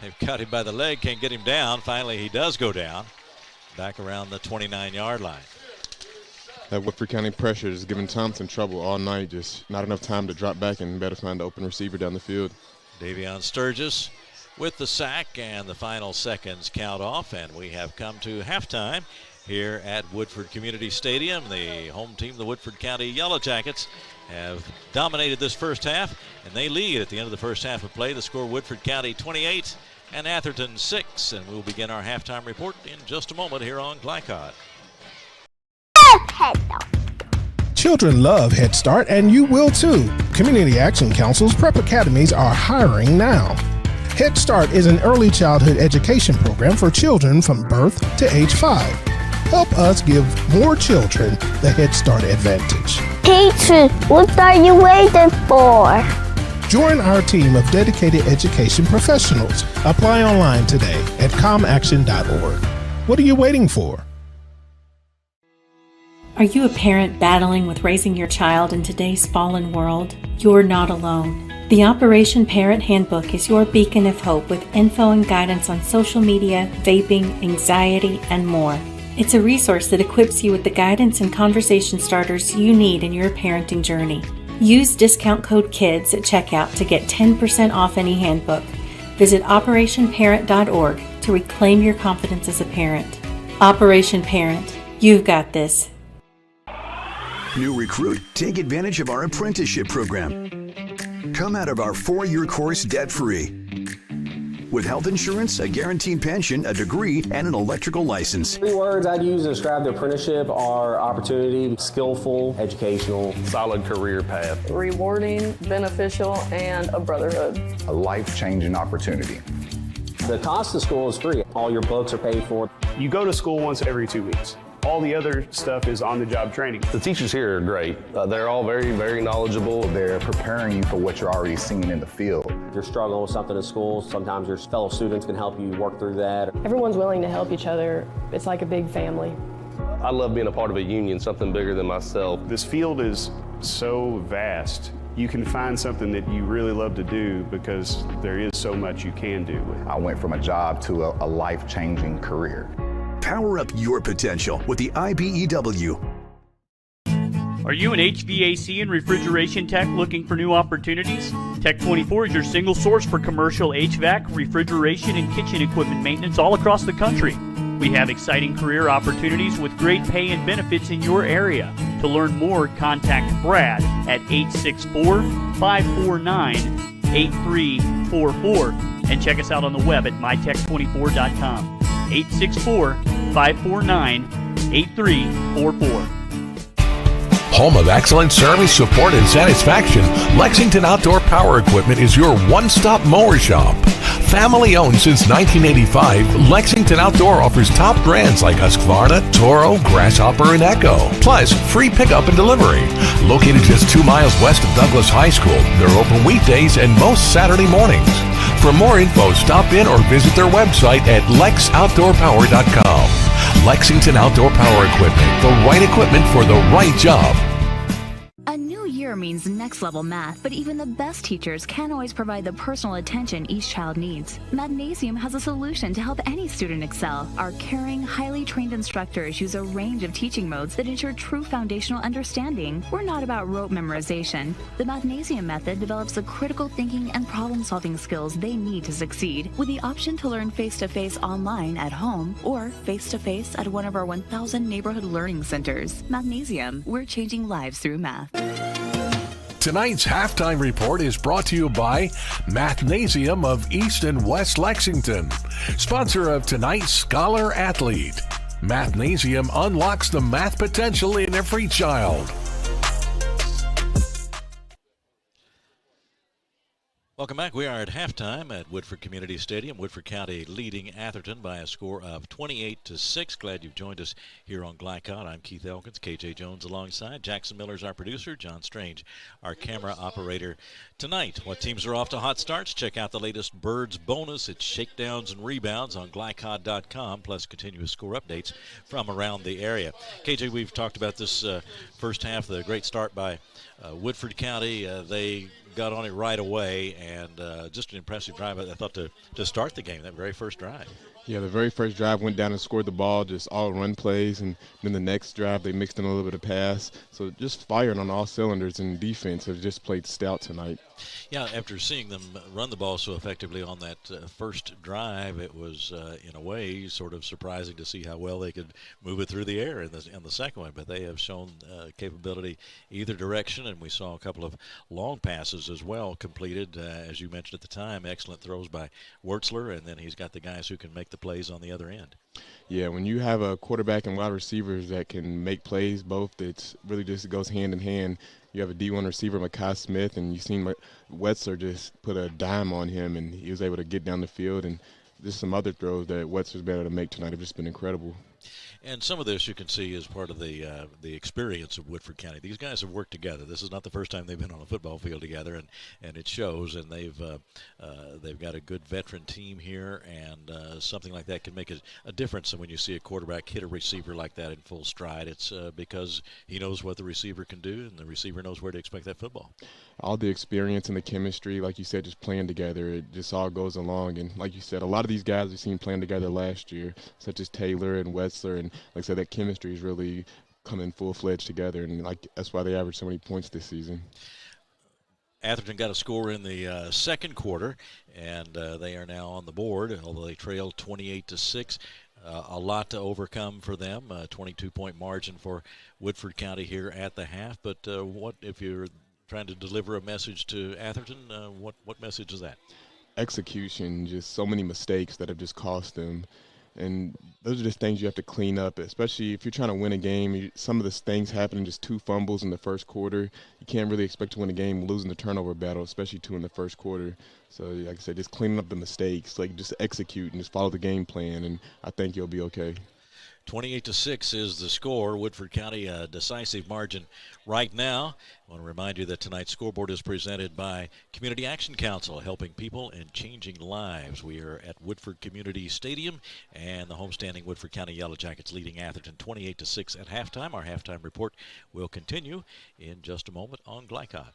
they've got him by the leg, can't get him down. Finally, he does go down, back around the 29-yard line. That Woodford County pressure is giving Thompson trouble all night, just not enough time to drop back and better find the open receiver down the field. Davion Sturgis with the sack and the final seconds count off, and we have come to halftime here at Woodford Community Stadium. The home team, the Woodford County Yellow Jackets, have dominated this first half, and they lead at the end of the first half of play. The score, Woodford County 28 and Atherton 6, and we'll begin our halftime report in just a moment here on Glycod. Children love Head Start, and you will too. Community Action Council's prep academies are hiring now. Head Start is an early childhood education program for children from birth to age 5. Help us give more children the Head Start advantage. Teacher, what are you waiting for? Join our team of dedicated education professionals. Apply online today at comaction.org. What are you waiting for? Are you a parent battling with raising your child in today's fallen world? You're not alone. The Operation Parent Handbook is your beacon of hope with info and guidance on social media, vaping, anxiety, and more. It's a resource that equips you with the guidance and conversation starters you need in your parenting journey. Use discount code KIDS at checkout to get 10% off any handbook. Visit operationparent.org to reclaim your confidence as a parent. Operation Parent, you've got this. New recruit, take advantage of our apprenticeship program. Come out of our 4-year course debt-free. With health insurance, a guaranteed pension, a degree, and an electrical license. 3 words I'd use to describe the apprenticeship are opportunity, skillful, educational, solid career path, rewarding, beneficial, and a brotherhood. A life-changing opportunity. The cost of school is free. All your books are paid for. You go to school once every 2 weeks. All the other stuff is on-the-job training. The teachers here are great. They're all very, very knowledgeable. They're preparing you for what you're already seeing in the field. If you're struggling with something in school, sometimes your fellow students can help you work through that. Everyone's willing to help each other. It's like a big family. I love being a part of a union, something bigger than myself. This field is so vast. You can find something that you really love to do because there is so much you can do. I went from a job to a life-changing career. Power up your potential with the IBEW. Are you an HVAC and refrigeration tech looking for new opportunities? Tech 24 is your single source for commercial HVAC, refrigeration, and kitchen equipment maintenance all across the country. We have exciting career opportunities with great pay and benefits in your area. To learn more, contact Brad at 864-549-8344 and check us out on the web at mytech24.com. 864-549-8344. Home of excellent service, support, and satisfaction, Lexington Outdoor Power Equipment is your one-stop mower shop. Family owned since 1985, Lexington Outdoor offers top brands like Husqvarna, Toro, Grasshopper, and Echo. Plus, free pickup and delivery. Located just 2 miles west of Douglas High School, they're open weekdays and most Saturday mornings. For more info, stop in or visit their website at lexoutdoorpower.com. Lexington Outdoor Power Equipment, the right equipment for the right job. A new year means next level math, but even the best teachers can't always provide the personal attention each child needs. Magnesium has a solution to help any student excel. Our caring, highly trained instructors use a range of teaching modes that ensure true foundational understanding. We're not about rote memorization. The Magnesium method develops the critical thinking and problem-solving skills they need to succeed, with the option to learn face-to-face online at home or face-to-face at one of our 1,000 neighborhood learning centers. Magnesium, we're changing lives through math. Tonight's halftime report is brought to you by Mathnasium of East and West Lexington, sponsor of tonight's Scholar Athlete. Mathnasium unlocks the math potential in every child. Welcome back. We are at halftime at Woodford Community Stadium. Woodford County leading Atherton by a score of 28-6. Glad you've joined us here on Glycod. I'm Keith Elkins, KJ Jones alongside. Jackson Miller's our producer. John Strange, our camera operator tonight. What teams are off to hot starts? Check out the latest Birds bonus. It's shakedowns and rebounds on glycod.com, plus continuous score updates from around the area. KJ, we've talked about this first half, the great start by Woodford County. They got on it right away, and just an impressive drive, I thought, to start the game, that very first drive. Yeah, the very first drive went down and scored the ball, just all run plays, and then the next drive they mixed in a little bit of pass. So just firing on all cylinders, and defense have just played stout tonight. Yeah, after seeing them run the ball so effectively on that first drive, it was, in a way, sort of surprising to see how well they could move it through the air in the second one. But they have shown capability either direction, and we saw a couple of long passes as well completed, as you mentioned at the time. Excellent throws by Wurtzler, and then he's got the guys who can make the plays on the other end. Yeah, when you have a quarterback and wide receivers that can make plays both, it's really just goes hand in hand. You have a D1 receiver, Mekhi Smith, and you've seen Wurtzler just put a dime on him, and he was able to get down the field. And just some other throws that Wurtzler's been able to make tonight have just been incredible. And some of this you can see is part of the experience of Woodford County. These guys have worked together. This is not the first time they've been on a football field together, and it shows. And they've got a good veteran team here, and something like that can make a difference. And when you see a quarterback hit a receiver like that in full stride, it's because he knows what the receiver can do, and the receiver knows where to expect that football. All the experience and the chemistry, like you said, just playing together, it just all goes along. And like you said, a lot of these guys we've seen playing together last year, such as Taylor and Wurtzler, and like I said, that chemistry is really coming full-fledged together, and that's why they average so many points this season. Atherton got a score in the second quarter, and they are now on the board, although they trailed 28-6. A lot to overcome for them, a 22-point margin for Woodford County here at the half. But what if you're trying to deliver a message to Atherton, what message is that? Execution, just so many mistakes that have just cost them. And those are just things you have to clean up, especially if you're trying to win a game. Some of the things happen, just 2 fumbles in the first quarter. You can't really expect to win a game losing the turnover battle, especially 2 in the first quarter. So, like I said, just cleaning up the mistakes, like just execute and just follow the game plan, and I think you'll be okay. 28-6 is the score. Woodford County, a decisive margin right now. I want to remind you that tonight's scoreboard is presented by Community Action Council, helping people and changing lives. We are at Woodford Community Stadium, and the homestanding Woodford County Yellow Jackets leading Atherton 28-6 at halftime. Our halftime report will continue in just a moment on Glycod.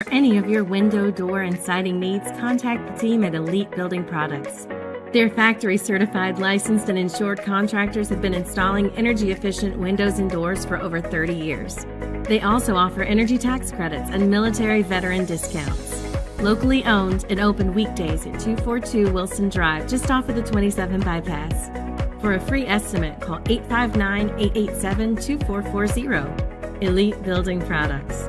For any of your window, door, and siding needs, contact the team at Elite Building Products. Their factory-certified, licensed, and insured contractors have been installing energy-efficient windows and doors for over 30 years. They also offer energy tax credits and military veteran discounts. Locally owned and open weekdays at 242 Wilson Drive, just off of the 27 bypass. For a free estimate, call 859-887-2440. Elite Building Products.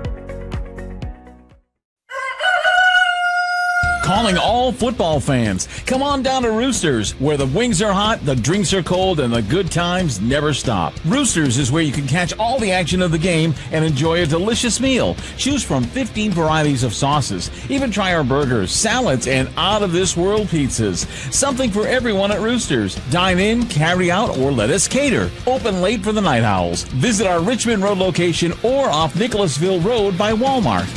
Calling all football fans. Come on down to Roosters, where the wings are hot, the drinks are cold, and the good times never stop. Roosters is where you can catch all the action of the game and enjoy a delicious meal. Choose from 15 varieties of sauces. Even try our burgers, salads, and out-of-this-world pizzas. Something for everyone at Roosters. Dine in, carry out, or let us cater. Open late for the Night Owls. Visit our Richmond Road location or off Nicholasville Road by Walmart.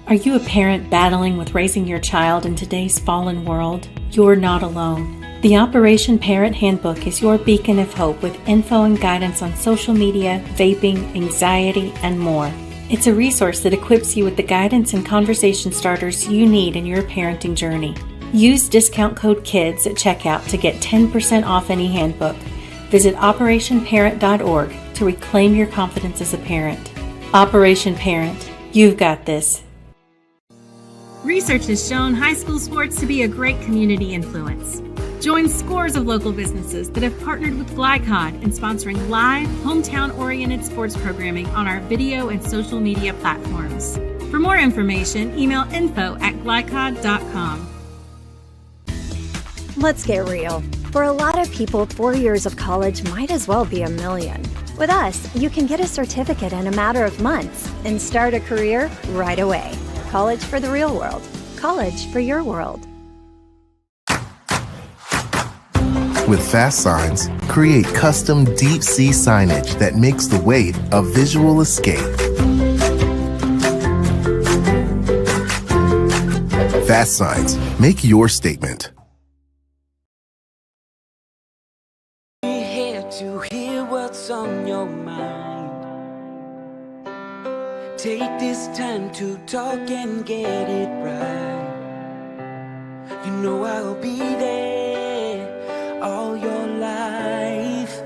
Are you a parent battling with raising your child in today's fallen world? You're not alone. The Operation Parent Handbook is your beacon of hope with info and guidance on social media, vaping, anxiety, and more. It's a resource that equips you with the guidance and conversation starters you need in your parenting journey. Use discount code KIDS at checkout to get 10% off any handbook. Visit operationparent.org to reclaim your confidence as a parent. Operation Parent, you've got this. Research has shown high school sports to be a great community influence. Join scores of local businesses that have partnered with Glycod in sponsoring live, hometown-oriented sports programming on our video and social media platforms. For more information, email info@glycod.com. Let's get real. For a lot of people, 4 years of college might as well be a million. With us, you can get a certificate in a matter of months and start a career right away. College for the real world. College for your world. With Fast Signs, create custom deep sea signage that makes the wait a visual escape. Fast Signs, make your statement. Here to hear what's on your mind. Take this time to talk and get it right. You know I'll be there all your life.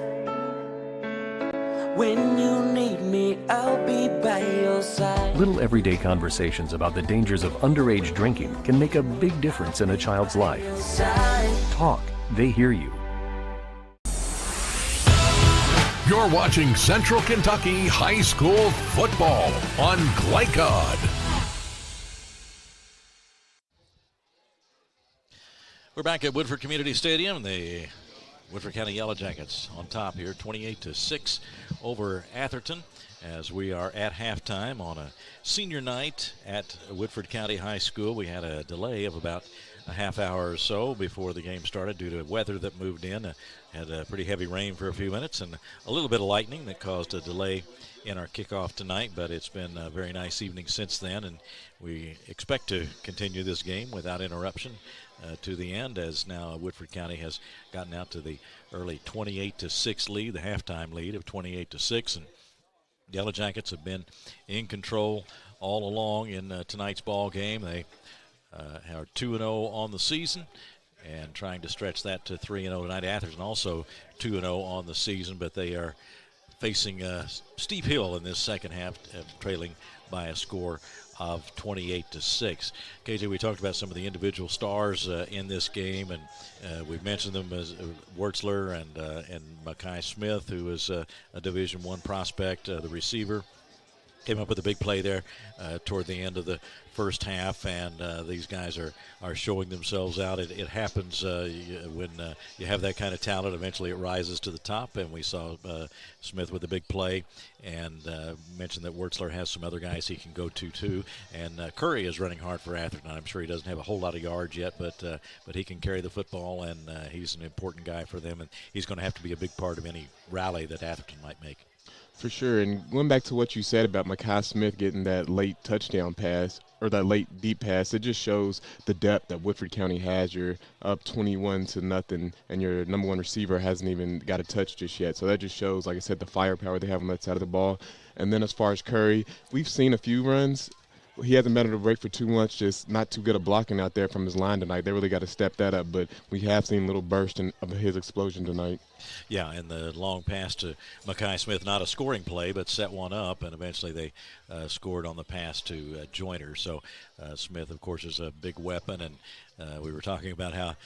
When you need me, I'll be by your side. Little everyday conversations about the dangers of underage drinking can make a big difference in a child's life. Talk. They hear you. You're watching Central Kentucky High School football on Glycod. We're back at Woodford Community Stadium. The Woodford County Yellow Jackets on top here, 28-6 over Atherton, as we are at halftime on a senior night at Woodford County High School. We had a delay of about a half hour or so before the game started due to weather that moved in. Had a pretty heavy rain for a few minutes and a little bit of lightning that caused a delay in our kickoff tonight, but it's been a very nice evening since then, and we expect to continue this game without interruption to the end, as now Woodford County has gotten out to the early 28-6 lead, the halftime lead of 28-6, and Yellow Jackets have been in control all along in tonight's ball game. They are 2-0 on the season and trying to stretch that to 3-0 tonight. Atherton also 2-0 on the season, but they are facing a steep hill in this second half, trailing by a score of 28-6. KJ, we talked about some of the individual stars in this game, and we've mentioned them as Wurtzler and Makai Smith, who is a Division I prospect, the receiver. Came up with a big play there toward the end of the first half, and these guys are showing themselves out. It happens when you have that kind of talent. Eventually it rises to the top, and we saw Smith with a big play, and mentioned that Wurtzler has some other guys he can go to too. And Curry is running hard for Atherton. I'm sure he doesn't have a whole lot of yards yet, but he can carry the football, and he's an important guy for them, and he's going to have to be a big part of any rally that Atherton might make. For sure, and going back to what you said about Makai Smith getting that late touchdown pass, or that late deep pass, it just shows the depth that Woodford County has. You're up 21-0, and your number one receiver hasn't even got a touch just yet. So that just shows, like I said, the firepower they have on that side of the ball. And then as far as Curry, we've seen a few runs. He hasn't been able to break for too much, just not too good at blocking out there from his line tonight. They really got to step that up, but we have seen a little burst of his explosion tonight. Yeah, and the long pass to Makai Smith, not a scoring play, but set one up, and eventually they scored on the pass to Joyner. So Smith, of course, is a big weapon, and we were talking about how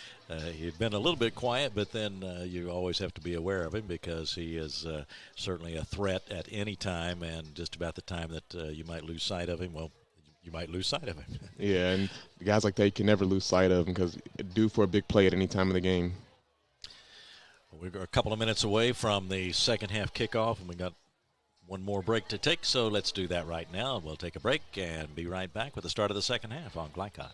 he'd been a little bit quiet, but then you always have to be aware of him because he is certainly a threat at any time, and just about the time that you might lose sight of him, well, you might lose sight of him. Yeah, and guys like that, you can never lose sight of him because due for a big play at any time of the game. We're a couple of minutes away from the second half kickoff, and we got one more break to take, so let's do that right now. We'll take a break and be right back with the start of the second half on Glycod.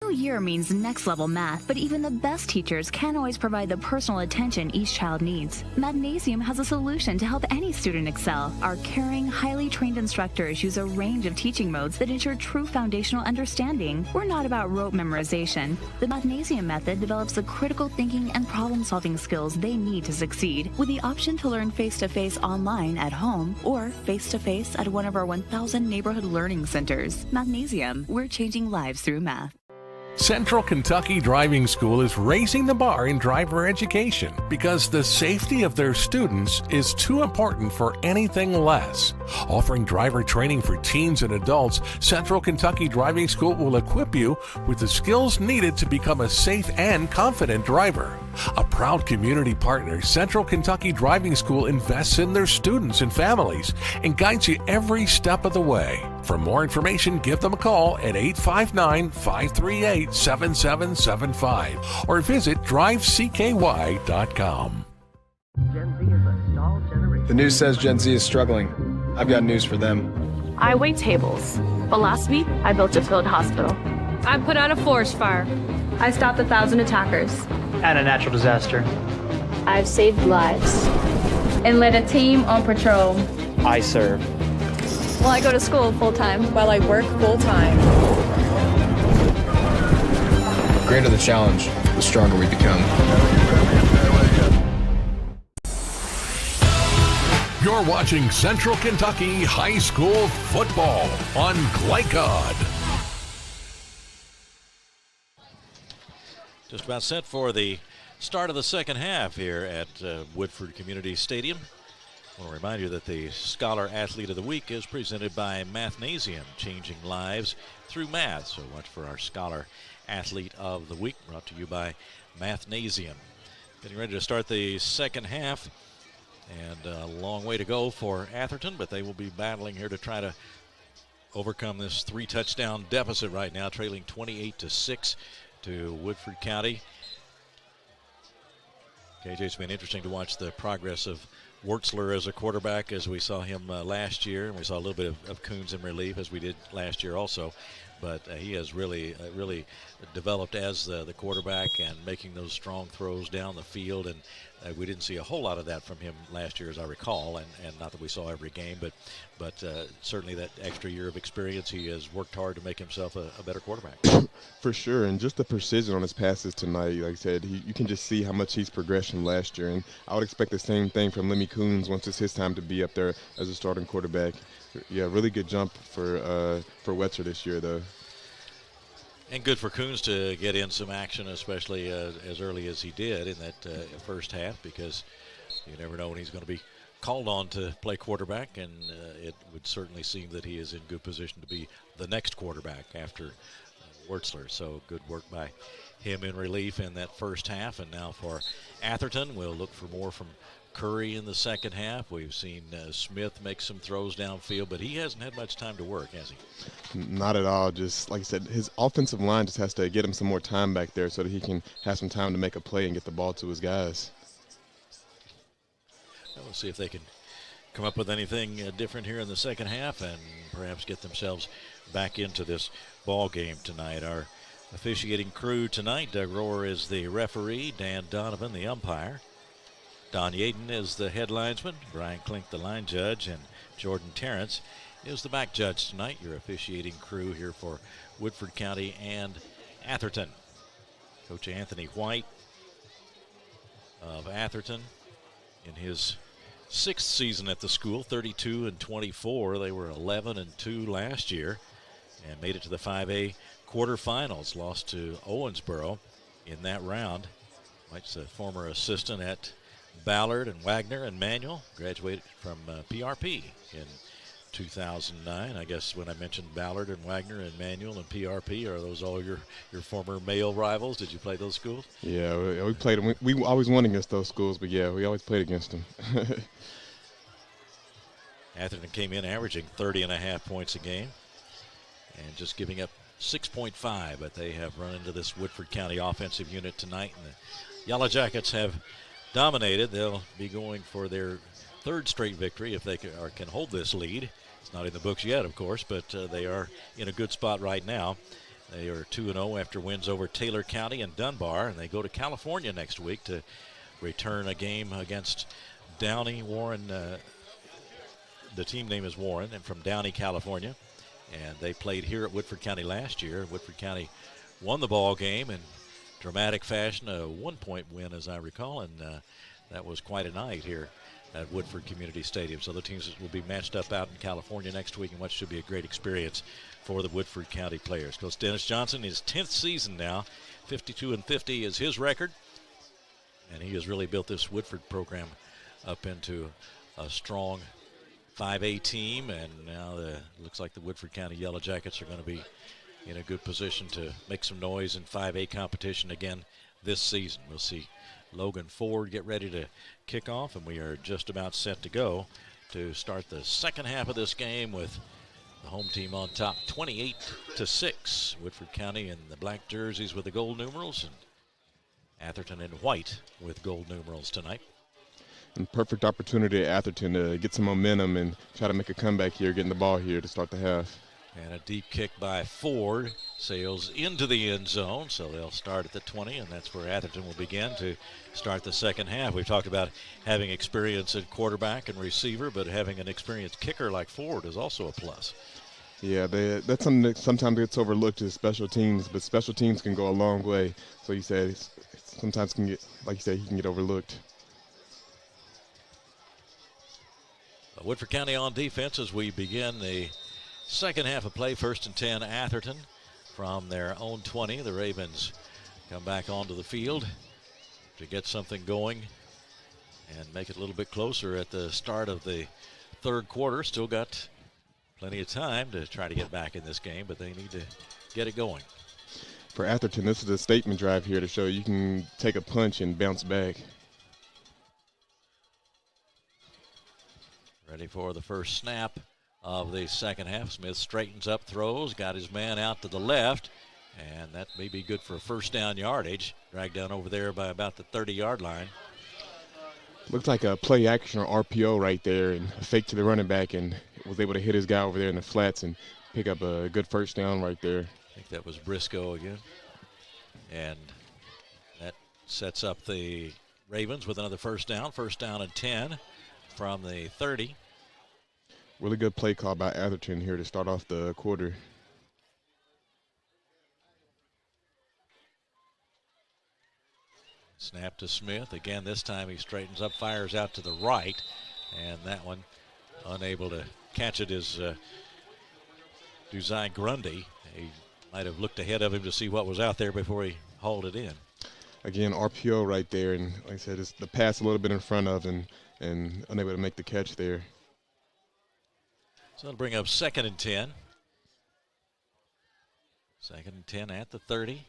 New year means next level math, but even the best teachers can't always provide the personal attention each child needs. Magnesium has a solution to help any student excel. Our caring, highly trained instructors use a range of teaching modes that ensure true foundational understanding. We're not about rote memorization. The Magnesium method develops the critical thinking and problem-solving skills they need to succeed, with the option to learn face-to-face online at home or face-to-face at one of our 1,000 neighborhood learning centers. Magnesium, we're changing lives through math. Central Kentucky Driving School is raising the bar in driver education because the safety of their students is too important for anything less. Offering driver training for teens and adults, Central Kentucky Driving School will equip you with the skills needed to become a safe and confident driver. A proud community partner, Central Kentucky Driving School invests in their students and families and guides you every step of the way. For more information, give them a call at 859-538-7775 or visit drivecky.com. The news says Gen Z is struggling. I've got news for them. I wait tables, but last week I built a field hospital. I put out a forest fire. I stopped 1,000 attackers. And a natural disaster. I've saved lives. And led a team on patrol. I serve. Well, I go to school full-time. While I work full-time. The greater the challenge, the stronger we become. You're watching Central Kentucky High School football on Glycod. Just about set for the start of the second half here at Woodford Community Stadium. I want to remind you that the Scholar Athlete of the Week is presented by Mathnasium, changing lives through math. So watch for our Scholar Athlete of the Week, brought to you by Mathnasium. Getting ready to start the second half, and a long way to go for Atherton, but they will be battling here to try to overcome this 3-touchdown deficit right now, trailing 28-6 to Woodford County. KJ, it's been interesting to watch the progress of Wurtzler as a quarterback, as we saw him last year, and we saw a little bit of Coons in relief as we did last year also. But he has really developed as the quarterback and making those strong throws down the field. And we didn't see a whole lot of that from him last year, as I recall, and not that we saw every game, but certainly that extra year of experience, he has worked hard to make himself a better quarterback. For sure, and just the precision on his passes tonight, like I said, you can just see how much he's progressed from last year. And I would expect the same thing from Lemmy Coons once it's his time to be up there as a starting quarterback. Yeah, really good jump for Wetzer this year, though. And good for Coons to get in some action, especially as early as he did in that first half, because you never know when he's going to be called on to play quarterback, and it would certainly seem that he is in good position to be the next quarterback after Wurtzler. So good work by him in relief in that first half. And now for Atherton, we'll look for more from Curry in the second half. We've seen Smith make some throws downfield, but he hasn't had much time to work, has he? Not at all. Just like I said, his offensive line just has to get him some more time back there so that he can have some time to make a play and get the ball to his guys. We'll see if they can come up with anything different here in the second half and perhaps get themselves back into this ball game tonight. Our officiating crew tonight: Doug Rohr is the referee, Dan Donovan the umpire, Don Yaden is the head linesman, Brian Klink the line judge, and Jordan Terrence is the back judge tonight. Your officiating crew here for Woodford County and Atherton. Coach Anthony White of Atherton in his 6th season at the school, 32-24. They were 11-2 last year and made it to the 5A quarterfinals, lost to Owensboro in that round. White's a former assistant at Ballard and Wagner and Manual, graduated from PRP in 2009. I guess when I mentioned Ballard and Wagner and Manual and PRP, are those all your former male rivals? Did you play those schools? Yeah, we played them. We always won against those schools, but yeah, we always played against them. Atherton came in averaging 30.5 points a game and just giving up 6.5, but they have run into this Woodford County offensive unit tonight, and the Yellow Jackets have dominated. They'll be going for their 3rd straight victory if they can hold this lead. It's not in the books yet, of course, but they are in a good spot right now. They are 2-0 after wins over Taylor County and Dunbar, and they go to California next week to return a game against Downey. Warren, the team name is Warren, and from Downey, California. And they played here at Woodford County last year. Woodford County won the ball game in dramatic fashion, a 1-point win, as I recall, and that was quite a night here at Woodford Community Stadium. So the teams will be matched up out in California next week, and what should be a great experience for the Woodford County players. Coach Dennis Johnson, his 10th season now, 52-50 is his record, and he has really built this Woodford program up into a strong 5A team, and now looks like the Woodford County Yellow Jackets are going to be in a good position to make some noise in 5A competition again this season. We'll see Logan Ford get ready to kick off, and we are just about set to go to start the second half of this game with the home team on top 28-6. Woodford County in the black jerseys with the gold numerals, and Atherton in white with gold numerals tonight. And perfect opportunity at Atherton to get some momentum and try to make a comeback here, getting the ball here to start the half. And a deep kick by Ford sails into the end zone, so they'll start at the 20, and that's where Atherton will begin to start the second half. We've talked about having experience at quarterback and receiver, but having an experienced kicker like Ford is also a plus. Yeah, that's something that sometimes gets overlooked is special teams, but special teams can go a long way. So you said sometimes can get, like you said, he can get overlooked. Woodford County on defense as we begin the second half of play. 1st and 10, Atherton from their own 20. The Ravens come back onto the field to get something going and make it a little bit closer at the start of the third quarter. Still got plenty of time to try to get back in this game, but they need to get it going. For Atherton, this is a statement drive here to show you can take a punch and bounce back. Ready for the first snap of the second half. Smith straightens up, throws, got his man out to the left, and that may be good for a first down yardage. Dragged down over there by about the 30-yard line. Looks like a play action or RPO right there, and a fake to the running back, and was able to hit his guy over there in the flats and pick up a good first down right there. I think that was Briscoe again. And that sets up the Ravens with another first down and 10 from the 30. Really good play call by Atherton here to start off the quarter. Snap to Smith. Again, this time he straightens up, fires out to the right, and that one unable to catch it is Duzai Grundy. He might have looked ahead of him to see what was out there before he hauled it in. Again, RPO right there, and like I said, it's the pass a little bit in front of him and unable to make the catch there. So it'll bring up 2nd and 10. 2nd and 10 at the 30.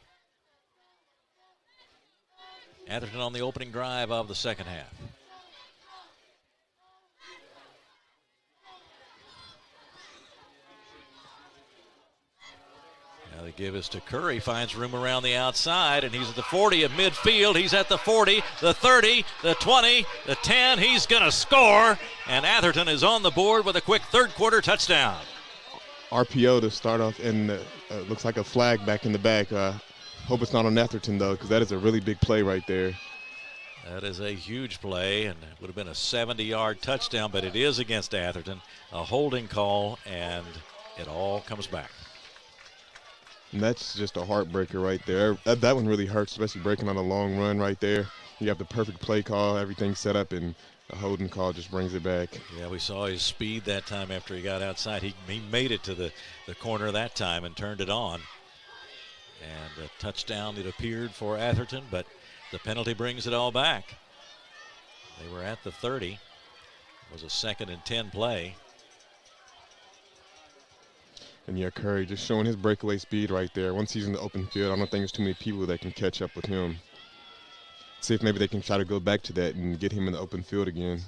Atherton on the opening drive of the second half. Now they give us to Curry, finds room around the outside, and he's at the 40 at midfield. He's at the 40, the 30, the 20, the 10. He's going to score, and Atherton is on the board with a quick third quarter touchdown. RPO to start off, and looks like a flag back in the back. Hope it's not on Atherton, though, because that is a really big play right there. That is a huge play, and it would have been a 70-yard touchdown, but it is against Atherton. A holding call, and it all comes back. And that's just a heartbreaker right there. That one really hurts, especially breaking on a long run right there. You have the perfect play call, everything set up, and a holding call just brings it back. Yeah, we saw his speed that time after he got outside. He made it to the corner that time and turned it on. And a touchdown, it appeared, for Atherton, but the penalty brings it all back. They were at the 30. It was a 2nd and 10 play. And yeah, Curry just showing his breakaway speed right there. Once he's in the open field, I don't think there's too many people that can catch up with him. See if maybe they can try to go back to that and get him in the open field again.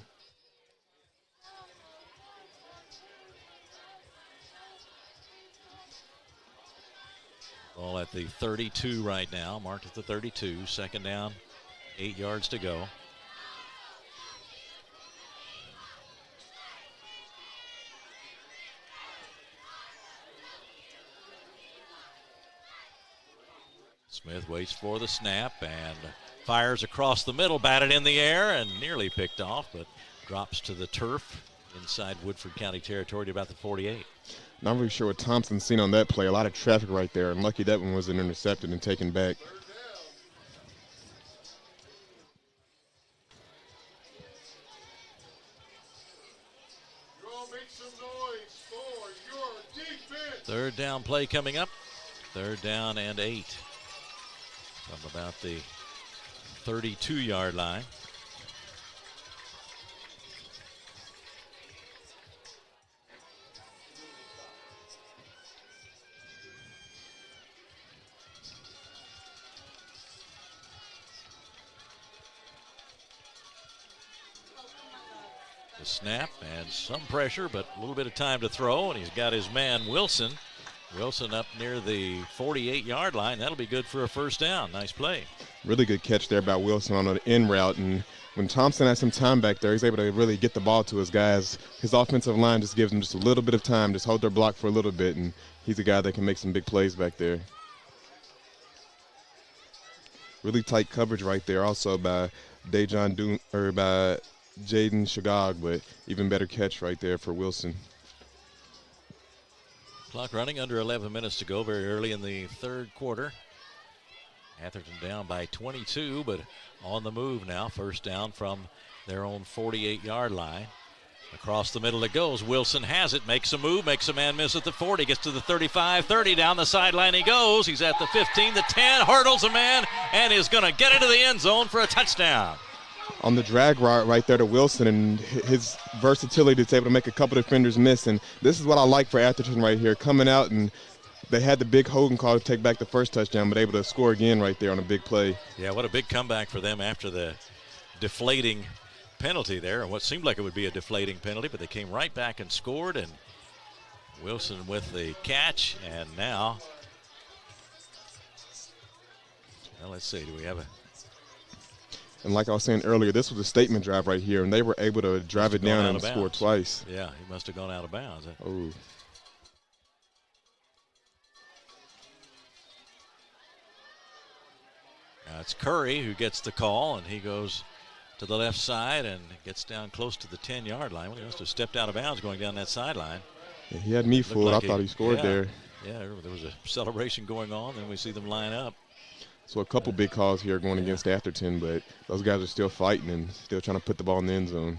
Ball at the 32 right now, marked at the 32. 2nd down, 8 yards to go. Smith waits for the snap and fires across the middle, batted in the air and nearly picked off, but drops to the turf inside Woodford County territory to about the 48. Not really sure what Thompson's seen on that play. A lot of traffic right there. I'm lucky that one wasn't intercepted and taken back. Third down play coming up. 3rd down and 8 from about the 32-yard line. The snap and some pressure, but a little bit of time to throw, and he's got his man Wilson. Wilson up near the 48-yard line. That'll be good for a first down. Nice play. Really good catch there by Wilson on an in route, and when Thompson has some time back there, he's able to really get the ball to his guys. His offensive line just gives him just a little bit of time, just hold their block for a little bit, and he's a guy that can make some big plays back there. Really tight coverage right there also by by Jaden Shagog, but even better catch right there for Wilson. Clock running, under 11 minutes to go, very early in the third quarter. Atherton down by 22, but on the move now. First down from their own 48-yard line. Across the middle it goes. Wilson has it, makes a move, makes a man miss at the 40, gets to the 35, 30, down the sideline he goes. He's at the 15, the 10, hurdles a man, and is going to get into the end zone for a touchdown. On the drag route right there to Wilson, and his versatility to be able to make a couple defenders miss. And this is what I like for Atherton right here, coming out, and they had the big holding call to take back the first touchdown, but able to score again right there on a big play. Yeah, what a big comeback for them after the deflating penalty there, and what seemed like it would be a deflating penalty, but they came right back and scored, and Wilson with the catch, and now, well, let's see, do we have a... And like I was saying earlier, this was a statement drive right here, and they were able to drive it down and score twice. Yeah, he must have gone out of bounds. Oh. Now it's Curry who gets the call, and he goes to the left side and gets down close to the 10-yard line. Well, he must have stepped out of bounds going down that sideline. Yeah, he had me fooled. Like I thought he scored there. Yeah, there was a celebration going on, then we see them line up. So a couple big calls here going against Atherton, but those guys are still fighting and still trying to put the ball in the end zone.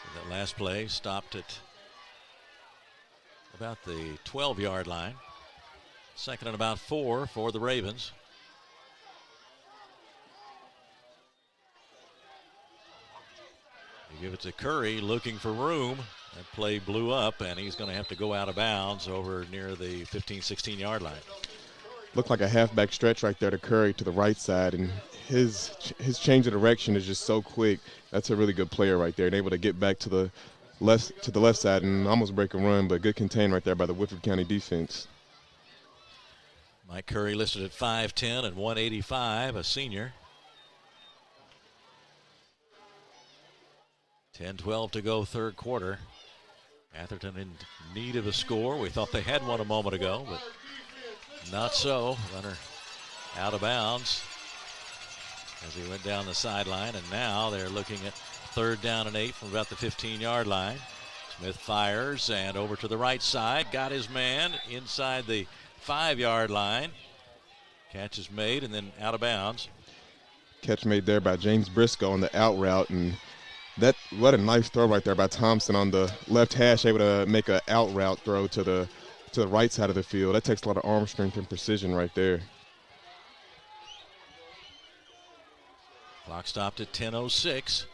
So that last play stopped at about the 12-yard line. Second and about 4 for the Ravens. You give it to Curry looking for room. That play blew up, and he's going to have to go out of bounds over near the 15, 16-yard line. Looked like a halfback stretch right there to Curry to the right side, and his change of direction is just so quick. That's a really good player right there, and able to get back to the left side and almost break a run, but good contain right there by the Woodford County defense. Mike Curry listed at 5'10" and 185, a senior. 10-12 to go, third quarter. Atherton in need of a score. We thought they had one a moment ago, but not so. Runner out of bounds as he went down the sideline, and now they're looking at third down and 8 from about the 15-yard line. Smith fires and over to the right side. Got his man inside the 5-yard line. Catch is made and then out of bounds. Catch made there by James Briscoe on the out route, and what a nice throw right there by Thompson on the left hash, able to make an out route throw to the right side of the field. That takes a lot of arm strength and precision right there. Clock stopped at 10:06.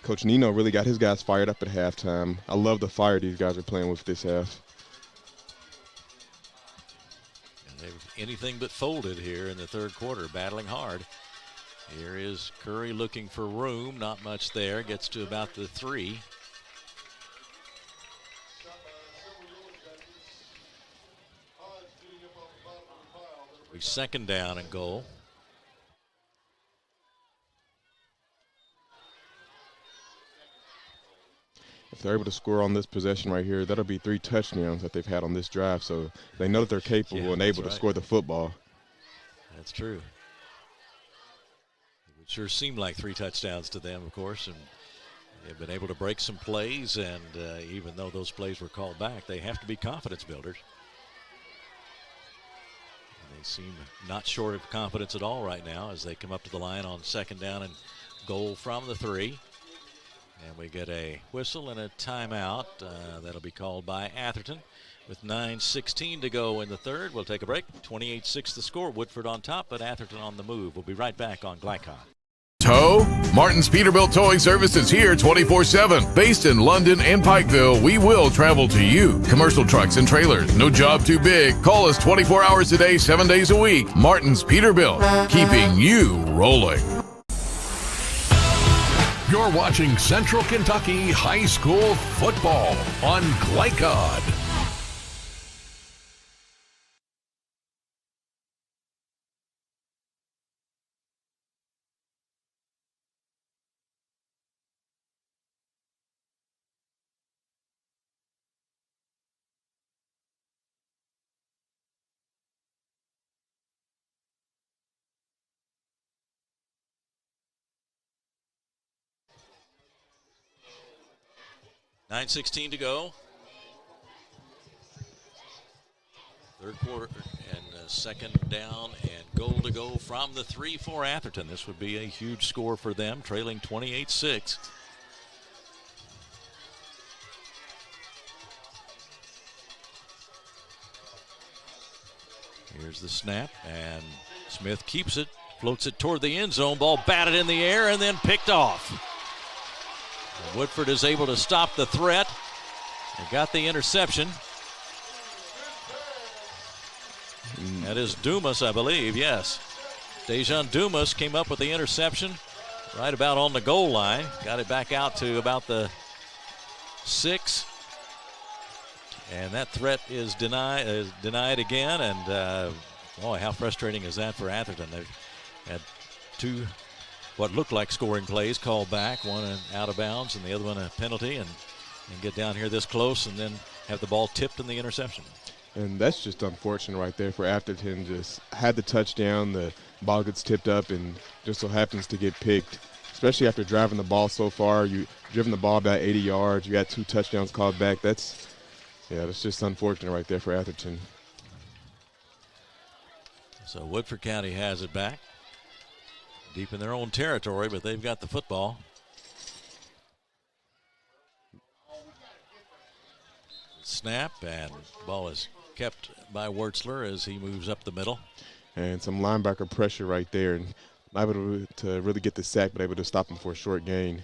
Coach Nino really got his guys fired up at halftime. I love the fire these guys are playing with this half. And they've anything but folded here in the third quarter, battling hard. Here is Curry looking for room, not much there, gets to about the 3. Second down and goal. If they're able to score on this possession right here, that'll be 3 touchdowns that they've had on this drive. So they know that they're capable and able to score the football. That's true. It would sure seem like 3 touchdowns to them, of course, and they've been able to break some plays, and even though those plays were called back, they have to be confidence builders. They seem not short of confidence at all right now as they come up to the line on second down and goal from the 3. And we get a whistle and a timeout. That'll be called by Atherton with 9:16 to go in the third. We'll take a break. 28-6 the score. Woodford on top, but Atherton on the move. We'll be right back on Glycon. Tow? Martin's Peterbilt Towing Service is here 24/7. Based in London and Pikeville, we will travel to you. Commercial trucks and trailers, no job too big. Call us 24 hours a day, 7 days a week. Martin's Peterbilt, keeping you rolling. You're watching Central Kentucky High School Football on Glycod. .9:16 to go. Third quarter and second down and goal to go from the 3 for Atherton. This would be a huge score for them, trailing 28-6. Here's the snap, and Smith keeps it, floats it toward the end zone. Ball batted in the air and then picked off. And Woodford is able to stop the threat and got the interception. That is Dumas, I believe, yes. Dejan Dumas came up with the interception right about on the goal line. Got it back out to about the 6. And that threat is denied again. And, boy, how frustrating is that for Atherton? They've had 2 what looked like scoring plays called back, one out of bounds and the other one a penalty, and get down here this close and then have the ball tipped in the interception. And that's just unfortunate right there for Atherton. Just had the touchdown, the ball gets tipped up and just so happens to get picked, especially after driving the ball so far. You've driven the ball about 80 yards. You got 2 touchdowns called back. That's just unfortunate right there for Atherton. So Woodford County has it back. Deep in their own territory, but they've got the football. Snap, and ball is kept by Wertzler as he moves up the middle. And some linebacker pressure right there, and able to really get the sack, but able to stop him for a short gain.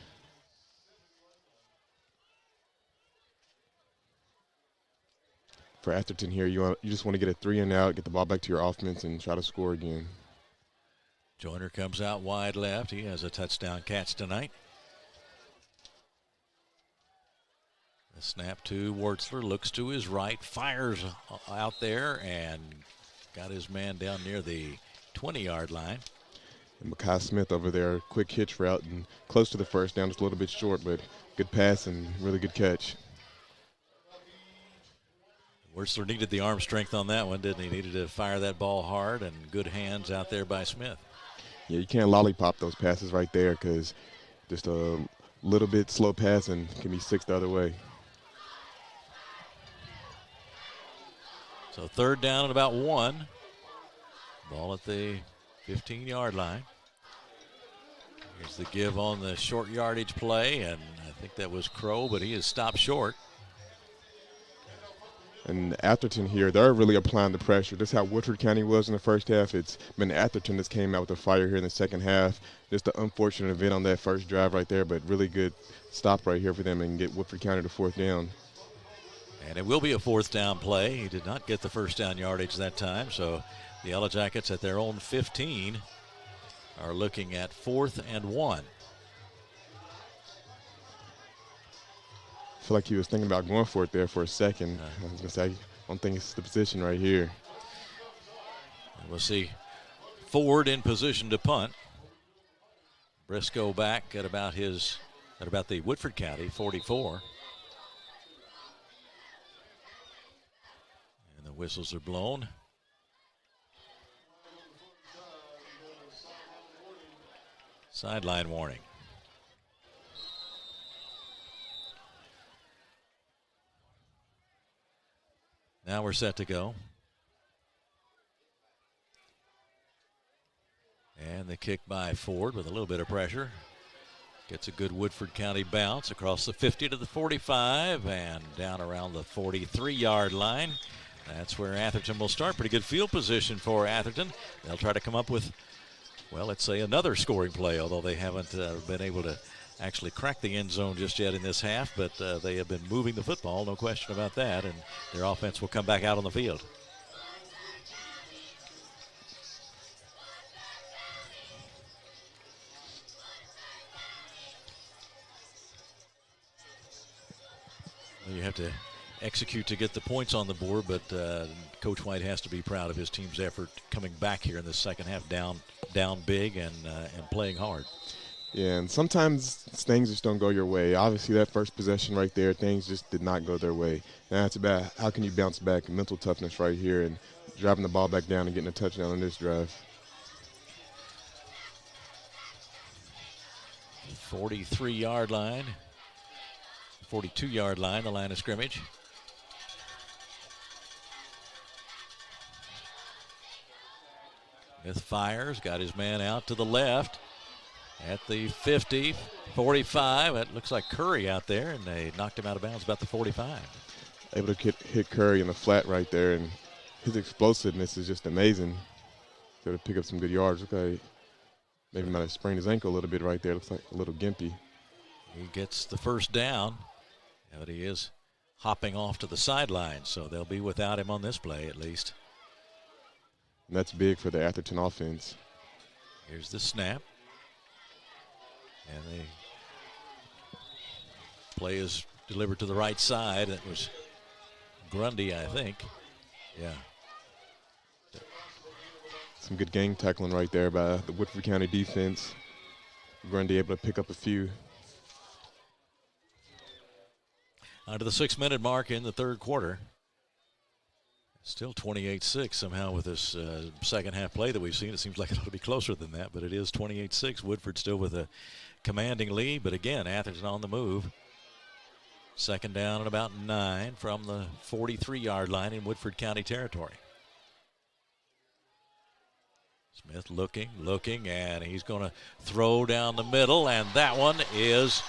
For Atherton here, you just want to get a 3 and out, get the ball back to your offense, and try to score again. Joyner comes out wide left. He has a touchdown catch tonight. The snap to Wertzler, looks to his right, fires out there, and got his man down near the 20-yard line. And Makai Smith over there, quick hitch route and close to the first down, just a little bit short, but good pass and really good catch. Wertzler needed the arm strength on that one, didn't he? Needed to fire that ball hard, and good hands out there by Smith. Yeah, you can't lollipop those passes right there because just a little bit slow pass and can be 6 the other way. So third down and about 1. Ball at the 15-yard line. Here's the give on the short yardage play, and I think that was Crow, but he is stopped short. And Atherton here, they're really applying the pressure. This is how Woodford County was in the first half. It's been Atherton that's came out with the fire here in the second half. Just an unfortunate event on that first drive right there, but really good stop right here for them and get Woodford County to 4th down. And it will be a 4th down play. He did not get the first down yardage that time, so the Yellow Jackets at their own 15 are looking at 4th and 1. I feel like he was thinking about going for it there for a second. I was going to say, I don't think it's the position right here. We'll see Ford in position to punt. Briscoe back at about the Woodford County 44. And the whistles are blown. Sideline warning. Now we're set to go. And the kick by Ford with a little bit of pressure. Gets a good Woodford County bounce across the 50 to the 45 and down around the 43-yard line. That's where Atherton will start. Pretty good field position for Atherton. They'll try to come up with, well, let's say another scoring play, although they haven't been able to actually crack the end zone just yet in this half, but they have been moving the football, no question about that, and their offense will come back out on the field. Well, you have to execute to get the points on the board, but Coach White has to be proud of his team's effort coming back here in the second half down big and playing hard. Yeah, and sometimes things just don't go your way. Obviously, that first possession right there, things just did not go their way. Now it's about how can you bounce back, mental toughness right here, and driving the ball back down and getting a touchdown on this drive. 43-yard line, 42-yard line, the line of scrimmage. Smith fires, got his man out to the left at the 50, 45. It looks like Curry out there, and they knocked him out of bounds about the 45. Able to hit Curry in the flat right there, and his explosiveness is just amazing. Able to pick up some good yards. Look like maybe might have sprained his ankle a little bit right there. Looks like a little gimpy. He gets the first down, but he is hopping off to the sideline, so they'll be without him on this play at least. And that's big for the Atherton offense. Here's the snap. And the play is delivered to the right side. That was Grundy, I think. Yeah. Some good gang tackling right there by the Woodford County defense. Grundy able to pick up a few. On to the 6-minute mark in the third quarter. Still 28-6 somehow with this second half play that we've seen. It seems like it ought to be closer than that, but it is 28-6. Woodford still with a commanding lead, but again, Atherton on the move. Second down and about 9 from the 43-yard line in Woodford County territory. Smith looking, and he's going to throw down the middle, and that one is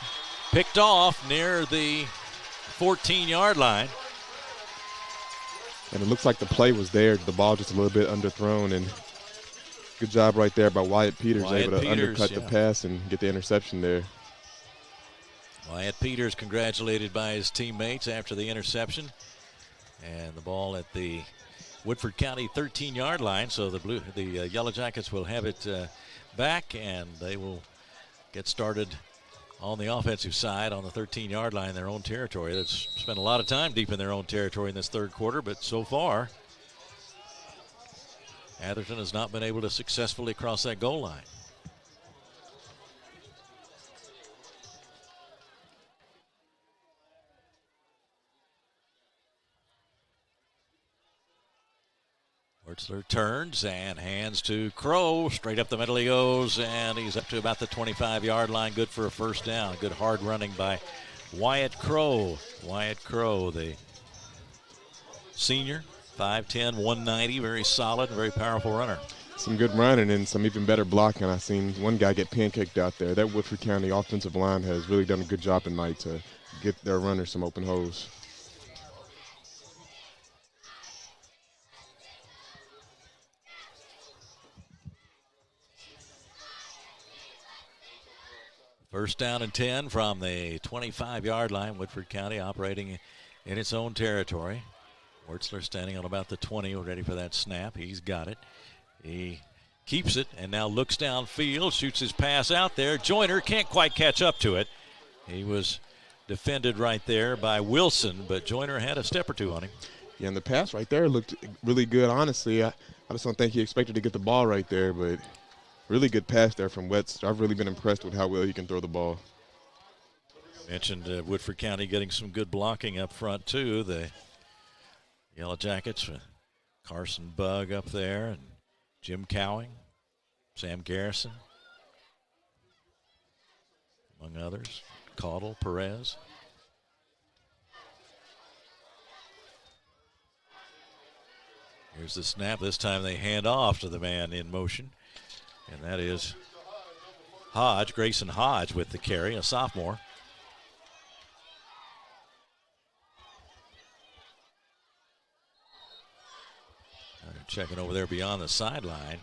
picked off near the 14-yard line. And it looks like the play was there. The ball just a little bit underthrown, and good job right there by Wyatt Peters, able to undercut the pass and get the interception there. Wyatt Peters congratulated by his teammates after the interception. And the ball at the Woodford County 13-yard line, so the Yellow Jackets will have it back, and they will get started on the offensive side on the 13-yard line in their own territory. They've spent a lot of time deep in their own territory in this third quarter, but so far, Atherton has not been able to successfully cross that goal line. Wertzler turns and hands to Crow. Straight up the middle he goes, and he's up to about the 25-yard line. Good for a first down. Good hard running by Wyatt Crow. Wyatt Crow, the senior, 5'10", 190, very solid, very powerful runner. Some good running and some even better blocking. I've seen one guy get pancaked out there. That Woodford County offensive line has really done a good job tonight to get their runners some open holes. First down and 10 from the 25-yard line. Woodford County operating in its own territory. Wertzler standing on about the 20, ready for that snap. He's got it. He keeps it and now looks downfield, shoots his pass out there. Joyner can't quite catch up to it. He was defended right there by Wilson, but Joyner had a step or two on him. Yeah, and the pass right there looked really good, honestly. I just don't think he expected to get the ball right there, but really good pass there from Wetz. I've really been impressed with how well he can throw the ball. Mentioned Woodford County getting some good blocking up front, too. The Yellow Jackets, Carson Bugg up there, and Jim Cowing, Sam Garrison, among others. Caudle, Perez. Here's the snap. This time they hand off to the man in motion. And that is Hodge, Grayson Hodge with the carry, a sophomore. They're checking over there beyond the sideline.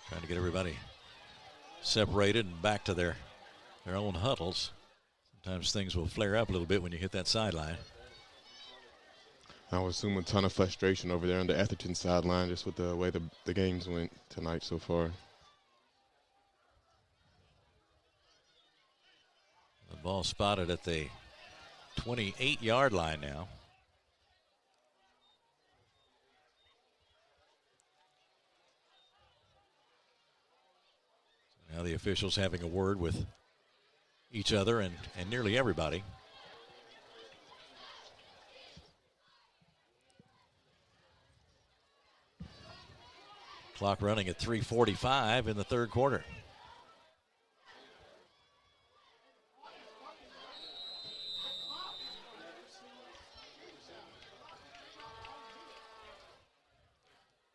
Trying to get everybody separated and back to their own huddles. Sometimes things will flare up a little bit when you hit that sideline. I would assume a ton of frustration over there on the Atherton sideline just with the way the games went tonight so far. The ball spotted at the 28-yard line now. Now the officials having a word with each other and nearly everybody. Clock running at 3:45 in the third quarter.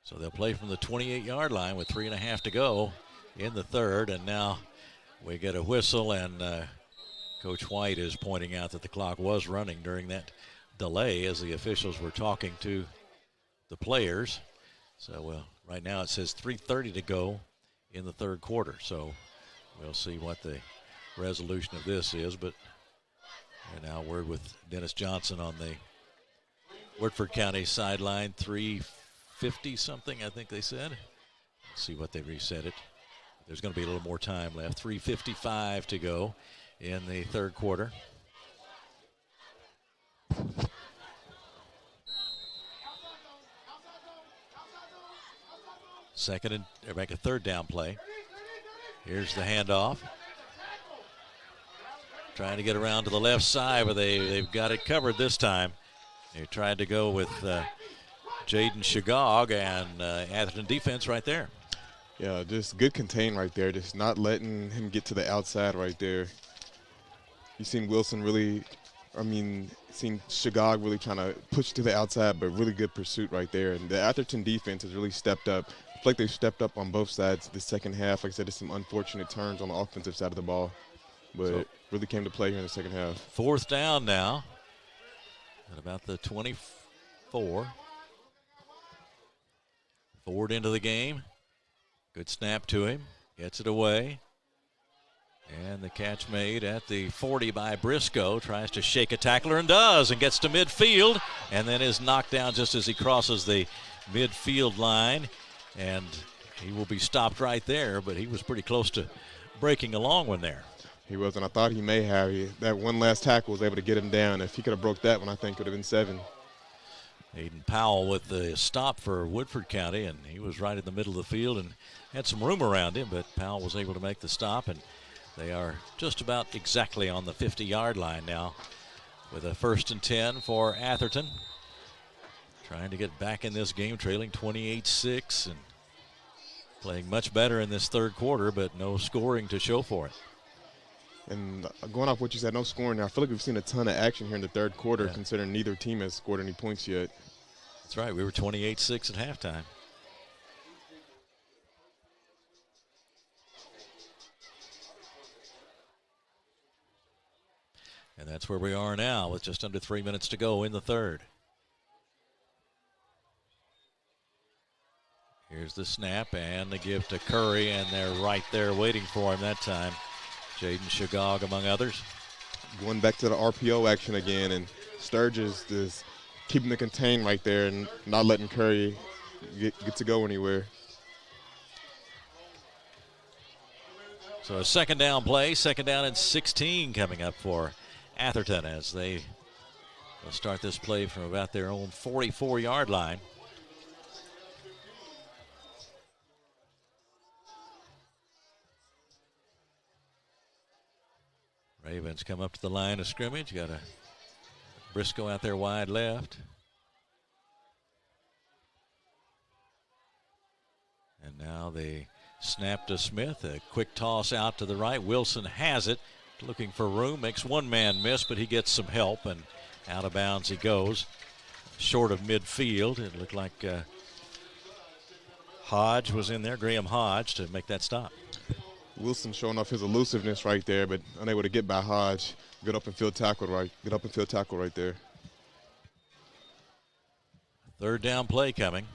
So they'll play from the 28-yard line with 3.5 to go in the third. And now we get a whistle, and Coach White is pointing out that the clock was running during that delay as the officials were talking to the players. So right now it says 3:30 to go in the third quarter. So we'll see what the resolution of this is. But now word with Dennis Johnson on the Woodford County sideline, 3:50 something, I think they said. Let's see what they reset it. There's going to be a little more time left. 3:55 to go in the third quarter. Make a third down play. Here's the handoff. Trying to get around to the left side, but they've got it covered this time. They tried to go with Jaden Shagog, and Atherton defense right there. Yeah, just good contain right there. Just not letting him get to the outside right there. You've seen Wilson seen Shagog really trying to push to the outside, but really good pursuit right there. And the Atherton defense has really stepped up. I feel like they've stepped up on both sides the second half. Like I said, there's some unfortunate turns on the offensive side of the ball, but it really came to play here in the second half. Fourth down now at about the 24. Ford into the game. Good snap to him. Gets it away. And the catch made at the 40 by Briscoe. Tries to shake a tackler and does, and gets to midfield, and then is knocked down just as he crosses the midfield line. And he will be stopped right there, but he was pretty close to breaking a long one there. He was, and I thought he may have. That one last tackle was able to get him down. If he could have broke that one, I think it would have been 7. Aiden Powell with the stop for Woodford County, and he was right in the middle of the field and had some room around him, but Powell was able to make the stop, and they are just about exactly on the 50-yard line now with a 1st and 10 for Atherton. Trying to get back in this game, trailing 28-6 and playing much better in this third quarter, but no scoring to show for it. And going off what you said, no scoring. I feel like we've seen a ton of action here in the third quarter, considering neither team has scored any points yet. That's right. We were 28-6 at halftime. And that's where we are now with just under 3 minutes to go in the third. Here's the snap and the give to Curry, and they're right there waiting for him that time. Jaden Shagog among others. Going back to the RPO action again, and Sturgis is keeping the contain right there and not letting Curry get to go anywhere. So a second down play, 2nd down and 16 coming up for Atherton as they will start this play from about their own 44-yard line. Ravens come up to the line of scrimmage. Got a Briscoe out there wide left. And now they snap to Smith. A quick toss out to the right. Wilson has it. Looking for room. Makes one man miss, but he gets some help. And out of bounds he goes. Short of midfield. It looked like Hodge was in there. Graham Hodge to make that stop. Wilson showing off his elusiveness right there, but unable to get by Hodge. Good up and field tackle right there. Third down play coming.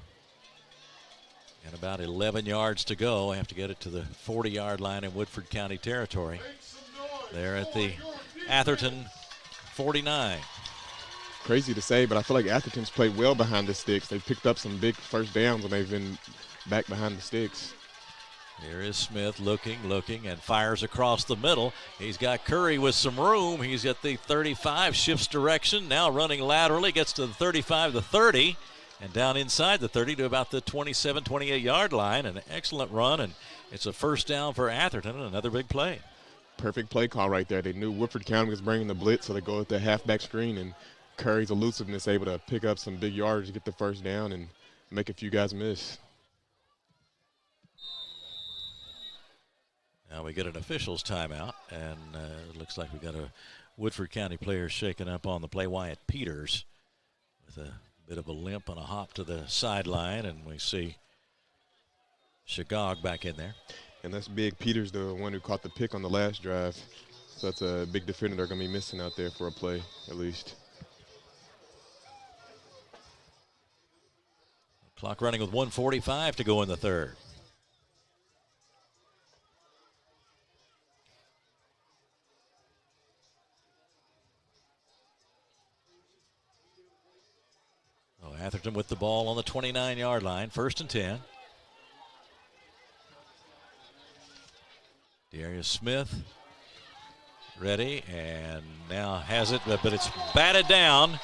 And about 11 yards to go. I have to get it to the 40-yard line in Woodford County territory. They're at the Atherton 49. Crazy to say, but I feel like Atherton's played well behind the sticks. They've picked up some big first downs when they've been back behind the sticks. Here is Smith looking, and fires across the middle. He's got Curry with some room. He's at the 35, shifts direction, now running laterally, gets to the 35, the 30, and down inside the 30 to about the 27, 28-yard line. An excellent run, and it's a first down for Atherton, and another big play. Perfect play call right there. They knew Woodford County was bringing the blitz, so they go with the halfback screen, and Curry's elusiveness able to pick up some big yards to get the first down and make a few guys miss. Now we get an official's timeout, and it looks like we got a Woodford County player shaken up on the play. Wyatt Peters with a Bit of a limp and a hop to the sideline, and we see Shagog back in there. And that's big. Peters, the one who caught the pick on the last drive. So that's a big defender they're going to be missing out there for a play, at least. Clock running with 1:45 to go in the third. Oh, Atherton with the ball on the 29-yard line, 1st and 10. Darius Smith ready, and now has it, but it's batted down.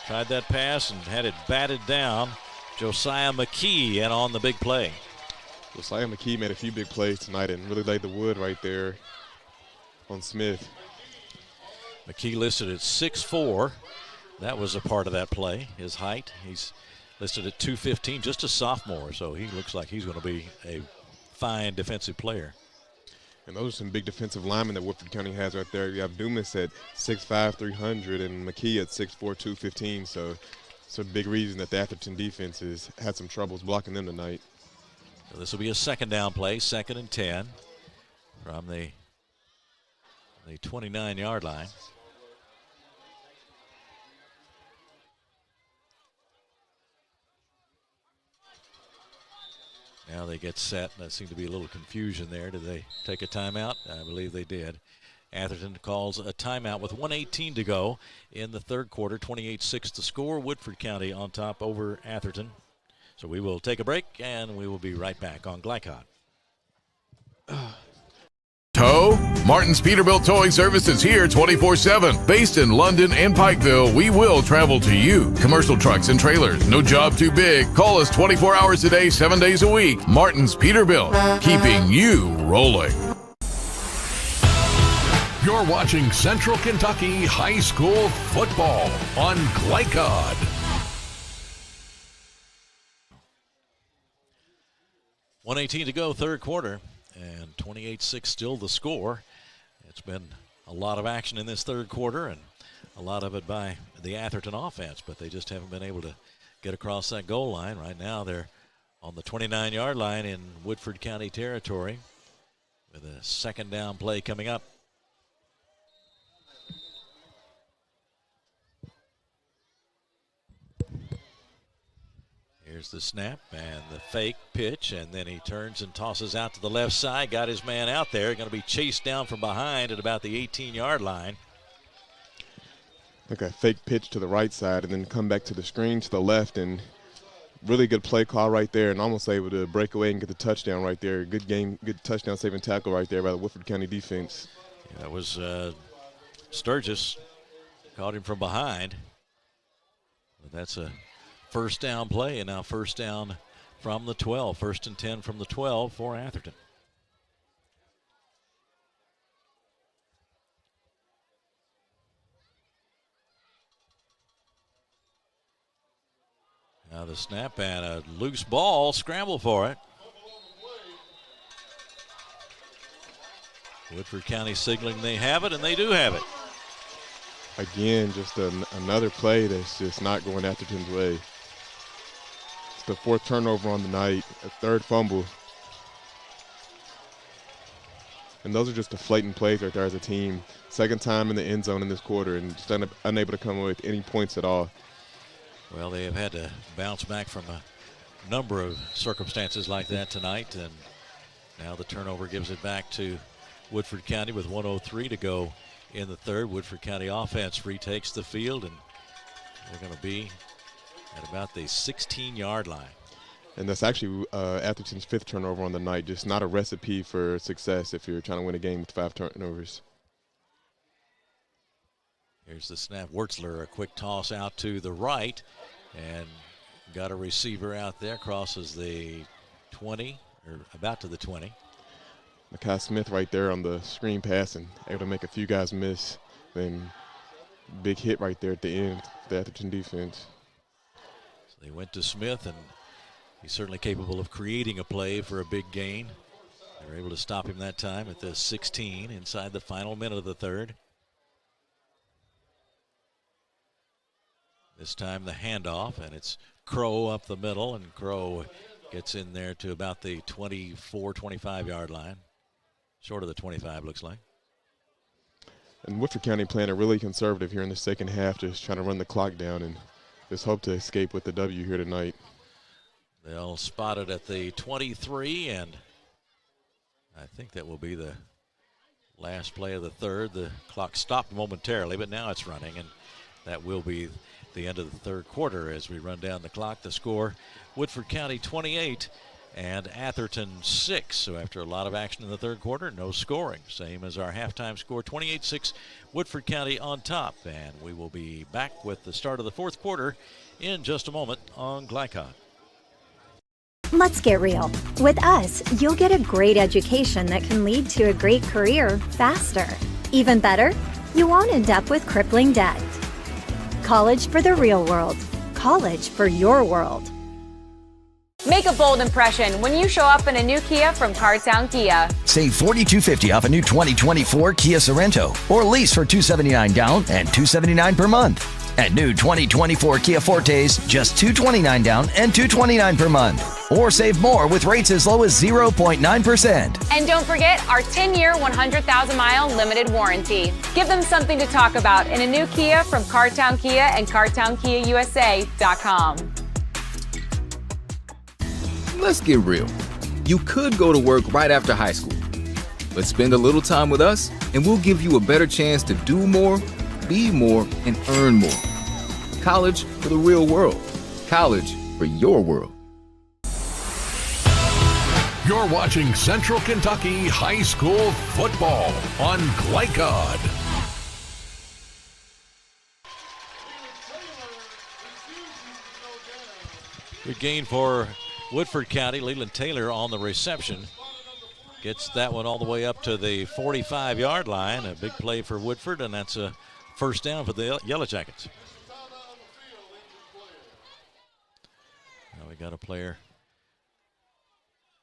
Tried that pass and had it batted down. Josiah McKee in on the big play. Josiah McKee made a few big plays tonight and really laid the wood right there on Smith. McKee listed at 6'4". That was a part of that play, his height. He's listed at 215, just a sophomore, so he looks like he's going to be a fine defensive player. And those are some big defensive linemen that Woodford County has right there. You have Dumas at 6'5", 300, and McKee at 6'4", 215. So it's a big reason that the Atherton defense has had some troubles blocking them tonight. So this will be a 2nd down play, 2nd and 10 from the 29-yard line. Now they get set. There seemed to be a little confusion there. Did they take a timeout? I believe they did. Atherton calls a timeout with 1:18 to go in the third quarter. 28-6 to score. Woodford County on top over Atherton. So we will take a break, and we will be right back on Glycod. Tow? Martin's Peterbilt Towing Service is here 24/7. Based in London and Pikeville, we will travel to you. Commercial trucks and trailers, no job too big. Call us 24 hours a day, 7 days a week. Martin's Peterbilt, keeping you rolling. You're watching Central Kentucky High School football on Glycod. $1:18 to go, third quarter. And 28-6 still the score. It's been a lot of action in this third quarter, and a lot of it by the Atherton offense, but they just haven't been able to get across that goal line. Right now they're on the 29-yard line in Woodford County territory with a 2nd down play coming up. Here's the snap and the fake pitch, and then he turns and tosses out to the left side. Got his man out there. Going to be chased down from behind at about the 18-yard line. Like a fake pitch to the right side and then come back to the screen to the left, and really good play call right there, and almost able to break away and get the touchdown right there. Good game, good touchdown saving tackle right there by the Woodford County defense. Yeah, that was Sturgis caught him from behind. But that's a 1st down play, and now 1st down from the 12. 1st and 10 from the 12 for Atherton. Now the snap and a loose ball, scramble for it. Woodford County signaling they have it, and they do have it. Again, just another play that's just not going Atherton's way. It's the 4th turnover on the night, a 3rd fumble. And those are just deflating plays right there as a team. 2nd time in the end zone in this quarter, and just unable to come away with any points at all. Well, they have had to bounce back from a number of circumstances like that tonight, and now the turnover gives it back to Woodford County with 1:03 to go in the third. Woodford County offense retakes the field, and they're going to be at about the 16-yard line. And that's actually Atherton's 5th turnover on the night. Just not a recipe for success if you're trying to win a game with 5 turnovers. Here's the snap. Wertzler, a quick toss out to the right, and got a receiver out there. Crosses the 20, or about to the 20. Makai Smith right there on the screen pass and able to make a few guys miss. Then big hit right there at the end for the Atherton defense. So they went to Smith, and he's certainly capable of creating a play for a big gain. They were able to stop him that time at the 16 inside the final minute of the third. This time the handoff, and it's Crow up the middle, and Crow gets in there to about the 24, 25-yard line. Short of the 25, looks like. And Woodford County playing it really conservative here in the second half, just trying to run the clock down and just hope to escape with the W here tonight. They'll spot it at the 23, and I think that will be the last play of the third. The clock stopped momentarily, but now it's running, and that will be the end of the third quarter as we run down the clock. The score, Woodford County 28 and Atherton 6. So after a lot of action in the third quarter, no scoring. Same as our halftime score, 28-6, Woodford County on top. And we will be back with the start of the fourth quarter in just a moment on Glycon. Let's get real. With us, you'll get a great education that can lead to a great career faster. Even better, you won't end up with crippling debt. College for the real world. College for your world. Make a bold impression when you show up in a new Kia from Cartown Kia. Save $4,250 off a new 2024 Kia Sorento, or lease for $279 down and $279 per month. And new 2024 Kia Fortes, just $229 down and $229 per month. Or save more with rates as low as 0.9%. And don't forget our 10-year, 100,000-mile limited warranty. Give them something to talk about in a new Kia from Cartown Kia and CartownKiaUSA.com. Let's get real. You could go to work right after high school, but spend a little time with us and we'll give you a better chance to do more, be more, and earn more. College for the real world. College for your world. You're watching Central Kentucky High School football on Glycod. Good gain for Woodford County. Leland Taylor on the reception. Gets that one all the way up to the 45-yard line. A big play for Woodford, and that's a first down for the Yellow Jackets. Now we got a player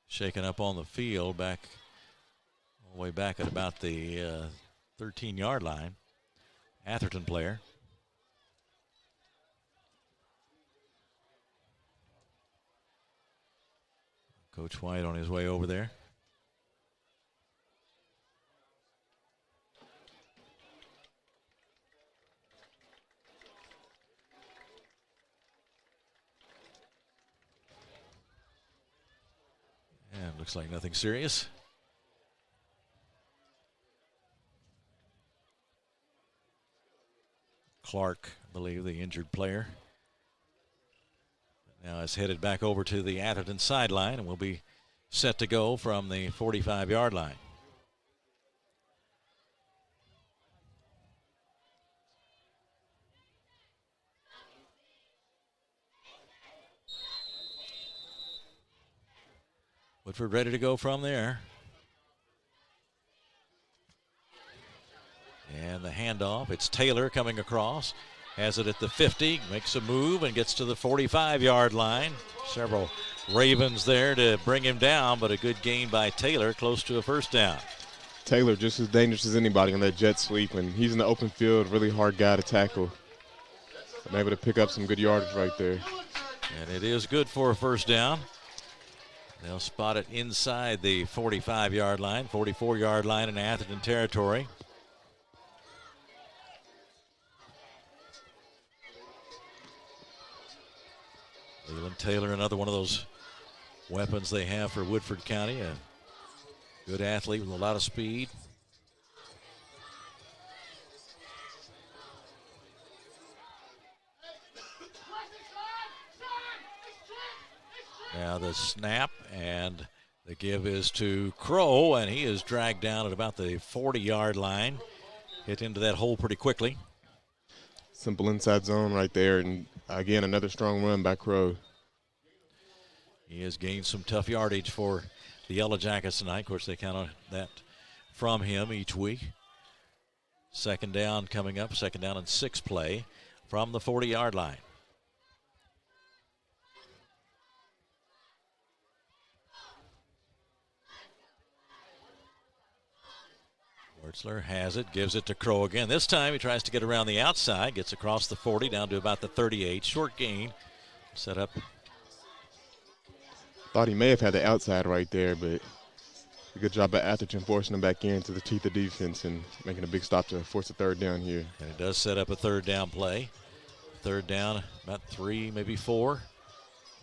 shaken up on the field all the way back at about the 13-yard line. Atherton player. Coach White on his way over there. And looks like nothing serious. Clark, I believe, the injured player, now is headed back over to the Atherton sideline and will be set to go from the 45-yard line. Woodford ready to go from there. And the handoff, it's Taylor coming across. Has it at the 50, makes a move and gets to the 45-yard line. Several Ravens there to bring him down, but a good gain by Taylor, close to a first down. Taylor just as dangerous as anybody on that jet sweep, and he's in the open field, really hard guy to tackle. I'm able to pick up some good yardage right there. And it is good for a first down. They'll spot it inside the 45-yard line, 44-yard line in Atherton territory. Leland Taylor, another one of those weapons they have for Woodford County. A good athlete with a lot of speed. Now the snap, and the give is to Crow, and he is dragged down at about the 40-yard line. Hit into that hole pretty quickly. Simple inside zone right there, and again, another strong run by Crow. He has gained some tough yardage for the Yellow Jackets tonight. Of course, they count on that from him each week. Second down coming up, second down and 6 play from the 40-yard line. Wertzler has it, gives it to Crow again. This time he tries to get around the outside, gets across the 40 down to about the 38. Short gain. Set up. Thought he may have had the outside right there, but a good job by Atherton forcing him back into the teeth of defense and making a big stop to force a third down here. And it does set up a third down play. Third down, about 3, maybe 4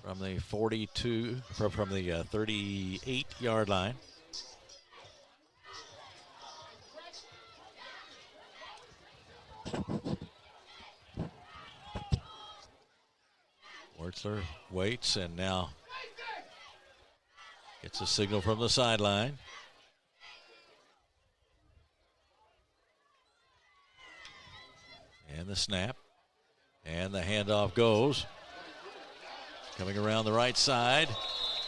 from the 42, from the 38-yard line. Wertzler waits and now gets a signal from the sideline. And the snap. And the handoff goes. Coming around the right side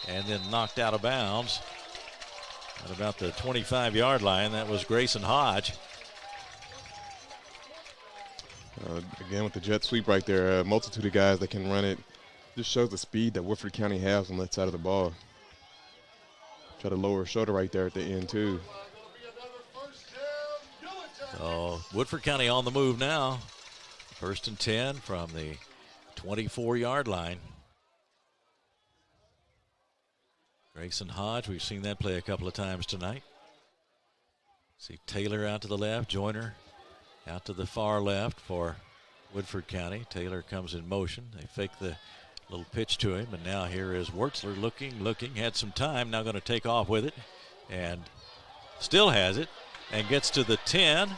and then knocked out of bounds at about the 25-yard line. That was Grayson Hodge. Again, with the jet sweep right there, a multitude of guys that can run it. Just shows the speed that Woodford County has on that side of the ball. Try to lower shoulder right there at the end, too. So Woodford County on the move now. 1st and 10 from the 24-yard line. Grayson Hodge, we've seen that play a couple of times tonight. See Taylor out to the left, Joyner out to the far left for Woodford County. Taylor comes in motion. They fake the little pitch to him, and now here is Wertzler looking, had some time, now going to take off with it, and still has it, and gets to the 10,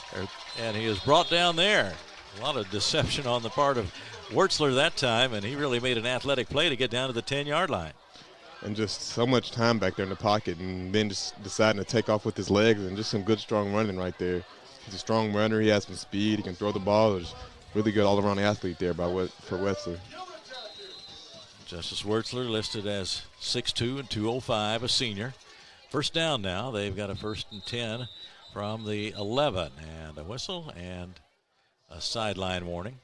and he is brought down there. A lot of deception on the part of Wertzler that time, and he really made an athletic play to get down to the 10-yard line. And just so much time back there in the pocket, and then just deciding to take off with his legs, and just some good, strong running right there. He's a strong runner. He has some speed. He can throw the ball. There's really good all-around athlete there for Wertzler. Justice Wertzler listed as 6'2" and 205, a senior. First down now. They've got a 1st and 10 from the 11, and a whistle and a sideline warning.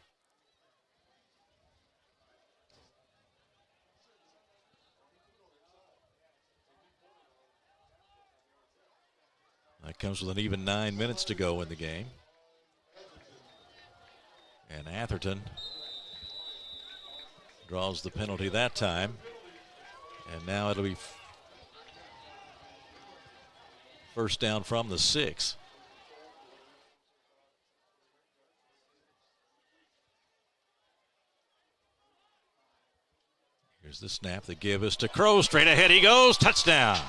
That comes with an even 9 minutes to go in the game. And Atherton draws the penalty that time. And now it'll be first down from the 6. Here's the snap. The give is to Crow. Straight ahead he goes. Touchdown.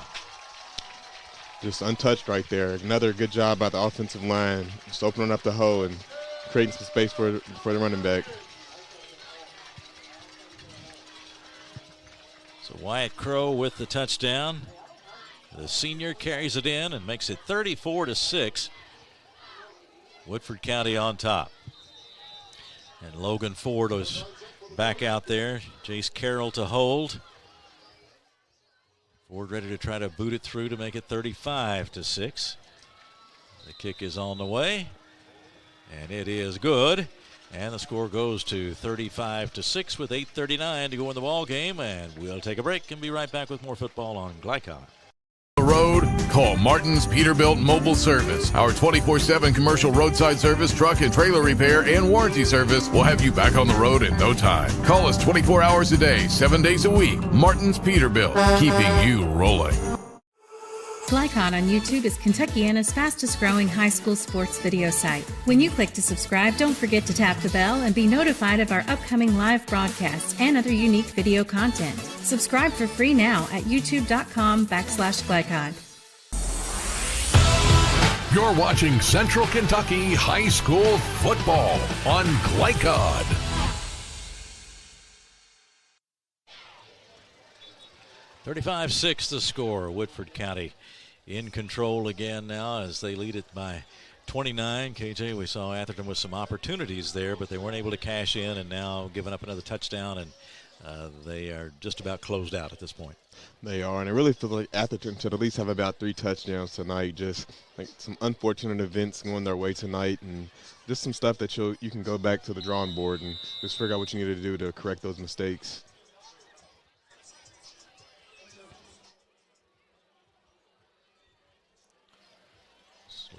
Just untouched right there. Another good job by the offensive line. Just opening up the hole and creating some space for the running back. So Wyatt Crow with the touchdown. The senior carries it in and makes it 34-6. Woodford County on top. And Logan Ford was back out there. Jace Carroll to hold. Ford ready to try to boot it through to make it 35-6. The kick is on the way, and it is good. And the score goes to 35-6 with 8:39 to go in the ball game. And we'll take a break and be right back with more football on Glycon. The road, call Martin's Peterbilt Mobile Service. Our 24/7 commercial roadside service, truck and trailer repair, and warranty service will have you back on the road in no time. Call us 24 hours a day, 7 days a week. Martin's Peterbilt, keeping you rolling. Glycon on YouTube is Kentuckiana's fastest growing high school sports video site. When you click to subscribe, don't forget to tap the bell and be notified of our upcoming live broadcasts and other unique video content. Subscribe for free now at youtube.com/Glycon. You're watching Central Kentucky High School Football on Glycon. $35-6 the score. Woodford County in control again now as they lead it by 29. KJ, we saw Atherton with some opportunities there, but they weren't able to cash in, and now giving up another touchdown, and they are just about closed out at this point. They are, and I really feel like Atherton should at least have about 3 touchdowns tonight. Just like some unfortunate events going their way tonight, and just some stuff that you can go back to the drawing board and just figure out what you need to do to correct those mistakes.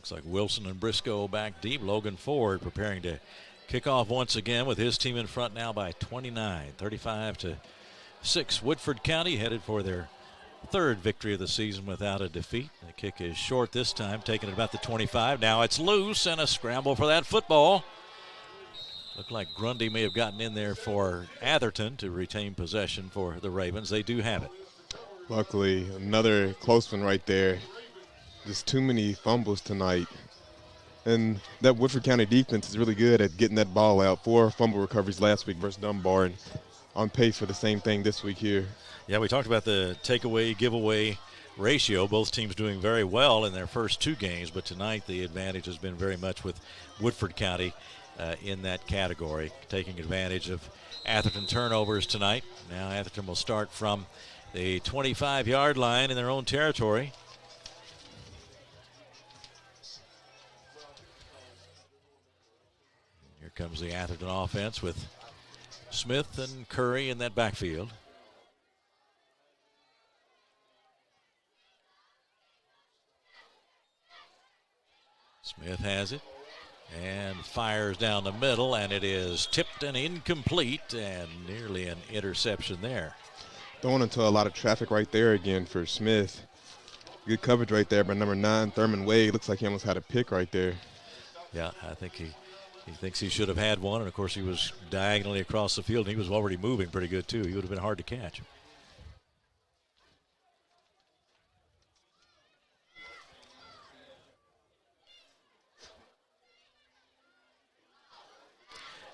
Looks like Wilson and Briscoe back deep. Logan Ford preparing to kick off once again with his team in front now by 29, 35-6. Woodford County headed for their third victory of the season without a defeat. The kick is short this time, taking it about the 25. Now it's loose and a scramble for that football. Looked like Grundy may have gotten in there for Atherton to retain possession for the Ravens. They do have it. Luckily, another close one right there. Just too many fumbles tonight. And that Woodford County defense is really good at getting that ball out. 4 fumble recoveries last week versus Dunbar, and on pace for the same thing this week here. Yeah, we talked about the takeaway, giveaway ratio. Both teams doing very well in their first 2 games, but tonight the advantage has been very much with Woodford County in that category, taking advantage of Atherton turnovers tonight. Now Atherton will start from the 25-yard line in their own territory. Here comes the Atherton offense with Smith and Curry in that backfield. Smith has it and fires down the middle, and it is tipped and incomplete, and nearly an interception there. Throwing into a lot of traffic right there again for Smith. Good coverage right there by number 9, Thurman Wade. Looks like he almost had a pick right there. Yeah, I think he thinks he should have had one, and of course he was diagonally across the field, and he was already moving pretty good too. He would have been hard to catch.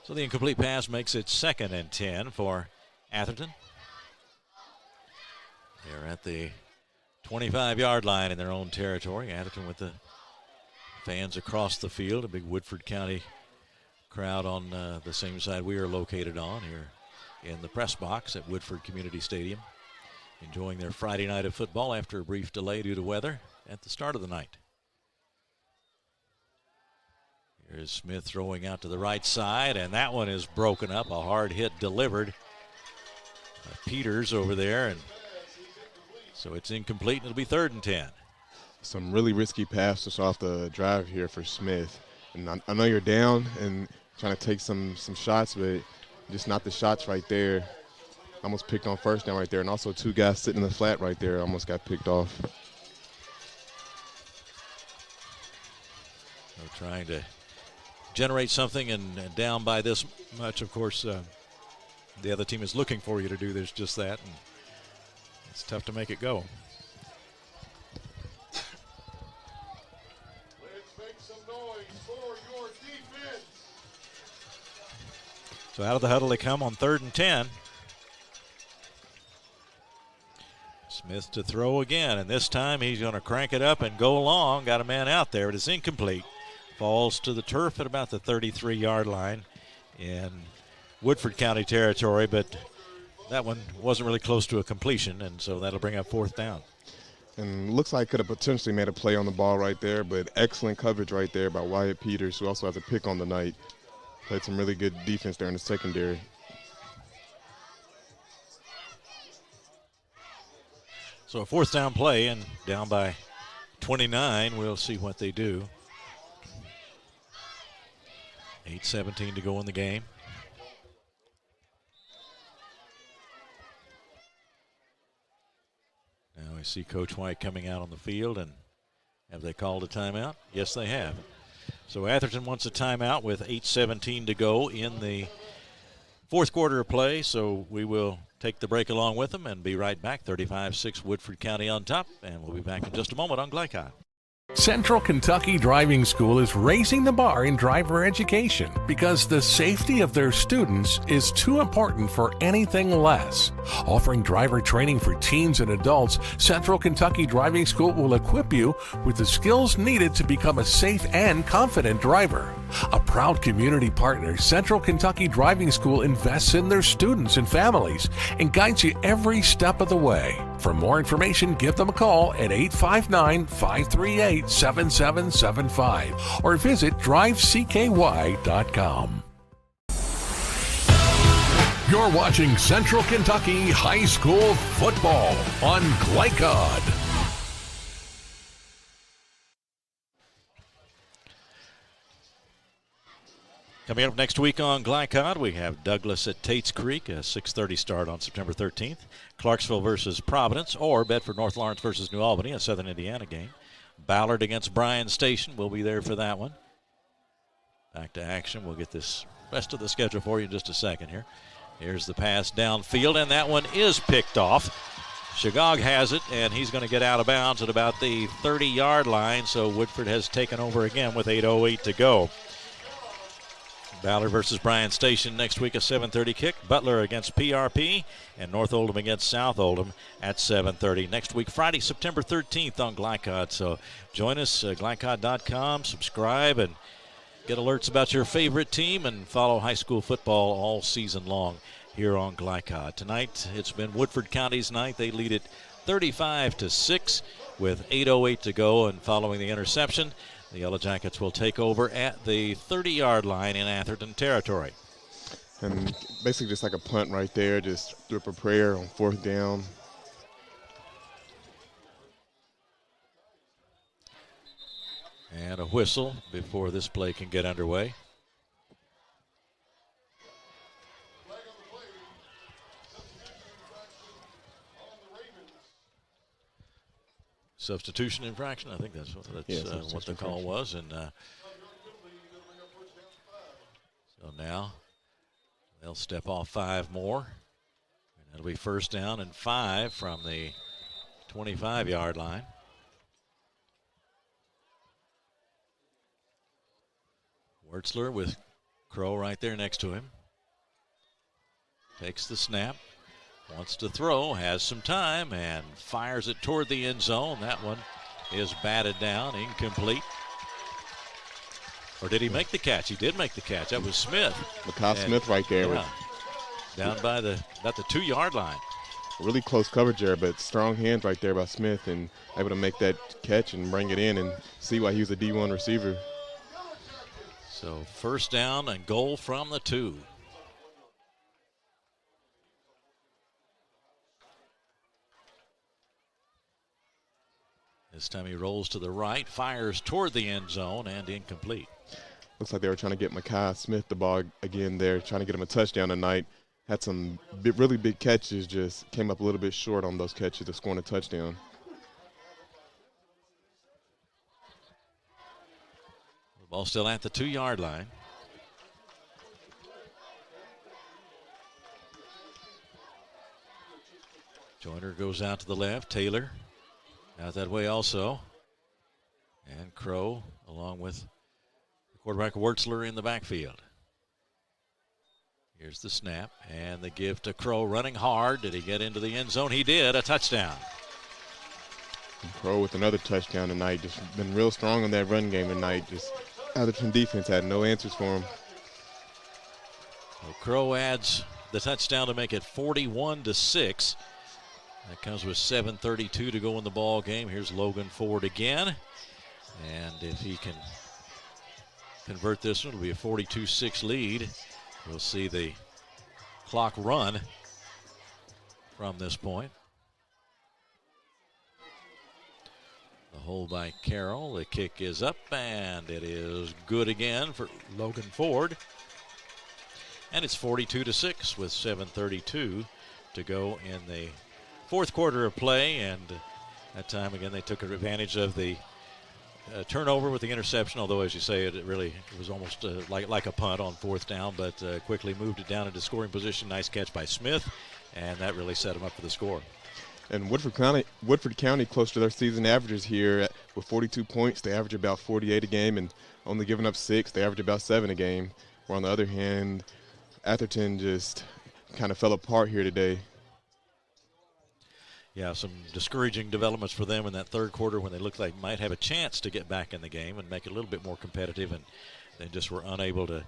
So the incomplete pass makes it 2nd and 10 for Atherton. They're at the 25-yard line in their own territory. Atherton with the fans across the field, a big Woodford County crowd on the same side we are located on here in the press box at Woodford Community Stadium, enjoying their Friday night of football after a brief delay due to weather at the start of the night. Here's Smith throwing out to the right side, and that one is broken up. A hard hit delivered by Peters over there, and so it's incomplete, and it'll be 3rd and 10. Some really risky passes off the drive here for Smith. And I know you're down and trying to take some shots, but just not the shots right there. Almost picked on 1st down right there, and also 2 guys sitting in the flat right there almost got picked off. So trying to generate something, and down by this much, of course, the other team is looking for you to do this, just that, and it's tough to make it go. Let's make some noise for your defense. So out of the huddle they come on 3rd and 10. Smith to throw again, and this time he's going to crank it up and go long. Got a man out there, but it's incomplete. Falls to the turf at about the 33-yard line in Woodford County territory, but that one wasn't really close to a completion, and so that'll bring up 4th down. And looks like could have potentially made a play on the ball right there, but excellent coverage right there by Wyatt Peters, who also has a pick on the night. Played some really good defense there in the secondary. So a 4th down play, and down by 29. We'll see what they do. 8:17 to go in the game. Now we see Coach White coming out on the field, and have they called a timeout? Yes, they have. So Atherton wants a timeout with 8:17 to go in the 4th quarter of play, so we will take the break along with them and be right back. 35-6 Woodford County on top, and we'll be back in just a moment on Glycon. Central Kentucky Driving School is raising the bar in driver education because the safety of their students is too important for anything less. Offering driver training for teens and adults, Central Kentucky Driving School will equip you with the skills needed to become a safe and confident driver. A proud community partner, Central Kentucky Driving School invests in their students and families and guides you every step of the way. For more information, give them a call at 859-538-7775 or visit drivecky.com. You're watching Central Kentucky High School Football on Glycod. Coming up next week on Glycod, we have Douglas at Tates Creek, a 6:30 start on September 13th. Clarksville versus Providence, or Bedford North Lawrence versus New Albany, a Southern Indiana game. Ballard against Bryan Station. We'll be there for that one. Back to action. We'll get this rest of the schedule for you in just a second here. Here's the pass downfield, and that one is picked off. Shagog has it, and he's going to get out of bounds at about the 30-yard line, so Woodford has taken over again with 8:08 to go. Ballard versus Bryan Station next week, a 7:30 kick. Butler against PRP, and North Oldham against South Oldham at 7:30. Next week, Friday, September 13th on Glycod. So join us, glycod.com, subscribe, and get alerts about your favorite team, and follow high school football all season long here on Glycod. Tonight, it's been Woodford County's night. They lead it 35-6 with 8:08 to go, and following the interception, the Yellow Jackets will take over at the 30-yard line in Atherton territory. And basically just like a punt right there, just threw up a prayer on 4th down. And a whistle before this play can get underway. Substitution infraction, I think that's what the call was. And so now they'll step off 5 more. And it'll be 1st down and 5 from the 25-yard line. Wertzler with Crow right there next to him. Takes the snap. Wants to throw, has some time, and fires it toward the end zone. That one is batted down, incomplete. Or did he make the catch? He did make the catch. That was Smith. Makai Smith right there. Yeah, down by about the 2-yard line. Really close coverage there, but strong hands right there by Smith, and able to make that catch and bring it in, and see why he was a D1 receiver. So 1st down and goal from the 2. This time he rolls to the right, fires toward the end zone, and incomplete. Looks like they were trying to get Makai Smith the ball again there, trying to get him a touchdown tonight. Had some really big catches, just came up a little bit short on those catches of scoring a touchdown. The ball still at the 2-yard line. Joyner goes out to the left. Taylor out that way also. And Crow along with the quarterback Wertzler in the backfield. Here's the snap and the give to Crow, running hard. Did he get into the end zone? He did. A touchdown. And Crow with another touchdown tonight. Just been real strong on that run game tonight. Just Atherton defense had no answers for him. So Crow adds the touchdown to make it 41-6. That comes with 7:32 to go in the ball game. Here's Logan Ford again. And if he can convert this one, it'll be a 42-6 lead. We'll see the clock run from this point. The hold by Carroll. The kick is up, and it is good again for Logan Ford. And it's 42-6 with 7:32 to go in the 4th quarter of play. And that time again they took advantage of the turnover with the interception, although as you say it was almost like a punt on 4th down, but quickly moved it down into scoring position. Nice catch by Smith, and that really set him up for the score. And Woodford County close to their season averages here with 42 points. They average about 48 a game, and only giving up 6. They average about 7 a game. Where on the other hand, Atherton just kind of fell apart here today. Yeah, some discouraging developments for them in that 3rd quarter when they looked like might have a chance to get back in the game and make it a little bit more competitive, and they just were unable to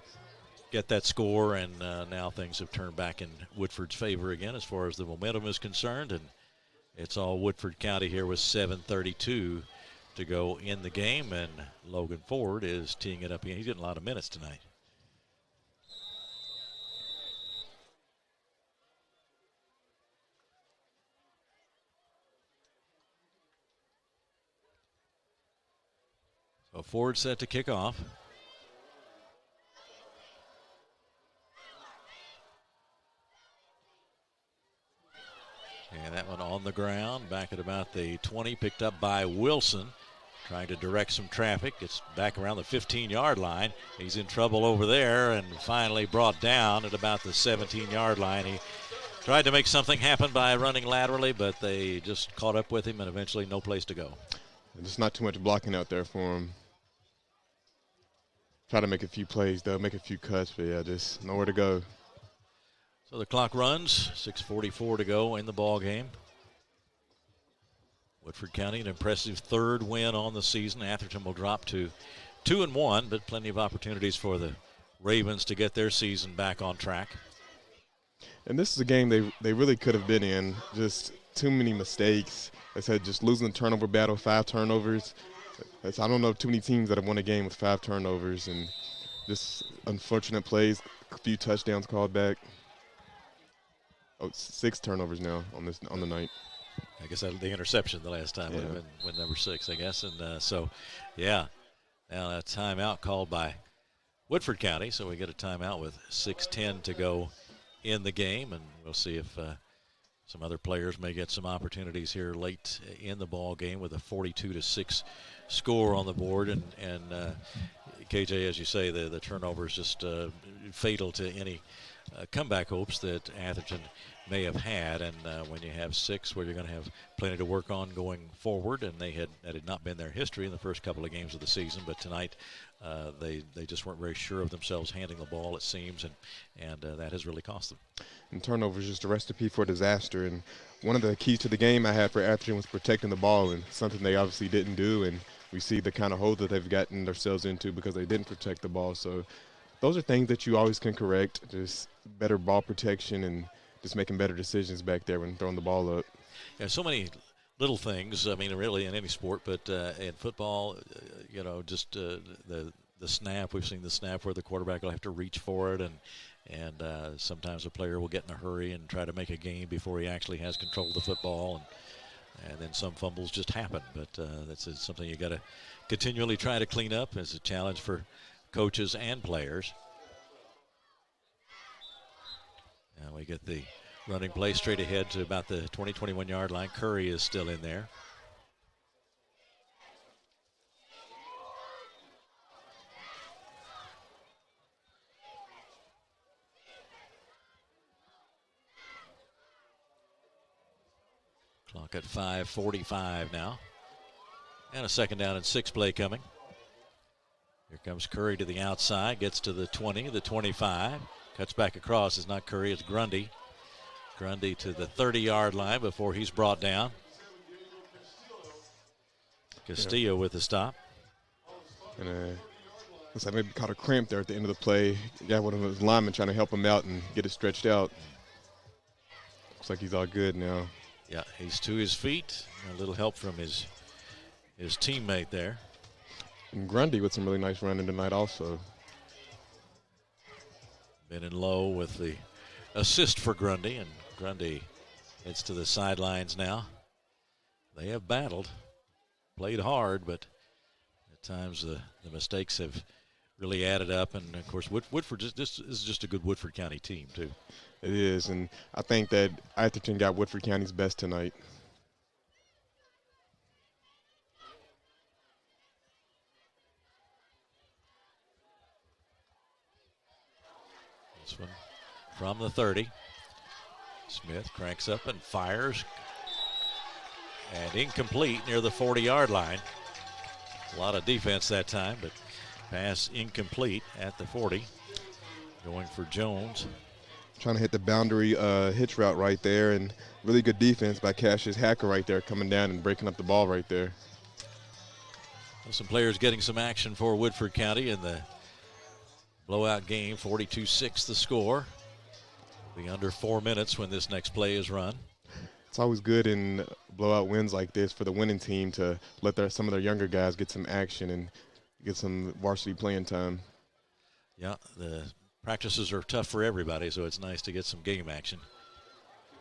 get that score, and now things have turned back in Woodford's favor again as far as the momentum is concerned, and it's all Woodford County here with 7:32 to go in the game, and Logan Ford is teeing it up. He's getting a lot of minutes tonight. So Ford set to kick off. And that one on the ground, back at about the 20, picked up by Wilson, trying to direct some traffic. Gets back around the 15-yard line. He's in trouble over there and finally brought down at about the 17-yard line. He tried to make something happen by running laterally, but they just caught up with him and eventually no place to go. There's not too much blocking out there for him. Try to make a few plays, though, make a few cuts, but yeah, just nowhere to go. So the clock runs, 6:44 to go in the ball game. Woodford County, an impressive third win on the season. Atherton will drop to 2-1, but plenty of opportunities for the Ravens to get their season back on track. And this is a game they really could have been in. Just too many mistakes. I said just losing the turnover battle, 5 turnovers. I don't know too many teams that have won a game with 5 turnovers, and just unfortunate plays, a few touchdowns called back. 6 turnovers now on the night. I guess the interception the last time would have been win number 6, I guess. And so, yeah, now a timeout called by Woodford County. So we get a timeout with 6:10 to go in the game, and we'll see if some other players may get some opportunities here late in the ball game with a 42-6 score on the board. And KJ, as you say, the turnover is just fatal to any comeback hopes that Atherton may have had, and when you have 6, where you're going to have plenty to work on going forward, and that had not been their history in the first couple of games of the season, but tonight they just weren't very sure of themselves handling the ball, it seems, and that has really cost them. And turnovers is just a recipe for disaster, and one of the keys to the game I had for Atherton was protecting the ball, and something they obviously didn't do, and we see the kind of hole that they've gotten themselves into because they didn't protect the ball. So those are things that you always can correct, just better ball protection and just making better decisions back there when throwing the ball up. Yeah, so many little things, I mean, really in any sport, but in football, just the snap. We've seen the snap where the quarterback will have to reach for it, and sometimes a player will get in a hurry and try to make a game before he actually has control of the football, and then some fumbles just happen. But that's something you got to continually try to clean up as a challenge for coaches and players. Now we get the running play straight ahead to about the 20-21 yard line. Curry is still in there. Clock at 5:45 now. And a 2nd down and 6 play coming. Here comes Curry to the outside, gets to the 20, the 25. Cuts back across. It's not Curry, it's Grundy. Grundy to the 30-yard line before he's brought down. Castillo with the stop. And looks like maybe caught a cramp there at the end of the play. Got one of his linemen trying to help him out and get it stretched out. Looks like he's all good now. Yeah, he's to his feet. A little help from his teammate there. And Grundy with some really nice running tonight also. Been in low with the assist for Grundy, and Grundy heads to the sidelines now. They have battled, played hard, but at times the mistakes have really added up. And, of course, Woodford, this is just a good Woodford County team, too. It is, and I think that Atherton got Woodford County's best tonight. This one from the 30. Smith cranks up and fires. And incomplete near the 40-yard line. A lot of defense that time, but pass incomplete at the 40. Going for Jones. Trying to hit the boundary hitch route right there, and really good defense by Cassius Hacker right there, coming down and breaking up the ball right there. Well, some players getting some action for Woodford County in the blowout game, 42-6 the score. Be under 4 minutes when this next play is run. It's always good in blowout wins like this for the winning team to let some of their younger guys get some action and get some varsity playing time. Yeah, the practices are tough for everybody, so it's nice to get some game action.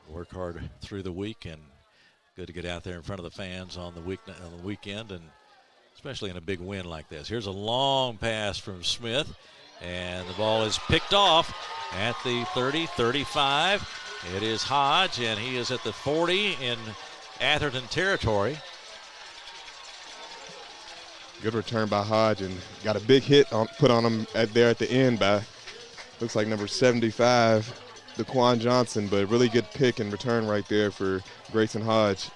Work hard through the week, and good to get out there in front of the fans on the weekend, and especially in a big win like this. Here's a long pass from Smith, and the ball is picked off at the 30, 35, It is Hodge, and he is at the 40 in Atherton territory. Good return by Hodge, and got a big hit put on him there at the end by, looks like number 75, DeQuan Johnson, but really good pick and return right there for Grayson Hodge.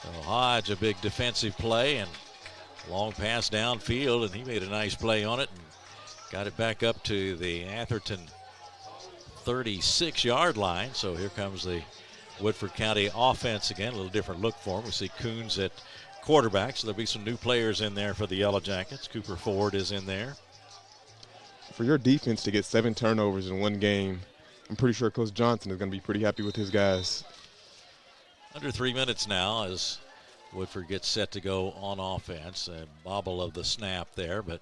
So Hodge, a big defensive play, and long pass downfield, and he made a nice play on it and got it back up to the Atherton 36-yard line. So here comes the Woodford County offense again, a little different look for them. We see Coons at quarterback, so there'll be some new players in there for the Yellow Jackets. Cooper Ford is in there. For your defense to get 7 turnovers in one game, I'm pretty sure Coach Johnson is going to be pretty happy with his guys. Under 3 minutes now as Woodford gets set to go on offense. A bobble of the snap there, but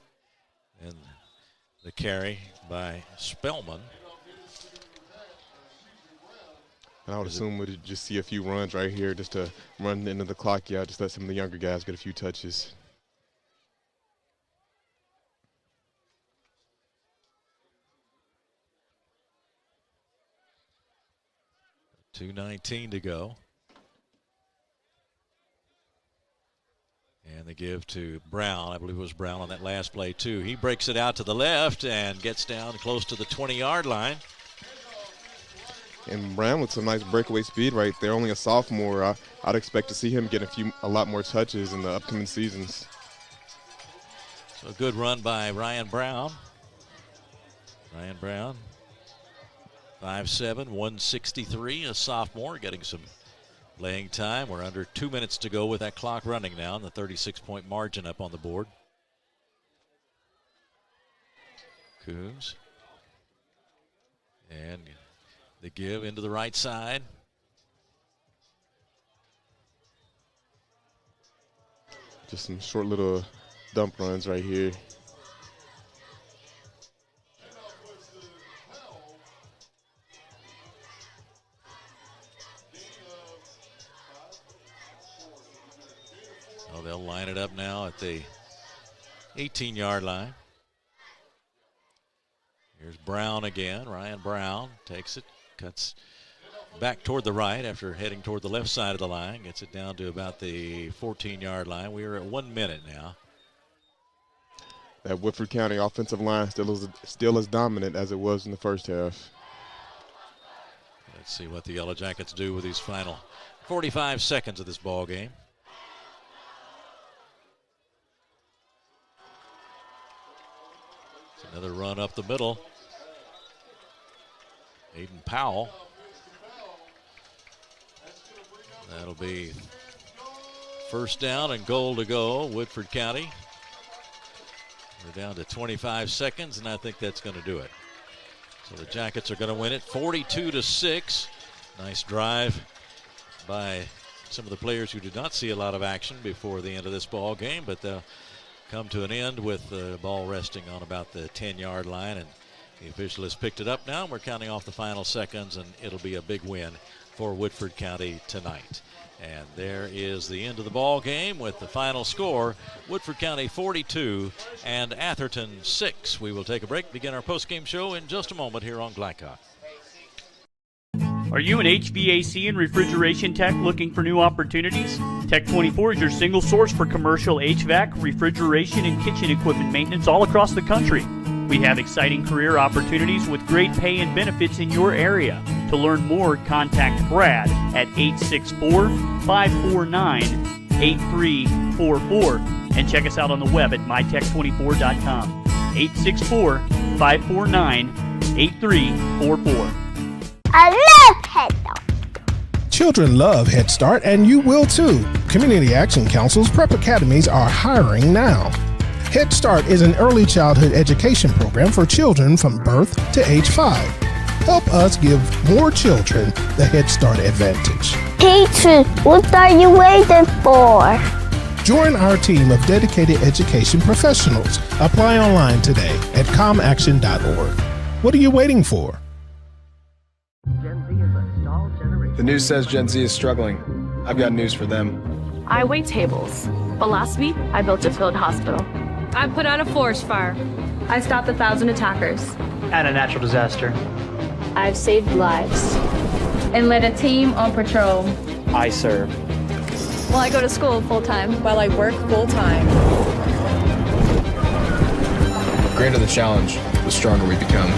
and the carry by Spellman. And I would assume we'd just see a few runs right here just to run into the clock. Yeah, just let some of the younger guys get a few touches. .219 to go. And the give to Brown. I believe it was Brown on that last play too. He breaks it out to the left and gets down close to the 20-yard line. And Brown with some nice breakaway speed right there. Only a sophomore. I'd expect to see him get a lot more touches in the upcoming seasons. So a good run by Ryan Brown. Ryan Brown, 5'7", 163, a sophomore, getting some playing time. We're under 2 minutes to go with that clock running now, and the 36-point margin up on the board. Coombs. And the give into the right side. Just some short little dump runs right here. Oh, they'll line it up now at the 18-yard line. Here's Brown again. Ryan Brown takes it, cuts back toward the right after heading toward the left side of the line. Gets it down to about the 14-yard line. We are at 1 minute now. That Woodford County offensive line still as dominant as it was in the first half. Let's see what the Yellow Jackets do with these final 45 seconds of this ball game. It's another run up the middle. Aiden Powell. That'll be first down and goal to go, Woodford County. We're down to 25 seconds, and I think that's going to do it. So the Jackets are going to win it 42-6. Nice drive by some of the players who did not see a lot of action before the end of this ball game, but they'll come to an end with the ball resting on about the 10-yard line, and the official has picked it up now. We're counting off the final seconds, and it'll be a big win for Woodford County tonight. And there is the end of the ball game with the final score, Woodford County 42 and Atherton 6. We will take a break, begin our post-game show in just a moment here on Blackhawk. Are you an HVAC and refrigeration tech looking for new opportunities? Tech 24 is your single source for commercial HVAC, refrigeration, and kitchen equipment maintenance all across the country. We have exciting career opportunities with great pay and benefits in your area. To learn more, contact Brad at 864-549-8344 and check us out on the web at mytech24.com. 864-549-8344. I love Head Start. Children love Head Start, and you will too. Community Action Council's prep academies are hiring now. Head Start is an early childhood education program for children from birth to age 5. Help us give more children the Head Start advantage. Teachers, what are you waiting for? Join our team of dedicated education professionals. Apply online today at comaction.org. What are you waiting for? The news says Gen Z is struggling. I've got news for them. I wait tables, but last week I built a field hospital. I put out a forest fire. I stopped 1,000 attackers. And a natural disaster. I've saved lives. and led a team on patrol. I serve. Well, I go to school full-time. While I work full-time. The greater the challenge, the stronger we become.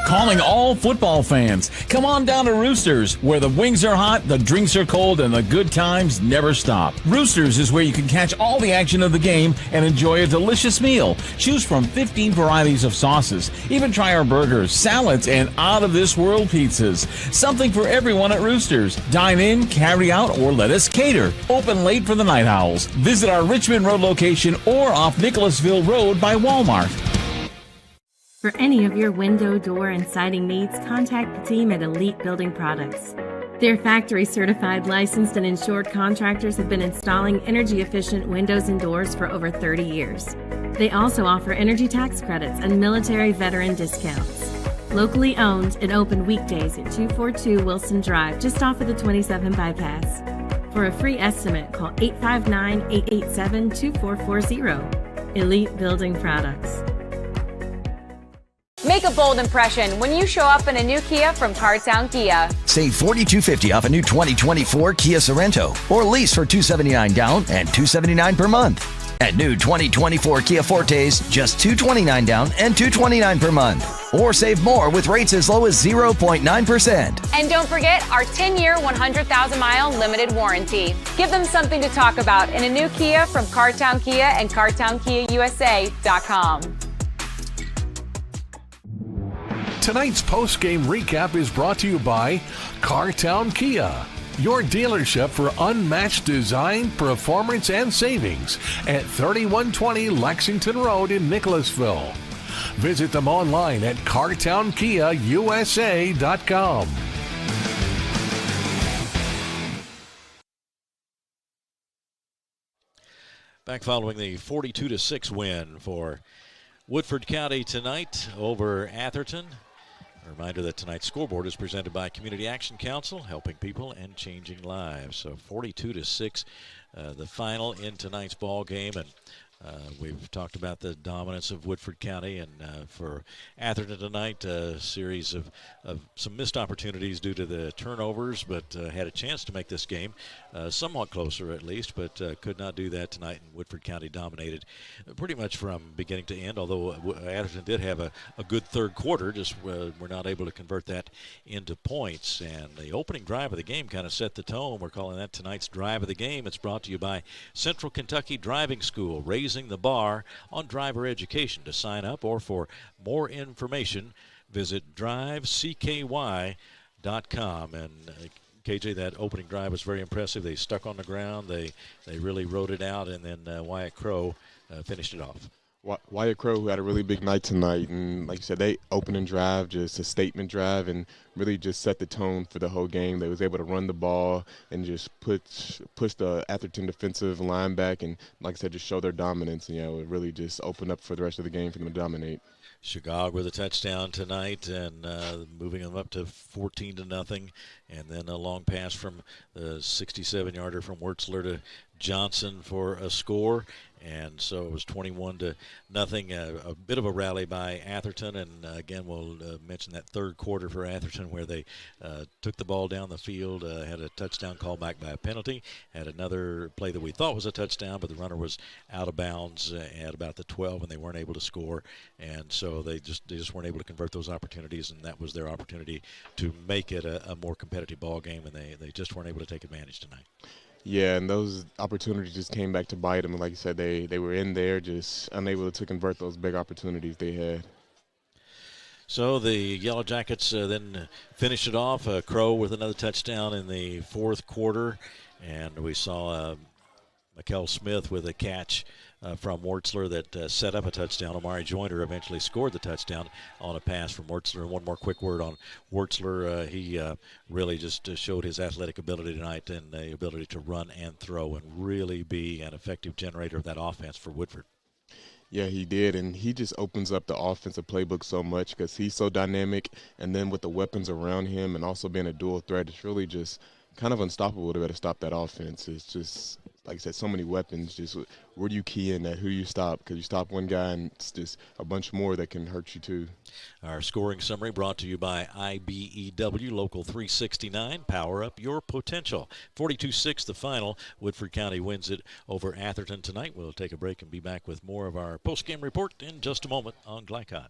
Calling all football fans. Come on down to Roosters, where the wings are hot, the drinks are cold, and the good times never stop. Roosters is where you can catch all the action of the game and enjoy a delicious meal. Choose from 15 varieties of sauces. Even try our burgers, salads, and out-of-this-world pizzas. Something for everyone at Roosters. Dine in, carry out, or let us cater. Open late for the Night Owls. Visit our Richmond Road location or off Nicholasville Road by Walmart. For any of your window, door, and siding needs, contact the team at Elite Building Products. Their factory-certified, licensed, and insured contractors have been installing energy-efficient windows and doors for over 30 years. They also offer energy tax credits and military veteran discounts. Locally owned and open weekdays at 242 Wilson Drive, just off of the 27 bypass. For a free estimate, call 859-887-2440. Elite Building Products. Make a bold impression when you show up in a new Kia from Cartown Kia. Save $4,250 off a new 2024 Kia Sorento, or lease for $279 down and $279 per month. And new 2024 Kia Fortes, just $229 down and $229 per month. Or save more with rates as low as 0.9%. And don't forget our 10-year, 100,000-mile limited warranty. Give them something to talk about in a new Kia from Cartown Kia and CartownKiaUSA.com. Tonight's post-game recap is brought to you by Cartown Kia, your dealership for unmatched design, performance, and savings at 3120 Lexington Road in Nicholasville. Visit them online at CartownKiaUSA.com. Back following the 42-6 win for Woodford County tonight over Atherton. A reminder that tonight's scoreboard is presented by Community Action Council, helping people and changing lives. So 42-6, the final in tonight's ball game, and we've talked about the dominance of Woodford County, and for Atherton tonight, a series of some missed opportunities due to the turnovers, but had a chance to make this game somewhat closer at least, but could not do that tonight, and Woodford County dominated pretty much from beginning to end, although Atherton did have a good third quarter, just were not able to convert that into points. And the opening drive of the game kind of set the tone. We're calling that tonight's drive of the game. It's brought to you by Central Kentucky Driving School, raising the bar on driver education. To sign up or for more information, visit drivecky.com. And KJ, that opening drive was very impressive. They stuck on the ground. They really rode it out, and then Wyatt Crow finished it off. Wyatt Crow, who had a really big night tonight, and like you said, they opening drive, just a statement drive, and really just set the tone for the whole game. They was able to run the ball and just push the Atherton defensive line back, and like I said, just show their dominance. And, it really just opened up for the rest of the game for them to dominate. Chicago with a touchdown tonight, and moving them up to 14-0, and then a long pass from the 67-yarder from Wertzler to Johnson for a score. And so it was 21-0, a bit of a rally by Atherton. And again, we'll mention that third quarter for Atherton where they took the ball down the field, had a touchdown call back by a penalty, had another play that we thought was a touchdown, but the runner was out of bounds at about the 12, and they weren't able to score. And so they just weren't able to convert those opportunities, and that was their opportunity to make it a more competitive ball game, and they just weren't able to take advantage tonight. Yeah, and those opportunities just came back to bite them. And like you said, they were in there just unable to convert those big opportunities they had. So the Yellow Jackets then finished it off. Crow with another touchdown in the fourth quarter. And we saw Mikel Smith with a catch from Wertzler that set up a touchdown. Amari Joyner eventually scored the touchdown on a pass from Wertzler. And one more quick word on Wertzler. He really just showed his athletic ability tonight and the ability to run and throw and really be an effective generator of that offense for Woodford. Yeah, he did, and he just opens up the offensive playbook so much because he's so dynamic, and then with the weapons around him and also being a dual threat, it's really just kind of unstoppable to be able to stop that offense. It's just like I said, so many weapons. Just where do you key in at, who you stop? Because you stop one guy and it's just a bunch more that can hurt you too. Our scoring summary brought to you by IBEW Local 369. Power up your potential. 42-6 the final. Woodford County wins it over Atherton tonight. We'll take a break and be back with more of our post-game report in just a moment on Glycod.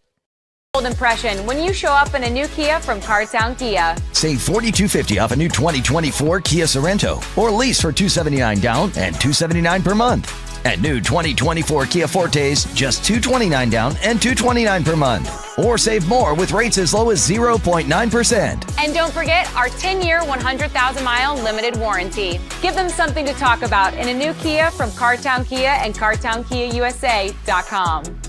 Impression when you show up in a new Kia from Cartown Kia. Save $4,250 off a new 2024 Kia Sorento, or lease for $279 down and $279 per month. And new 2024 Kia Fortes, just $229 down and $229 per month. Or save more with rates as low as 0.9%. And don't forget our 10-year, 100,000-mile limited warranty. Give them something to talk about in a new Kia from Cartown Kia and CartownKiaUSA.com.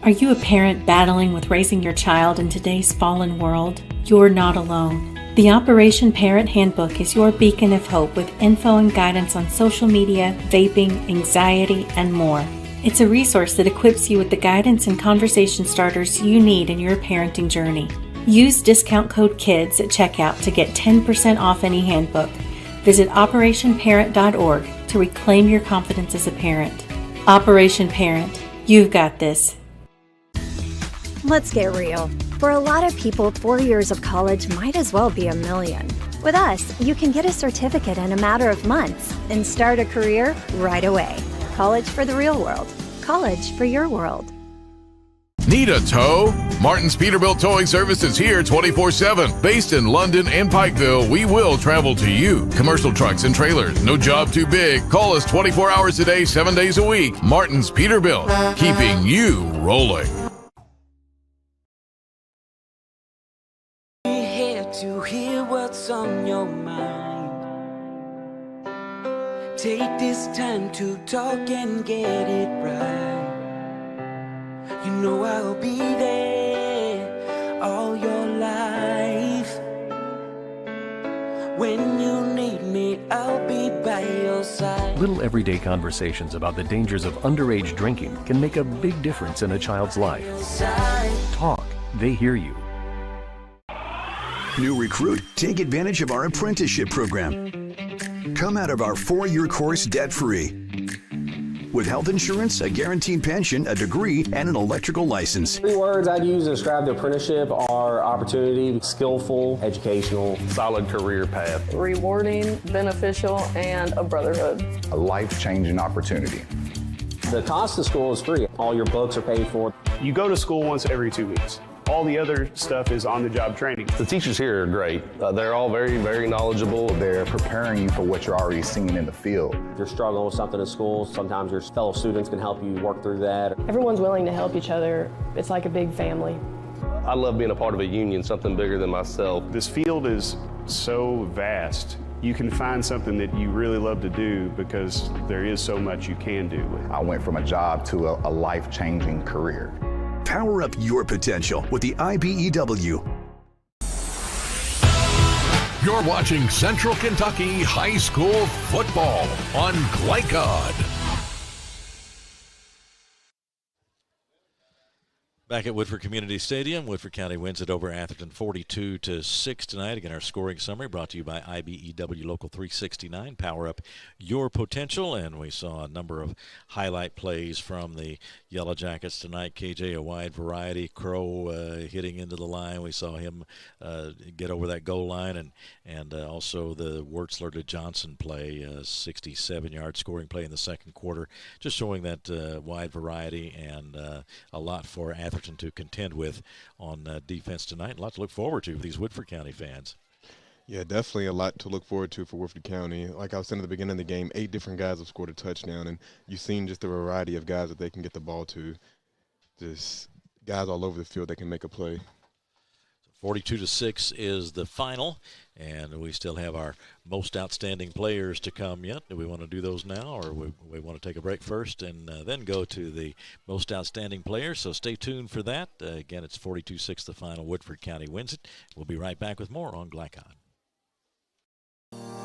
Are you a parent battling with raising your child in today's fallen world? You're not alone. The Operation Parent Handbook is your beacon of hope with info and guidance on social media, vaping, anxiety, and more. It's a resource that equips you with the guidance and conversation starters you need in your parenting journey. Use discount code KIDS at checkout to get 10% off any handbook. Visit operationparent.org to reclaim your confidence as a parent. Operation Parent, you've got this. Let's get real. For a lot of people, 4 years of college might as well be a million. With us, you can get a certificate in a matter of months and start a career right away. College for the real world. College for your world. Need a tow? Martin's Peterbilt Towing Service is here 24/7. Based in London and Pikeville, we will travel to you. Commercial trucks and trailers, no job too big. Call us 24 hours a day, 7 days a week. Martin's Peterbilt, keeping you rolling. To hear what's on your mind. Take this time to talk and get it right. You know I'll be there all your life. When you need me, I'll be by your side. Little everyday conversations about the dangers of underage drinking can make a big difference in a child's life. Talk, they hear you. New recruit, take advantage of our apprenticeship program. Come out of our 4-year course debt-free. With health insurance, a guaranteed pension, a degree, and an electrical license. 3 words I'd use to describe the apprenticeship are opportunity, skillful, educational, solid career path, rewarding, beneficial, and a brotherhood. A life-changing opportunity. The cost of school is free. All your books are paid for. You go to school once every 2 weeks. All the other stuff is on-the-job training. The teachers here are great. They're all very, very knowledgeable. They're preparing you for what you're already seeing in the field. If you're struggling with something in school, sometimes your fellow students can help you work through that. Everyone's willing to help each other. It's like a big family. I love being a part of a union, something bigger than myself. This field is so vast. You can find something that you really love to do because there is so much you can do. I went from a job to a life-changing career. Power up your potential with the IBEW. You're watching Central Kentucky High School Football on Glycod. Back at Woodford Community Stadium, Woodford County wins it over Atherton 42-6 tonight. Again, our scoring summary brought to you by IBEW Local 369. Power up your potential, and we saw a number of highlight plays from the Yellow Jackets tonight. KJ, a wide variety. Crow hitting into the line. We saw him get over that goal line, and also the Wertzler to Johnson play, 67-yard scoring play in the second quarter, just showing that wide variety and a lot for Atherton to contend with on defense tonight. A lot to look forward to for these Woodford County fans. Yeah, definitely a lot to look forward to for Woodford County. Like I was saying at the beginning of the game, 8 different guys have scored a touchdown, and you've seen just the variety of guys that they can get the ball to. Just guys all over the field that can make a play. 42-6 is the final, and we still have our most outstanding players to come yet. Do we want to do those now, or we want to take a break first and then go to the most outstanding players? So stay tuned for that. Again, it's 42-6 the final. Woodford County wins it. We'll be right back with more on Glycod.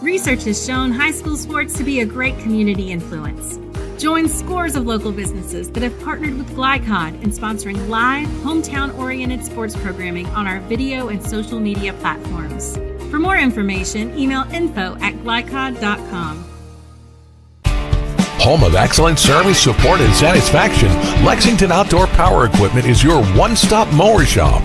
Research has shown high school sports to be a great community influence. Join scores of local businesses that have partnered with Glycod in sponsoring live, hometown-oriented sports programming on our video and social media platforms. For more information, email info@glycod.com. Home of excellent service, support, and satisfaction, Lexington Outdoor Power Equipment is your one-stop mower shop.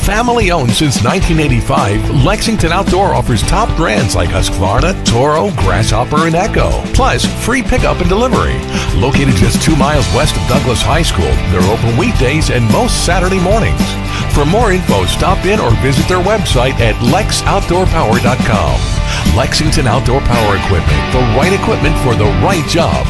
Family owned since 1985, Lexington Outdoor offers top brands like Husqvarna, Toro, Grasshopper, and Echo. Plus, free pickup and delivery. Located just 2 miles west of Douglas High School, they're open weekdays and most Saturday mornings. For more info, stop in or visit their website at lexoutdoorpower.com. Lexington Outdoor Power Equipment, the right equipment for the right job.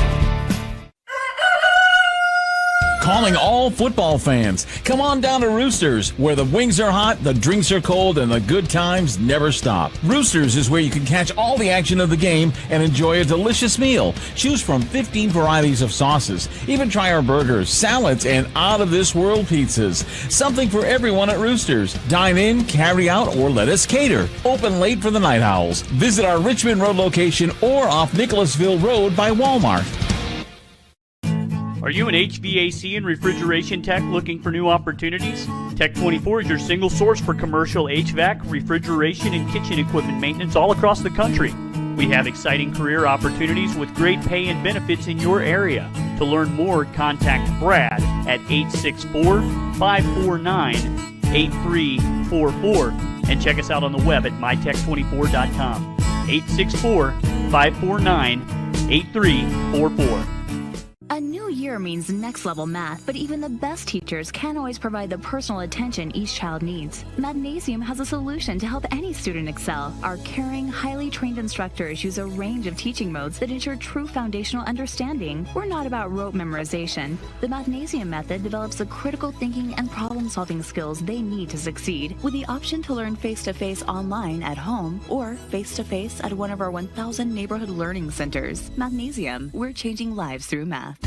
Calling all football fans. Come on down to Roosters, where the wings are hot, the drinks are cold, and the good times never stop. Roosters is where you can catch all the action of the game and enjoy a delicious meal. Choose from 15 varieties of sauces. Even try our burgers, salads, and out-of-this-world pizzas. Something for everyone at Roosters. Dine in, carry out, or let us cater. Open late for the Night Owls. Visit our Richmond Road location or off Nicholasville Road by Walmart. Are you an HVAC and refrigeration tech looking for new opportunities? Tech24 is your single source for commercial HVAC, refrigeration, and kitchen equipment maintenance all across the country. We have exciting career opportunities with great pay and benefits in your area. To learn more, contact Brad at 864-549-8344 and check us out on the web at mytech24.com. 864-549-8344. A new year means next level math, but even the best teachers can't always provide the personal attention each child needs. Magnesium has a solution to help any student excel. Our caring, highly trained instructors use a range of teaching modes that ensure true foundational understanding. We're not about rote memorization. The Magnesium method develops the critical thinking and problem-solving skills they need to succeed, with the option to learn face-to-face online at home or face-to-face at one of our 1,000 neighborhood learning centers. Magnesium, we're changing lives through math.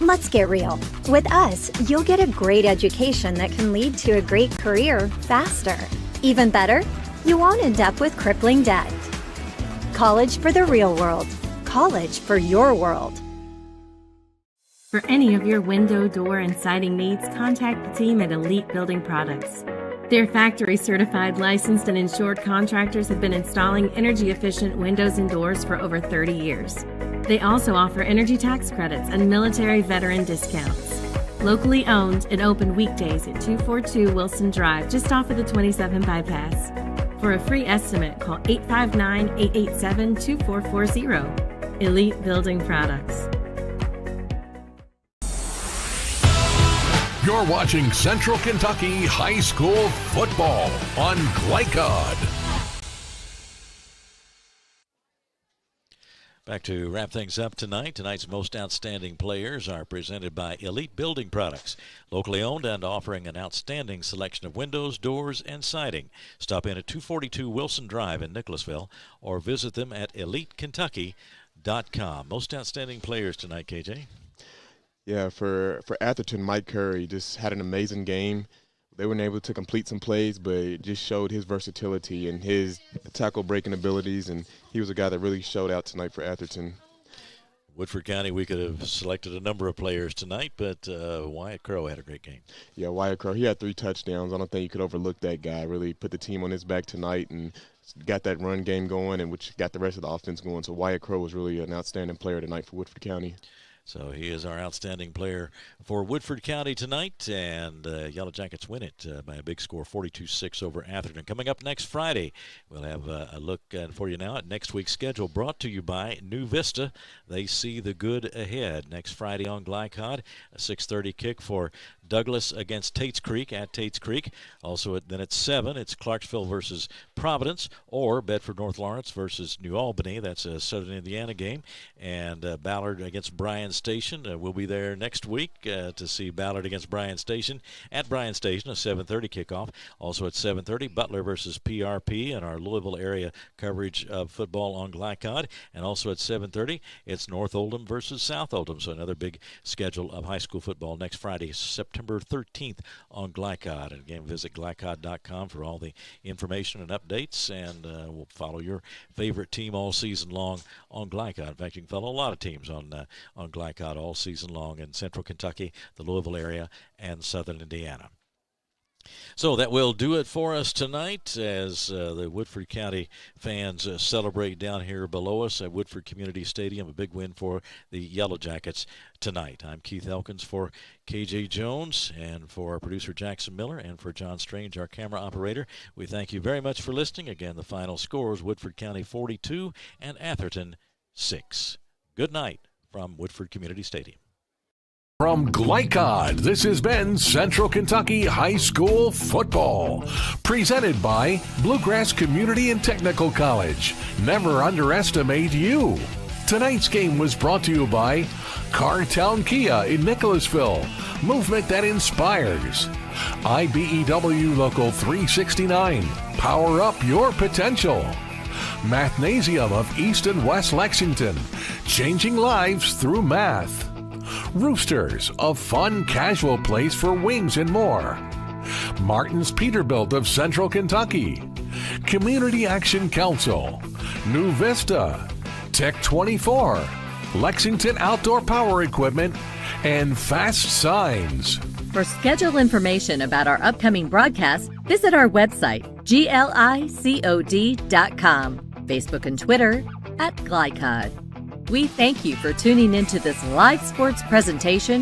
Let's get real. With us, you'll get a great education that can lead to a great career faster. Even better, you won't end up with crippling debt. College for the real world. College for your world. For any of your window, door, and siding needs, contact the team at Elite Building Products. Their factory-certified, licensed, and insured contractors have been installing energy-efficient windows and doors for over 30 years. They also offer energy tax credits and military veteran discounts. Locally owned and open weekdays at 242 Wilson Drive, just off of the 27 bypass. For a free estimate, call 859-887-2440. Elite Building Products. You're watching Central Kentucky High School Football on Glycod. Back to wrap things up tonight. Tonight's most outstanding players are presented by Elite Building Products, locally owned and offering an outstanding selection of windows, doors, and siding. Stop in at 242 Wilson Drive in Nicholasville or visit them at elitekentucky.com. Most outstanding players tonight, KJ? Yeah, for Atherton, Mike Curry just had an amazing game. They weren't able to complete some plays, but it just showed his versatility and his tackle-breaking abilities, and he was a guy that really showed out tonight for Atherton. Woodford County, we could have selected a number of players tonight, but Wyatt Crow had a great game. Yeah, Wyatt Crow, he had 3 touchdowns. I don't think you could overlook that guy. Really put the team on his back tonight and got that run game going, and which got the rest of the offense going. So Wyatt Crow was really an outstanding player tonight for Woodford County. So he is our outstanding player for Woodford County tonight, and Yellow Jackets win it by a big score, 42-6 over Atherton. Coming up next Friday, we'll have a look for you now at next week's schedule, brought to you by New Vista. They see the good ahead. Next Friday on Glycod, a 6:30 kick for Douglas against Tates Creek at Tates Creek. Also, then at 7, it's Clarksville versus Providence, or Bedford North Lawrence versus New Albany. That's a Southern Indiana game. And Ballard against Bryan Station. We'll be there next week to see Ballard against Bryan Station. At Bryan Station, a 7:30 kickoff. Also at 7:30, Butler versus PRP in our Louisville area coverage of football on Glycod. And also at 7:30, it's North Oldham versus South Oldham. So another big schedule of high school football next Friday, September 13th on Glycod. And again, visit glycod.com for all the information and updates, and we'll follow your favorite team all season long on Glycod. In fact, you can follow a lot of teams on Glycod all season long in Central Kentucky, the Louisville area, and Southern Indiana. So that will do it for us tonight as the Woodford County fans celebrate down here below us at Woodford Community Stadium. A big win for the Yellow Jackets tonight. I'm Keith Elkins for KJ Jones and for our producer Jackson Miller and for John Strange, our camera operator. We thank you very much for listening. Again, the final scores, Woodford County 42 and Atherton 6. Good night from Woodford Community Stadium. From Glycod, this has been Central Kentucky High School Football. Presented by Bluegrass Community and Technical College. Never underestimate you. Tonight's game was brought to you by Cartown Kia in Nicholasville. Movement that inspires. IBEW Local 369. Power up your potential. Mathnasium of East and West Lexington. Changing lives through math. Roosters, a fun, casual place for wings and more. Martin's Peterbilt of Central Kentucky. Community Action Council. New Vista. Tech 24. Lexington Outdoor Power Equipment. And Fast Signs. For schedule information about our upcoming broadcasts, visit our website, glicod.com, Facebook and Twitter @Glycod. We thank you for tuning into this live sports presentation